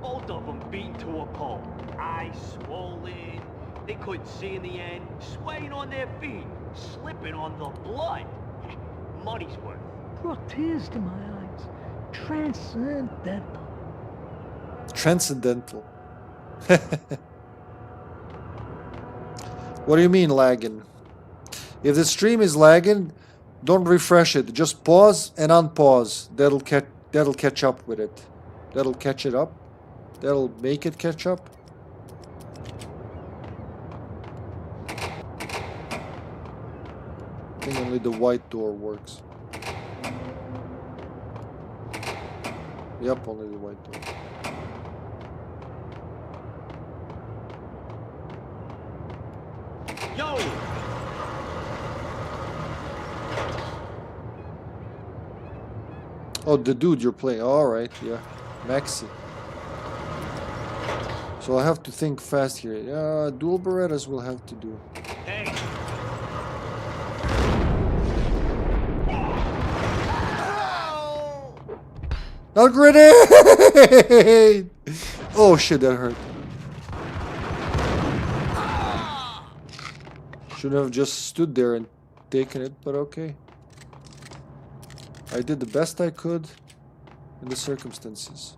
Both of them beat to a pulp. Eyes swollen. They couldn't see in the end. Swaying on their feet. Slipping on the blood. Money's worth. Brought tears to my eyes. Transcendental. Transcendental. What do you mean lagging? If the stream is lagging, don't refresh it. Just pause and unpause. That'll catch up with it. That'll catch it up. That'll make it catch up. I think only the white door works. Yep, only the white door. Yo! Oh, the dude you're playing. Alright, yeah. Maxi. So I have to think fast here. Yeah, dual Berettas will have to do. Hey! Not grenade! Oh shit, that hurt. Shouldn't have just stood there and taken it, but okay. I did the best I could in the circumstances.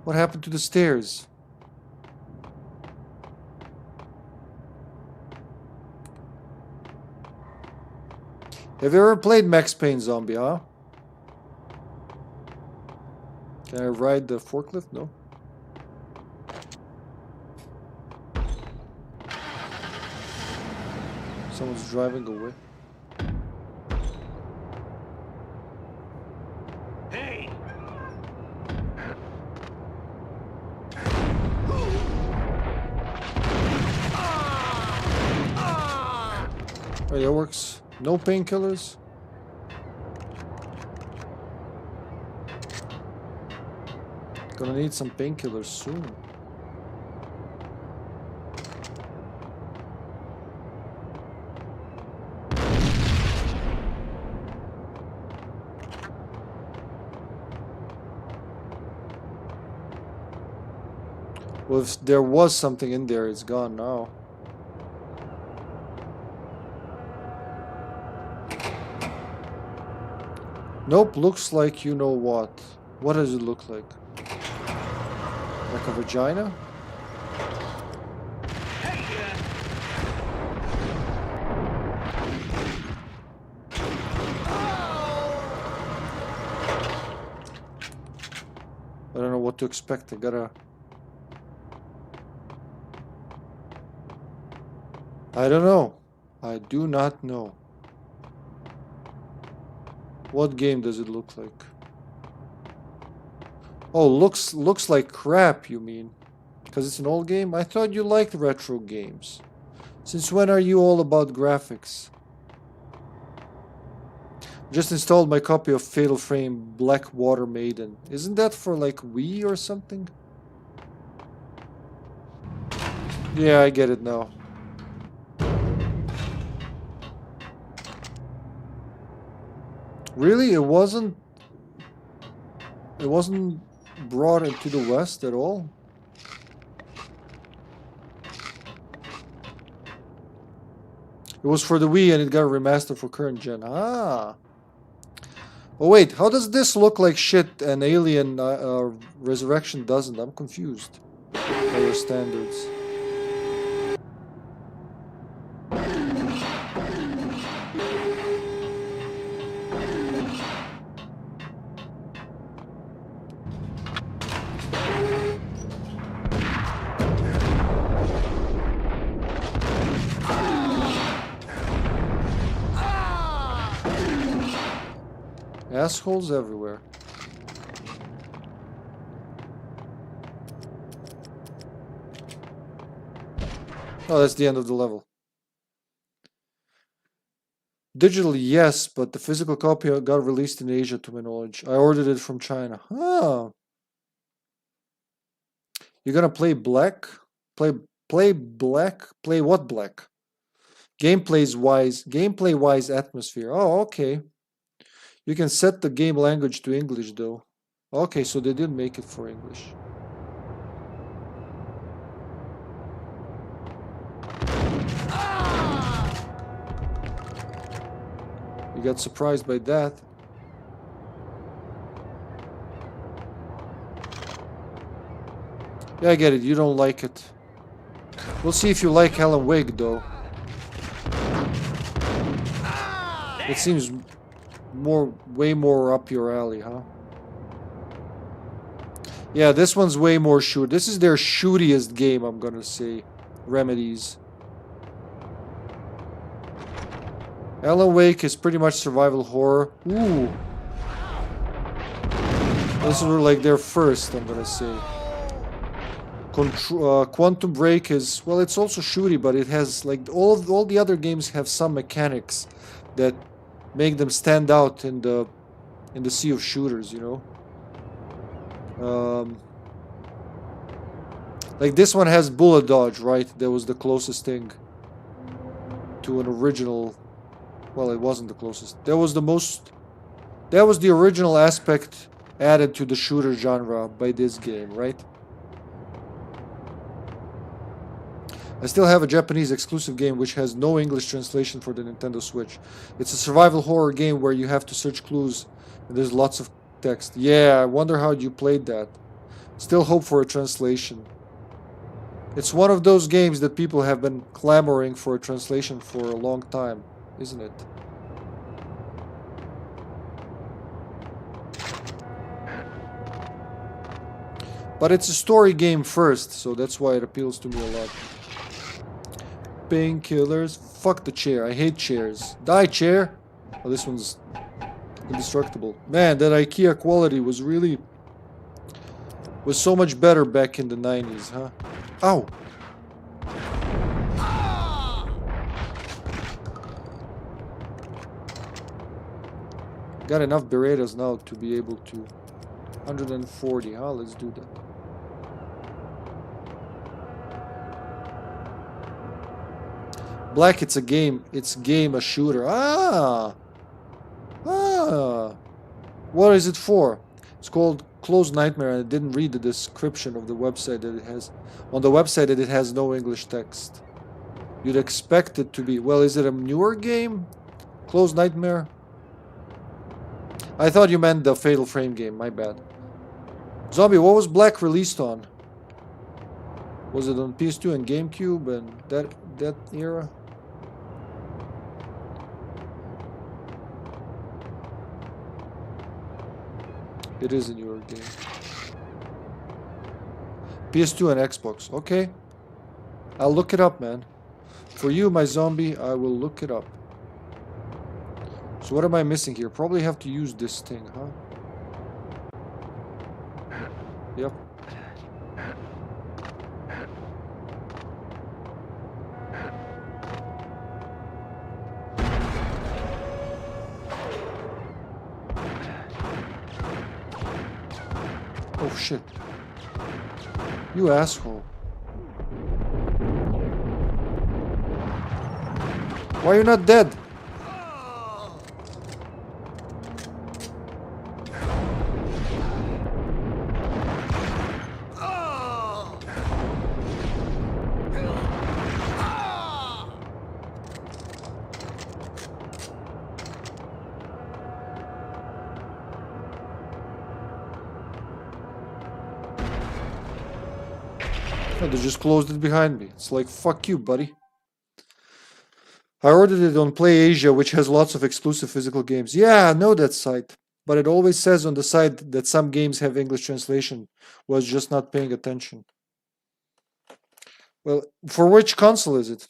What happened to the stairs? Have you ever played Max Payne Zombie, huh? Can I ride the forklift? No. Someone's driving away. Hey! Oh, that works. No painkillers. Gonna need some painkillers soon. Well, if there was something in there, it's gone now. Nope, looks like you know what. What does it look like? Like a vagina? I don't know what to expect. I don't know. I do not know. What game does it look like? Oh, looks like crap, you mean? Because it's an old game? I thought you liked retro games. Since when are you all about graphics? Just installed my copy of Fatal Frame Black Water Maiden. Isn't that for like Wii or something? Yeah, I get it now. Really? It wasn't brought into the West at all? It was for the Wii and it got remastered for current gen. Ah. Oh wait, how does this look like shit and Alien Resurrection doesn't? I'm confused by your standards. Assholes everywhere. Oh, that's the end of the level. Digital, yes, but the physical copy got released in Asia, to my knowledge. I ordered it from China. Huh. You're gonna play black? Play black? Play what black? Gameplay wise atmosphere. Oh, okay. You can set the game language to English though. Okay, so they did make it for English. You got surprised by that. Yeah, I get it. You don't like it. We'll see if you like Alan Wake, though. It seems way more up your alley, huh? Yeah, this one's way more shoot. This is their shootiest game, I'm gonna say. Remedies. Alan Wake is pretty much survival horror. Ooh. This is like their first, I'm gonna say. Quantum Break is, well, it's also shooty, but it has like all the other games have some mechanics that make them stand out in the sea of shooters, you know. Like this one has bullet dodge, right? That was the closest thing to an original. Well, it wasn't the closest. That was the original aspect added to the shooter genre by this game, right? I still have a Japanese exclusive game which has no English translation for the Nintendo Switch. It's a survival horror game where you have to search clues and there's lots of text. Yeah, I wonder how you played that. Still hope for a translation. It's one of those games that people have been clamoring for a translation for a long time, isn't it? But it's a story game first, so that's why it appeals to me a lot. Painkillers. Fuck the chair. I hate chairs. Die, chair! Oh, this one's indestructible. Man, that IKEA quality was so much better back in the 90s, huh? Ow! Got enough Berettas now to be able to... 140, huh? Let's do that. Black, it's a game. It's a shooter. Ah! Ah! What is it for? It's called Closed Nightmare, and I didn't read the description of the website that it has. On the website that it has no English text. You'd expect it to be... Well, is it a newer game? Closed Nightmare? I thought you meant the Fatal Frame game. My bad. Zombie, what was Black released on? Was it on PS2 and GameCube and that era? It is a newer game. PS2 and Xbox. Okay. I'll look it up, man. For you, my zombie, I will look it up. So what am I missing here? Probably have to use this thing, huh? Yep. Oh shit. You asshole. Why are you not dead? They just closed it behind me. It's like, fuck you, buddy. I ordered it on PlayAsia, which has lots of exclusive physical games. Yeah, I know that site. But it always says on the site that some games have English translation. Was just not paying attention. Well, for which console is it?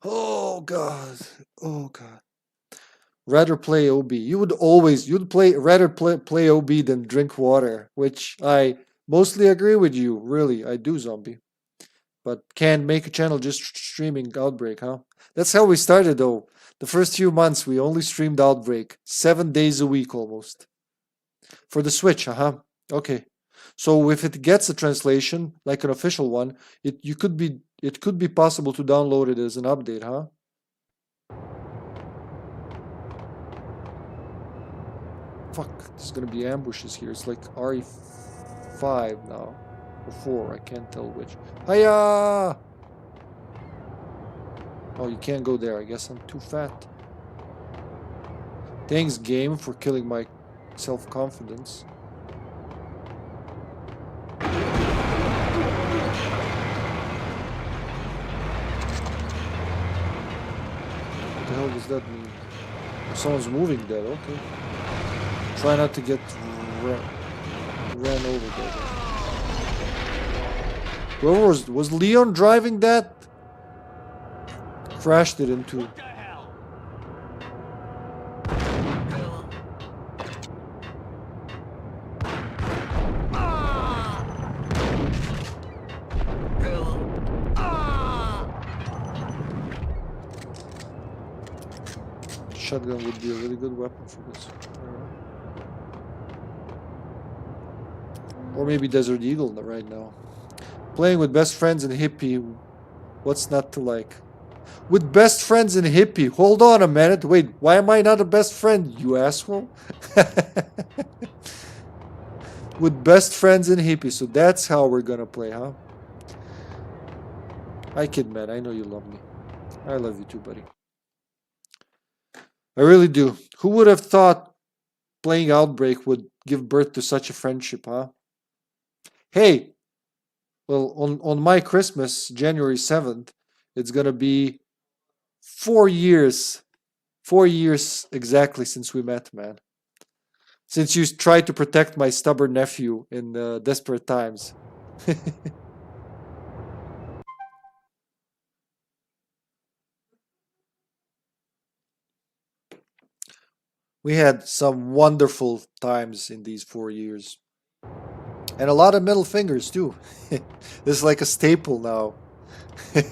Oh, God. Oh, God. Rather play OB. You'd rather play OB than drink water, which I... mostly agree with you, really, I do, zombie. But can't make a channel just streaming Outbreak, huh? That's how we started, though. The first few months, we only streamed Outbreak. 7 days a week, almost. For the Switch, uh-huh. Okay. So if it gets a translation, like an official one, it could be possible to download it as an update, huh? Fuck, there's gonna be ambushes here. It's like RE5 now. Or 4, I can't tell which. Hiya! Oh, you can't go there. I guess I'm too fat. Thanks, game, for killing my self-confidence. does that mean? Someone's moving there, okay. Try not to get ran over there. Whoever was Leon driving that? Crashed it into. Shotgun would be a really good weapon for this. Or maybe Desert Eagle right now. Playing with best friends and hippie. What's not to like? With best friends and hippie. Hold on a minute. Wait, why am I not a best friend, you asshole? With best friends and hippie. So that's how we're gonna play, huh? Hi, Kid Man. I know you love me. I love you too, buddy. I really do. Who would have thought playing Outbreak would give birth to such a friendship, huh? Hey, well, on my Christmas, January 7th, it's gonna be 4 years. 4 years exactly since we met, man. Since you tried to protect my stubborn nephew in desperate times. We had some wonderful times in these 4 years. And a lot of middle fingers, too. This is like a staple now. I'm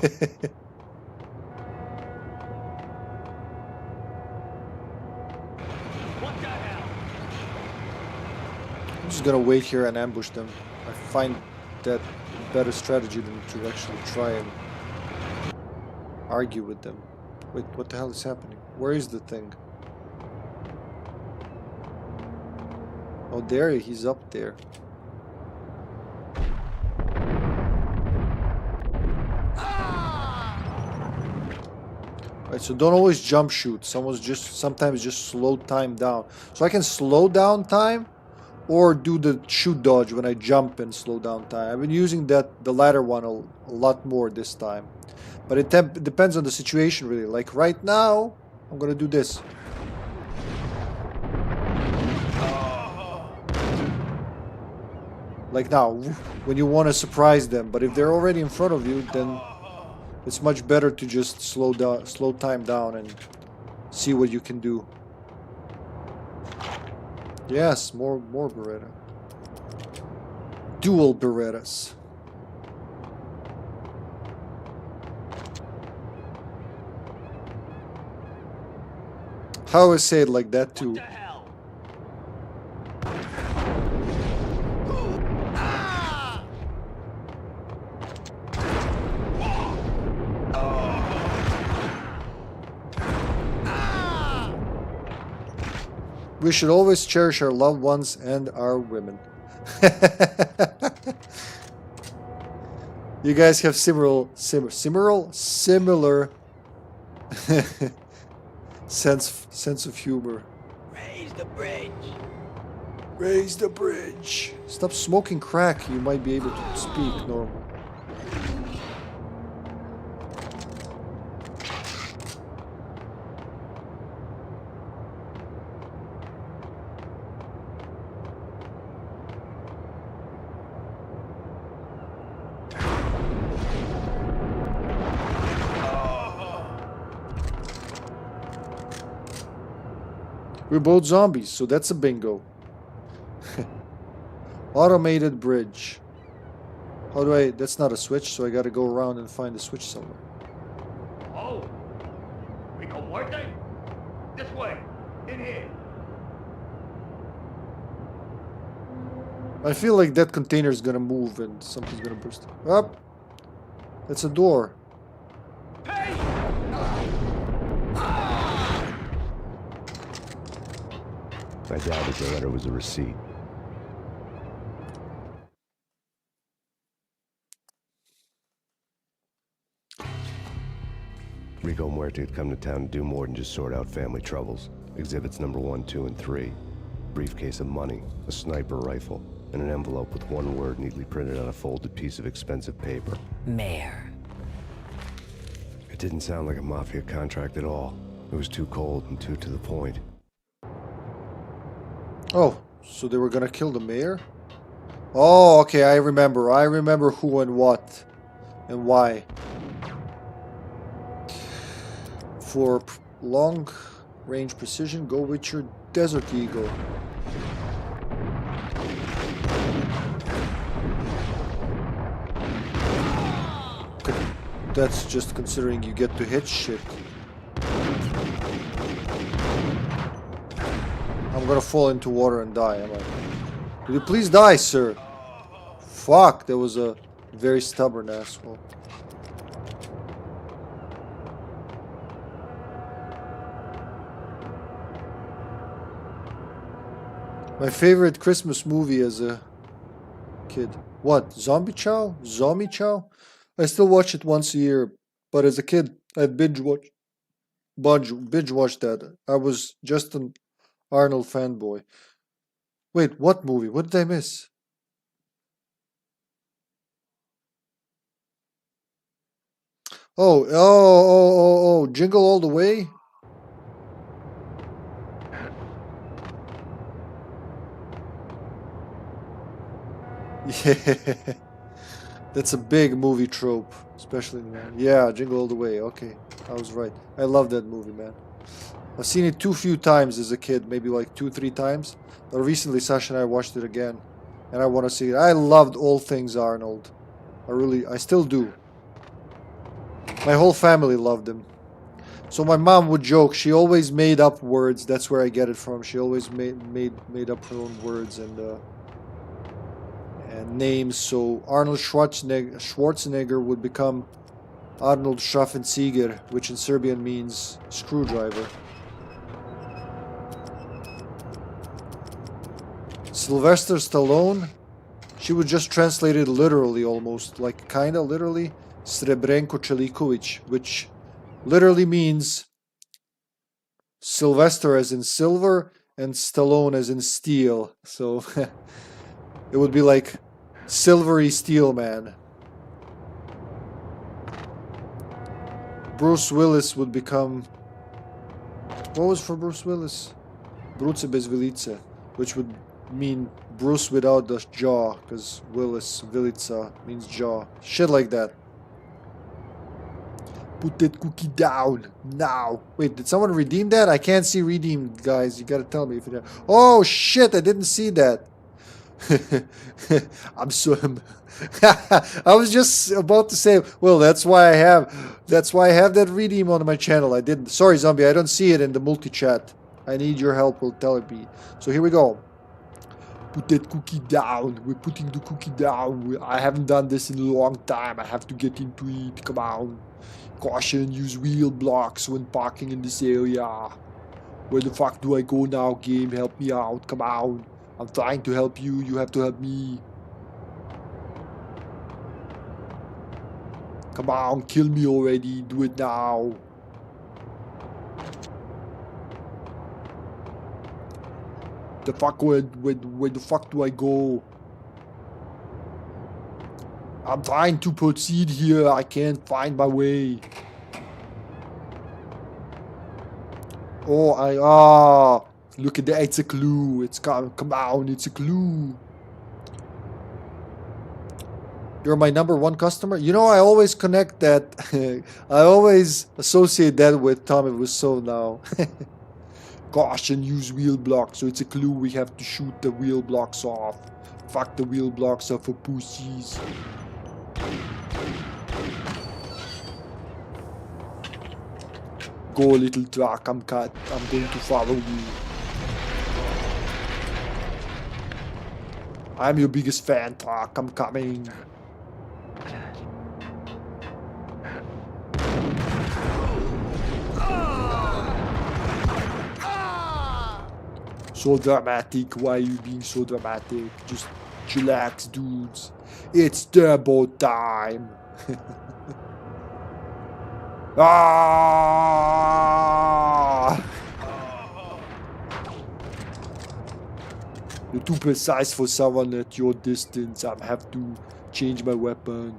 just gonna wait here and ambush them. I find that a better strategy than to actually try and argue with them. Wait, what the hell is happening? Where is the thing? Oh, there, he's up there. Right, so don't always jump shoot. Sometimes just slow time down. So I can slow down time or do the shoot dodge when I jump and slow down time. I've been using the latter one a lot more this time. But it depends on the situation, really. Like right now, I'm gonna do this. Like now, when you want to surprise them. But if they're already in front of you, then it's much better to just slow time down and see what you can do. Yes, more Beretta. Dual Berettas. I always say it like that too. We should always cherish our loved ones and our women. You guys have similar sense of humor. Raise the bridge. Raise the bridge. Stop smoking crack. You might be able to speak normal. We're both zombies, so that's a bingo. Automated bridge. How do I... That's not a switch, so I gotta go around and find the switch somewhere. Oh, we go working? This way, in here. I feel like that container is gonna move and something's gonna burst. Up! That's a door. I doubted the letter was a receipt. Rico Muerte had come to town to do more than just sort out family troubles. Exhibits number 1, 2, and 3. Briefcase of money, a sniper rifle, and an envelope with one word neatly printed on a folded piece of expensive paper. Mayor. It didn't sound like a mafia contract at all. It was too cold and too to the point. Oh, so they were gonna kill the mayor? Oh, okay, I remember. I remember who and what and why. For long-range precision, go with your Desert Eagle. That's just considering you get to hit shit. I'm gonna fall into water and die, am I? Will you please die, sir? Fuck, that was a very stubborn asshole. My favorite Christmas movie as a kid. What? Zombie Chow? Zombie Chow? I still watch it once a year, but as a kid, I'd binge watch that. I was just an Arnold fanboy. Wait, what movie? What did I miss? Oh, Jingle All the Way? Yeah. That's a big movie trope, especially now. Yeah, Jingle All the Way. Okay, I was right. I love that movie, man. I've seen it too few times as a kid, maybe like 2-3 times. But recently, Sasha and I watched it again, and I want to see it. I loved all things Arnold. I still do. My whole family loved him. So my mom would joke. She always made up words. That's where I get it from. She always made up her own words and names. So Arnold Schwarzenegger would become Arnold Schwarzenegger, which in Serbian means screwdriver. Sylvester Stallone, she would just translate it literally almost, like kinda literally, Srebrenko Čeliković, which literally means Sylvester as in silver and Stallone as in steel. So it would be like Silvery Steel Man. Bruce Willis would become... What was for Bruce Willis? Bruce bez vilice, which would mean Bruce without the jaw, because Willis, Vilica, means jaw. Shit like that. Put that cookie down now. Wait, did someone redeem that? I can't see redeemed, guys. You gotta tell me if it... Oh shit, I didn't see that. I'm so... I was just about to say, well, that's why I have that redeem on my channel. I didn't. Sorry, Zombie, I don't see it in the multi-chat. I need your help, will tell it me. So here we go. Put that cookie down. We're putting the cookie down. I haven't done this in a long time. I have to get into it. Come on. Caution, use wheel blocks when parking in this area. Where the fuck do I go now, game? Help me out. Come on. I'm trying to help you. You have to help me. Come on, kill me already. Do it now. The fuck, where the fuck do I go? I'm trying to proceed here. I can't find my way. Oh, look at that. It's a clue. It's come on. It's a clue. You're my #1 customer. You know, I always connect that. I always associate that with Tommy Wiseau now. Caution, use wheel blocks. So it's a clue. We have to shoot the wheel blocks off. Fuck the wheel blocks are for pussies. Go, little truck. I'm going to follow you. I'm your biggest fan, truck. I'm coming. So dramatic. Why are you being so dramatic? Just chillax, dudes. It's turbo time. Ah! You're too precise for someone at your distance. I have to change my weapon.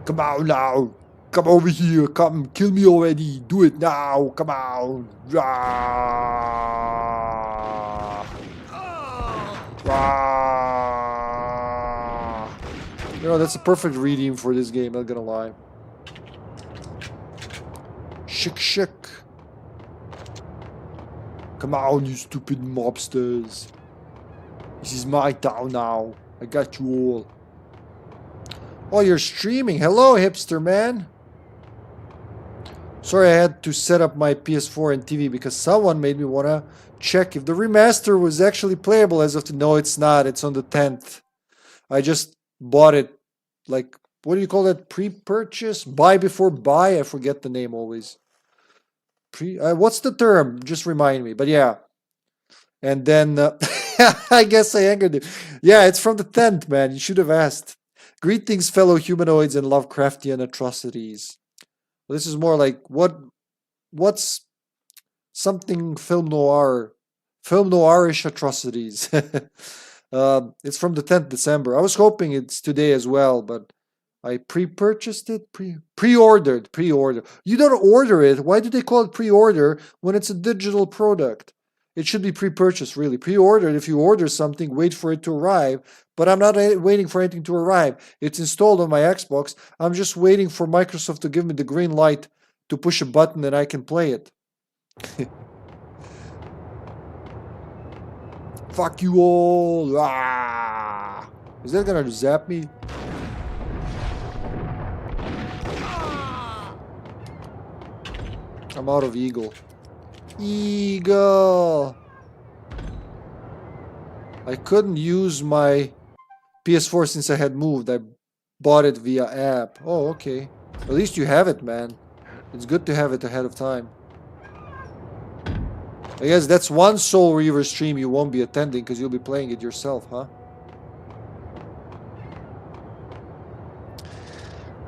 Come on now. Come over here. Come kill me already. Do it now. Come on. Rah. Rah. You know, that's a perfect redeem for this game, not gonna lie. Shik. Come on, you stupid mobsters. This is my town now. I got you all. Oh, you're streaming. Hello, hipster man. Sorry, I had to set up my PS4 and TV because someone made me want to check if the remaster was actually playable as of today. No, it's not. It's on the 10th. I just bought it. Like, what do you call that? Pre-purchase? Buy before buy? I forget the name always. What's the term? Just remind me. But yeah. And then I guess I angered you. Yeah, it's from the 10th, man. You should have asked. Greetings, fellow humanoids and Lovecraftian atrocities. Well, this is more like what's something film noirish atrocities. It's from the 10th December. I was hoping it's today as well, but I pre-purchased it, pre-ordered. You don't order it. Why do they call it pre-order when it's a digital product? It should be pre-purchased, really. Pre-ordered, if you order something, wait for it to arrive. But I'm not waiting for anything to arrive. It's installed on my Xbox. I'm just waiting for Microsoft to give me the green light to push a button and I can play it. Fuck you all. Ah! Is that gonna zap me? I'm out of eagle. Eagle! I couldn't use my PS4 since I had moved. I bought it via app. Oh, okay. At least you have it, man. It's good to have it ahead of time. I guess that's one Soul Reaver stream you won't be attending because you'll be playing it yourself, huh?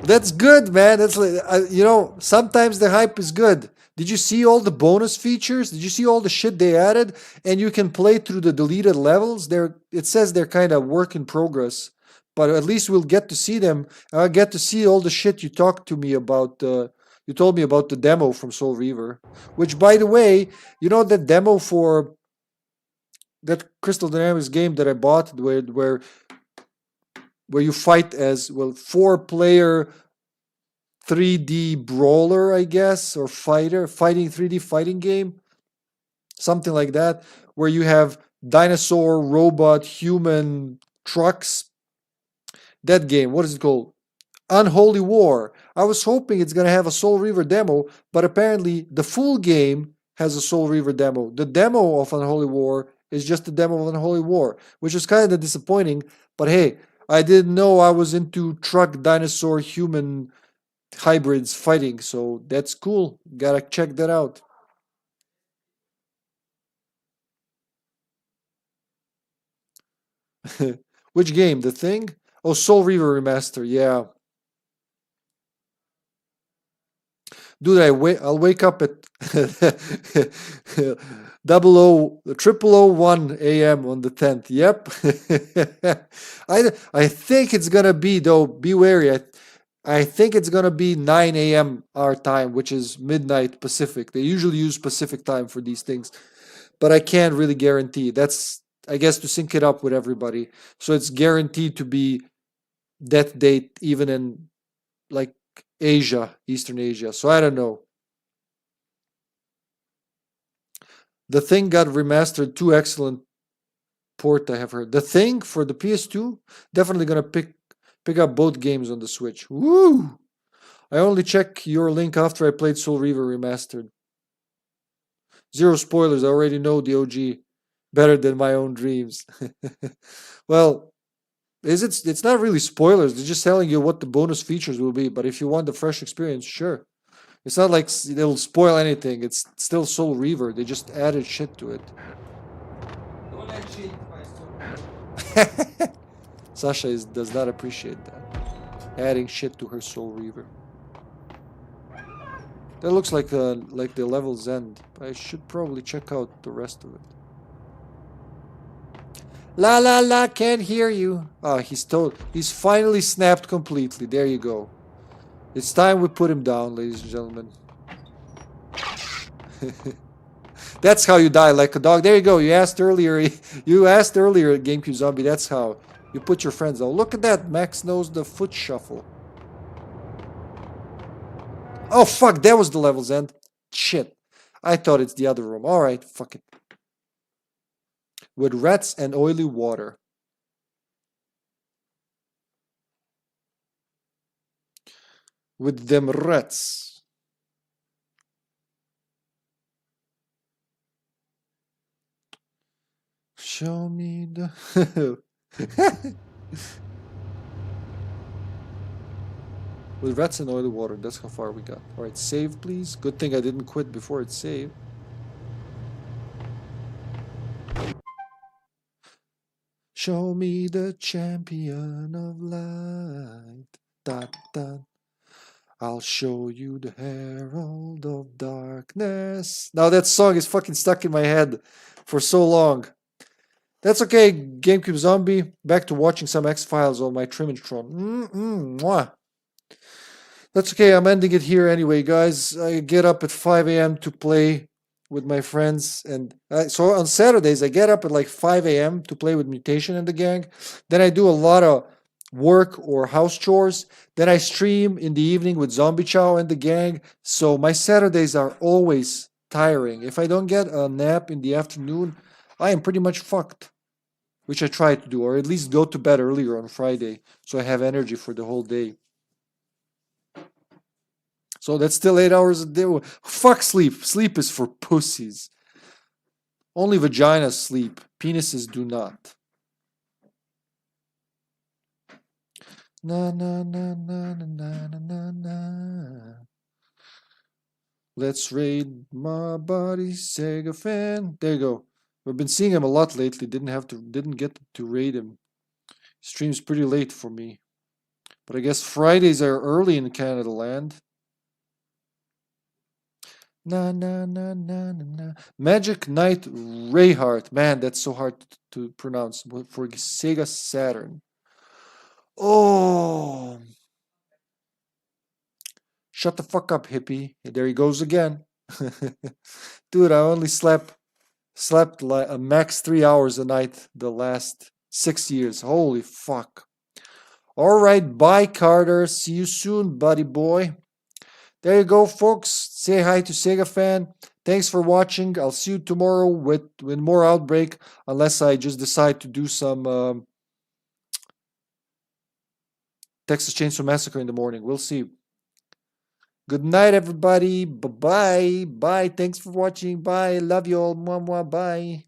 That's good, man. That's like, you know, sometimes the hype is good. Did you see all the bonus features? Did you see all the shit they added? And you can play through the deleted levels. It says they're kind of work in progress, but at least we'll get to see them. I'll get to see all the shit you talked to me about. You told me about the demo from Soul Reaver, which, by the way, you know that demo for that Crystal Dynamics game that I bought, where you fight as, well, 4-player 3D brawler, I guess, or fighting 3D fighting game, something like that, where you have dinosaur, robot, human, trucks. That game, what is it called? Unholy War. I was hoping it's gonna have a Soul Reaver demo, but apparently the full game has a Soul Reaver demo. The demo of Unholy War is just a demo of Unholy War, which is kind of disappointing. But hey, I didn't know I was into truck, dinosaur, human hybrids fighting, so that's cool. Gotta check that out. Which game? The Thing? Oh, Soul Reaver Remaster, yeah. Dude, I'll wake up at 0001 a.m. on the 10th. Yep. I think it's gonna be, though, be wary. I think it's gonna be 9 a.m. our time, which is midnight Pacific. They usually use Pacific time for these things, but I can't really guarantee. That's, I guess, to sync it up with everybody. So it's guaranteed to be that date, even in like Asia, Eastern Asia. So I don't know. The Thing got remastered. 2 excellent port, I have heard. The Thing for the PS2, definitely gonna pick up both games on the Switch. Woo! I only check your link after I played Soul Reaver Remastered. Zero spoilers. I already know the OG better than my own dreams. Well, it's not really spoilers. They're just telling you what the bonus features will be. But if you want the fresh experience, sure. It's not like they'll spoil anything. It's still Soul Reaver. They just added shit to it. Don't like shit by Soul Sasha does not appreciate that. Adding shit to her Soul Reaver. That looks like the level's end. I should probably check out the rest of it. La la la, can't hear you. Ah, he's finally snapped completely. There you go. It's time we put him down, ladies and gentlemen. That's how you die, like a dog. There you go. You asked earlier. You asked earlier at GameCube Zombie. That's how you put your friends down. Look at that. Max knows the foot shuffle. Oh, fuck. That was the level's end. Shit. I thought it's the other room. All right. Fuck it. With rats and oily water. With them rats. Show me the... With rats and oily water. That's how far we got. Alright, save please. Good thing I didn't quit before it saved. Show me the champion of light. Dot, dot. I'll show you the herald of darkness. Now that song is fucking stuck in my head for so long. That's okay, GameCube Zombie. Back to watching some X-Files on my Trimatron. Mwah. That's okay, I'm ending it here anyway, guys. I get up at 5 a.m. to play with my friends. And so on Saturdays, I get up at like 5 a.m. to play with Mutation and the gang. Then I do a lot of work or house chores. Then I stream in the evening with Zombie Chow and the gang. So my Saturdays are always tiring. If I don't get a nap in the afternoon, I am pretty much fucked. Which I try to do, or at least go to bed earlier on Friday, so I have energy for the whole day. So that's still 8 hours a day. Fuck sleep. Sleep is for pussies. Only vaginas sleep. Penises do not. Na na na na na na na na. Let's raid my buddy Sega fan. There you go. I've been seeing him a lot lately. Didn't get to raid him. Streams pretty late for me. But I guess Fridays are early in Canada land. Na na na na na na. Magic Knight Rayhart. Man, that's so hard to pronounce. For Sega Saturn. Oh. Shut the fuck up, hippie. There he goes again. Dude, I only slept like a max 3 hours a night the last 6 years. Holy fuck. All right, bye, Carter. See you soon, buddy boy. There you go, folks. Say hi to Sega Fan. Thanks for watching. I'll see you tomorrow with more Outbreak, unless I just decide to do some Texas Chainsaw Massacre in the morning. We'll see. Good night, everybody. Bye-bye. Bye. Thanks for watching. Bye. Love you all. Mwah, mwah. Bye.